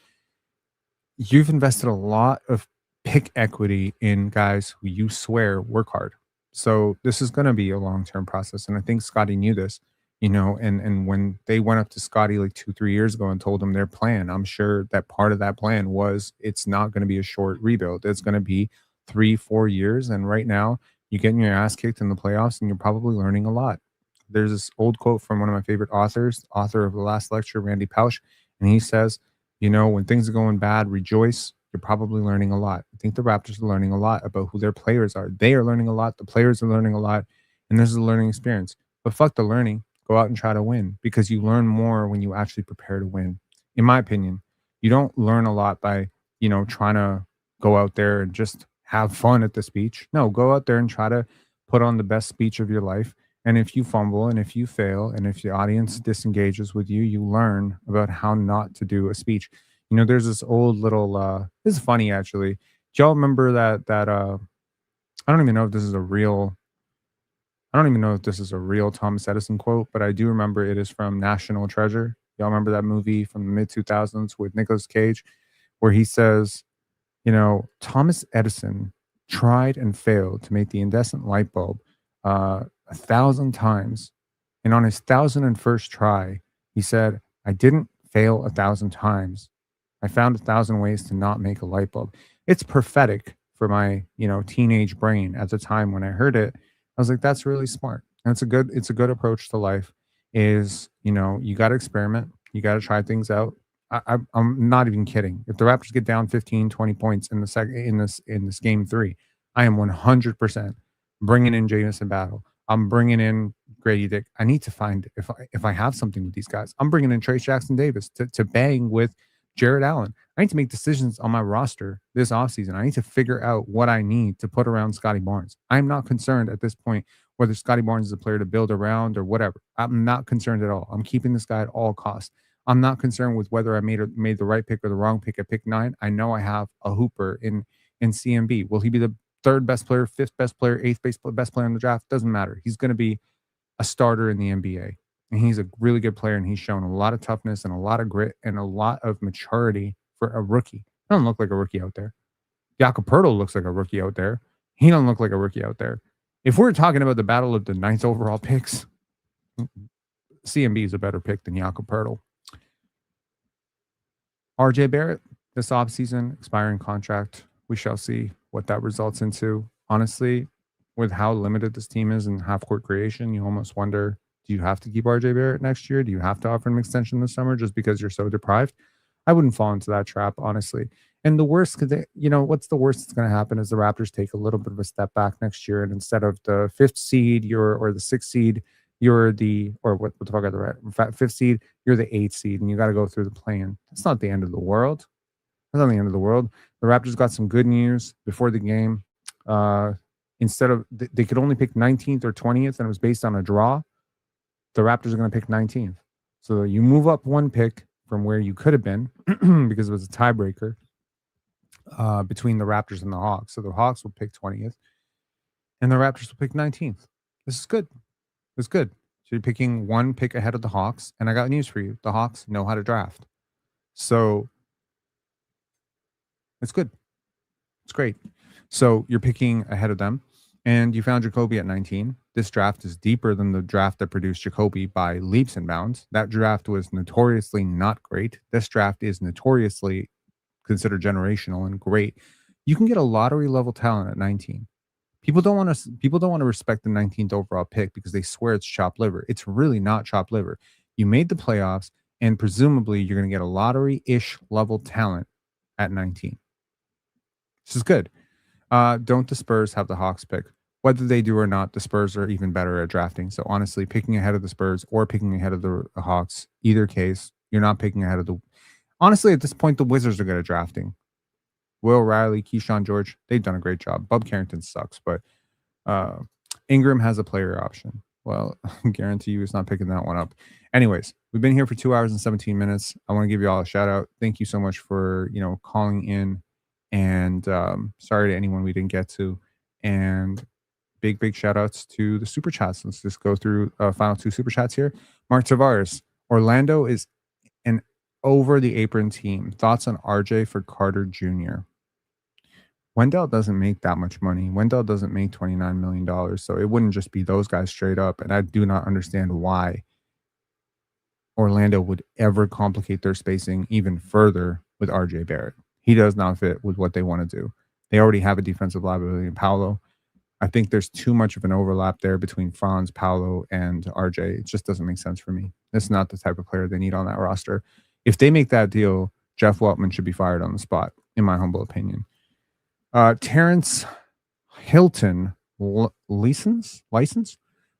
You've invested a lot of pick equity in guys who you swear work hard. So this is going to be a long-term process. And I think Scotty knew this, and when they went up to Scotty like 2-3 years ago and told him their plan, I'm sure that part of that plan was it's not going to be a short rebuild. It's going to be 3-4 years. And right now you're getting your ass kicked in the playoffs and you're probably learning a lot. There's this old quote from one of my favorite author of the last lecture, Randy Pausch. And he says, when things are going bad, rejoice. You're probably learning a lot. I think the Raptors are learning a lot about who their players are. They are learning a lot. The players are learning a lot. And this is a learning experience. But fuck the learning. Go out and try to win, because you learn more when you actually prepare to win. In my opinion, you don't learn a lot by, trying to go out there and just have fun at the speech. No, go out there and try to put on the best speech of your life. And if you fumble and if you fail and if the audience disengages with you, you learn about how not to do a speech. There's this old little, this is funny actually. Do y'all remember that I don't even know if this is a real Thomas Edison quote, but I do remember it is from National Treasure. Y'all remember that movie from the mid 2000s with Nicolas Cage, where he says, Thomas Edison tried and failed to make the incandescent light bulb 1,000 times. And on his 1,001st try, he said, I didn't fail 1,000 times. I found 1,000 ways to not make a light bulb. It's prophetic for my, teenage brain at the time when I heard it. I was like, that's really smart. And it's a good approach to life is, you got to experiment. You got to try things out. I'm not even kidding. If the Raptors get down 15, 20 points in this Game 3, I am 100% bringing in Jamison Battle. I'm bringing in Grady Dick. I need to find if I have something with these guys. I'm bringing in Trace Jackson Davis to bang with Jarrett Allen. I need to make decisions on my roster this offseason. I need to figure out what I need to put around Scotty Barnes. I'm not concerned at this point whether Scotty Barnes is a player to build around or whatever. I'm not concerned at all. I'm keeping this guy at all costs. I'm not concerned with whether I made the right pick or the wrong pick at pick 9. I know I have a hooper in CMB. Will he be the third best player, fifth best player, eighth best player in the draft? Doesn't matter. He's going to be a starter in the NBA. And he's a really good player, and he's shown a lot of toughness and a lot of grit and a lot of maturity for a rookie. He doesn't look like a rookie out there. Jakob looks like a rookie out there. He doesn't look like a rookie out there. If we're talking about the battle of the 9th overall picks, CMB is a better pick than Jakob Poeltl. RJ Barrett, this offseason, expiring contract. We shall see what that results into. Honestly, with how limited this team is in half-court creation, you almost wonder, do you have to keep RJ Barrett next year? Do you have to offer him an extension this summer just because you're so deprived? I wouldn't fall into that trap, honestly. And the worst, because what's the worst that's going to happen is the Raptors take a little bit of a step back next year, and instead of the 5th seed, or the 6th seed, you're the, or what the fuck are the 5th seed, you're the 8th seed, and you got to go through the play-in. That's not the end of the world. That's not the end of the world. The Raptors got some good news before the game. Instead of, they could only pick 19th or 20th, and it was based on a draw. The Raptors are going to pick 19th. So you move up one pick from where you could have been because it was a tiebreaker between the Raptors and the Hawks. So the Hawks will pick 20th, and the Raptors will pick 19th. This is good. It's good. So you're picking one pick ahead of the Hawks, and I got news for you. The Hawks know how to draft. So it's good. It's great. So you're picking ahead of them, and you found Jakobi at 19. This draft is deeper than the draft that produced Jakobi by leaps and bounds. That draft was notoriously not great. This draft is notoriously considered generational and great. You can get a lottery level talent at 19. People don't want to respect the 19th overall pick because they swear it's chopped liver. It's really not chopped liver. You made the playoffs, and presumably you're going to get a lottery-ish level talent at 19. This is good. Don't the Spurs have the Hawks pick? Whether they do or not, the Spurs are even better at drafting. So honestly, picking ahead of the Spurs or picking ahead of the Hawks, either case, you're not picking ahead of the... Honestly, at this point, the Wizards are good at drafting. Will Riley, Keyshawn George, they've done a great job. Bub Carrington sucks, but Ingram has a player option. Well, I guarantee you he's not picking that one up. Anyways, we've been here for 2 hours and 17 minutes. I want to give you all a shout out. Thank you so much for calling in, and sorry to anyone we didn't get to. And big shout outs to the super chats. Let's just go through final 2 super chats here. Mark Tavares, Orlando is an over the apron team. Thoughts on RJ for Carter Jr.? Wendell doesn't make that much money. Wendell doesn't make $29 million. So it wouldn't just be those guys straight up. And I do not understand why Orlando would ever complicate their spacing even further with RJ Barrett. He does not fit with what they want to do. They already have a defensive liability in Paolo. I think there's too much of an overlap there between Franz, Paolo, and RJ. It just doesn't make sense for me. That's not the type of player they need on that roster. If they make that deal, Jeff Weltman should be fired on the spot, in my humble opinion. Terrence Hilton license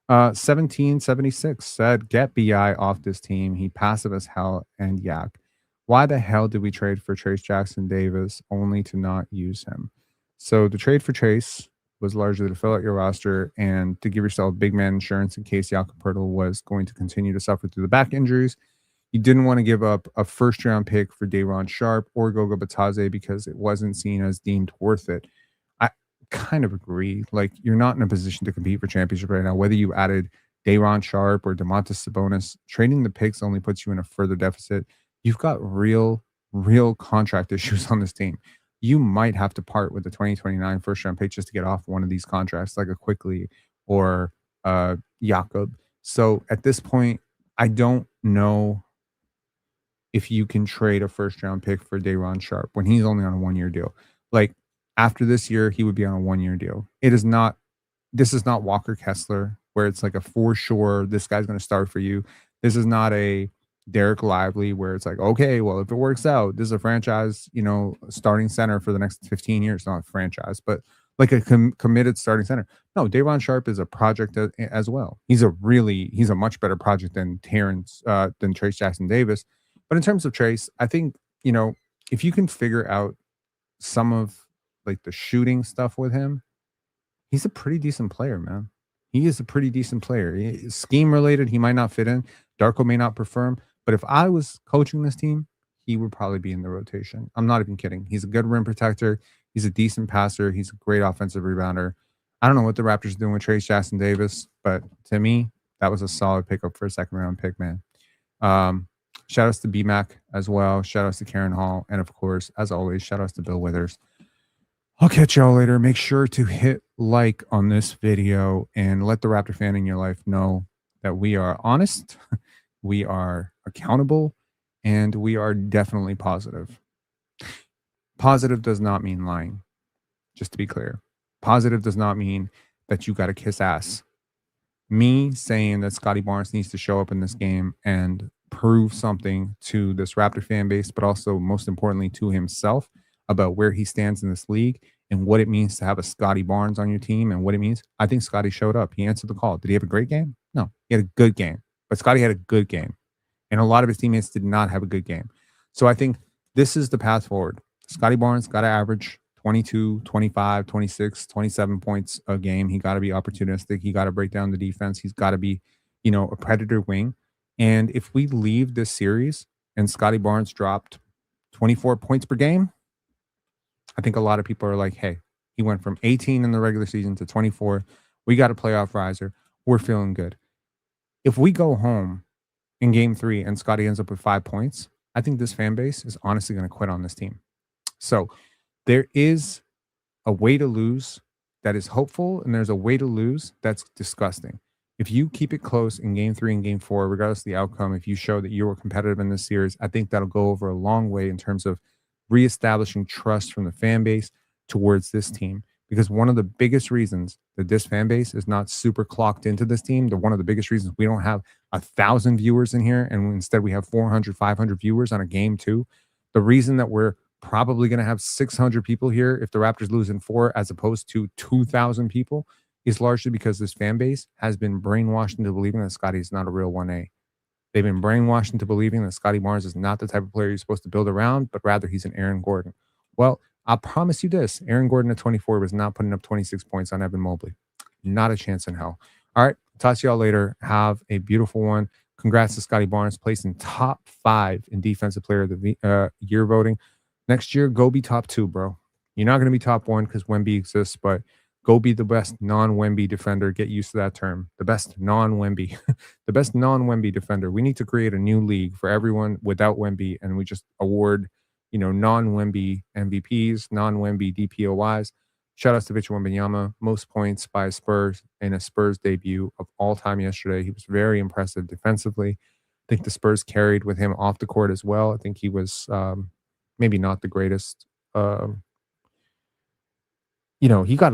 1776 said, get BI off this team. He passive as hell and yak. Why the hell did we trade for Trace Jackson Davis only to not use him? So the trade for Trace was largely to fill out your roster and to give yourself big man insurance in case Jakob Poeltl was going to continue to suffer through the back injuries. You didn't want to give up a first-round pick for Day'Ron Sharpe or Goga Batadze because it wasn't seen as deemed worth it. I kind of agree. Like, you're not in a position to compete for championship right now. Whether you added Day'Ron Sharpe or Domantas Sabonis, trading the picks only puts you in a further deficit. You've got real contract issues on this team. You might have to part with the 2029 first-round pick just to get off one of these contracts, like a Quickly or Jakob. So at this point, I don't know if you can trade a first-round pick for Day'Ron Sharpe when he's only on a 1-year deal. Like, after this year, he would be on a 1-year deal. This is not Walker Kessler, where it's like a for sure, this guy's going to start for you. This is not a Derek Lively, where it's like, okay, well, if it works out, this is a franchise, starting center for the next 15 years. Not a franchise, but like a committed starting center. No, Day'Ron Sharpe is a project as well. He's a much better project than Trace Jackson Davis. But in terms of Trace, I think, if you can figure out some of like the shooting stuff with him, he's a pretty decent player, man. He is a pretty decent player. Scheme related, he might not fit in. Darko may not perform. But if I was coaching this team, he would probably be in the rotation. I'm not even kidding. He's a good rim protector. He's a decent passer. He's a great offensive rebounder. I don't know what the Raptors are doing with Trace Jackson Davis, but to me, that was a solid pickup for a second-round pick, man. Shout outs to BMAC as well. Shout outs to Karen Hall. And of course, as always, shout outs to Bill Withers. I'll catch y'all later. Make sure to hit like on this video and let the Raptor fan in your life know that we are honest, we are accountable, and we are definitely positive. Positive does not mean lying, just to be clear. Positive does not mean that you got to kiss ass. Me saying that Scotty Barnes needs to show up in this game and prove something to this Raptor fan base, but also most importantly to himself, about where he stands in this league and what it means to have a Scotty Barnes on your team and what it means, I think Scotty showed up. He answered the call. Did he have a great game? No, he had a good game. But Scotty had a good game. And a lot of his teammates did not have a good game. So I think this is the path forward. Scotty Barnes got to average 22, 25, 26, 27 points a game. He got to be opportunistic. He got to break down the defense. He's got to be, a predator wing. And if we leave this series and Scotty Barnes dropped 24 points per game, I think a lot of people are like, hey, he went from 18 in the regular season to 24. We got a playoff riser. We're feeling good. If we go home in game 3 and Scotty ends up with 5 points, I think this fan base is honestly going to quit on this team. So there is a way to lose that is hopeful, and there's a way to lose that's disgusting. If you keep it close in game 3 and game 4, regardless of the outcome, if you show that you were competitive in this series, I think that'll go over a long way in terms of reestablishing trust from the fan base towards this team. Because one of the biggest reasons that this fan base is not super clocked into this team, one of the biggest reasons we don't have 1,000 viewers in here and instead we have 400, 500 viewers on a game 2, the reason that we're probably going to have 600 people here if the Raptors lose in 4 as opposed to 2,000 people is largely because this fan base has been brainwashed into believing that Scotty is not a real 1A. They've been brainwashed into believing that Scotty Barnes is not the type of player you're supposed to build around, but rather he's an Aaron Gordon. Well, I'll promise you this. Aaron Gordon at 24 was not putting up 26 points on Evan Mobley. Not a chance in hell. All right. Talk to y'all later. Have a beautiful one. Congrats to Scotty Barnes, placed in top 5 in Defensive Player of the Year voting. Next year, go be top 2, bro. You're not going to be top 1 because Wemby exists, but go be the best non-Wemby defender. Get used to that term. The best non-Wemby. The best non-Wemby defender. We need to create a new league for everyone without Wemby, and we just award non-Wemby MVPs, non-Wemby DPOYs. Shout out to Victor Wembanyama, most points by Spurs in a Spurs debut of all time yesterday. He was very impressive defensively. I think the Spurs carried with him off the court as well. I think he was maybe not the greatest. He got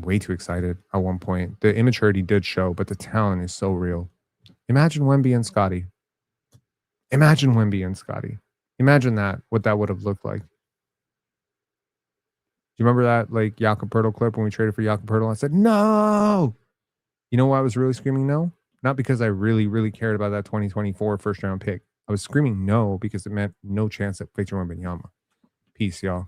way too excited at one point. The immaturity did show, but the talent is so real. Imagine Wemby and Scotty. Imagine Wemby and Scotty. Imagine that, what that would have looked like. Do you remember that Jakob Poeltl clip when we traded for Jakob Poeltl? I said, no. You know why I was really screaming no? Not because I really, really cared about that 2024 first round pick. I was screaming no because it meant no chance at Victor Wembanyama. Peace, y'all.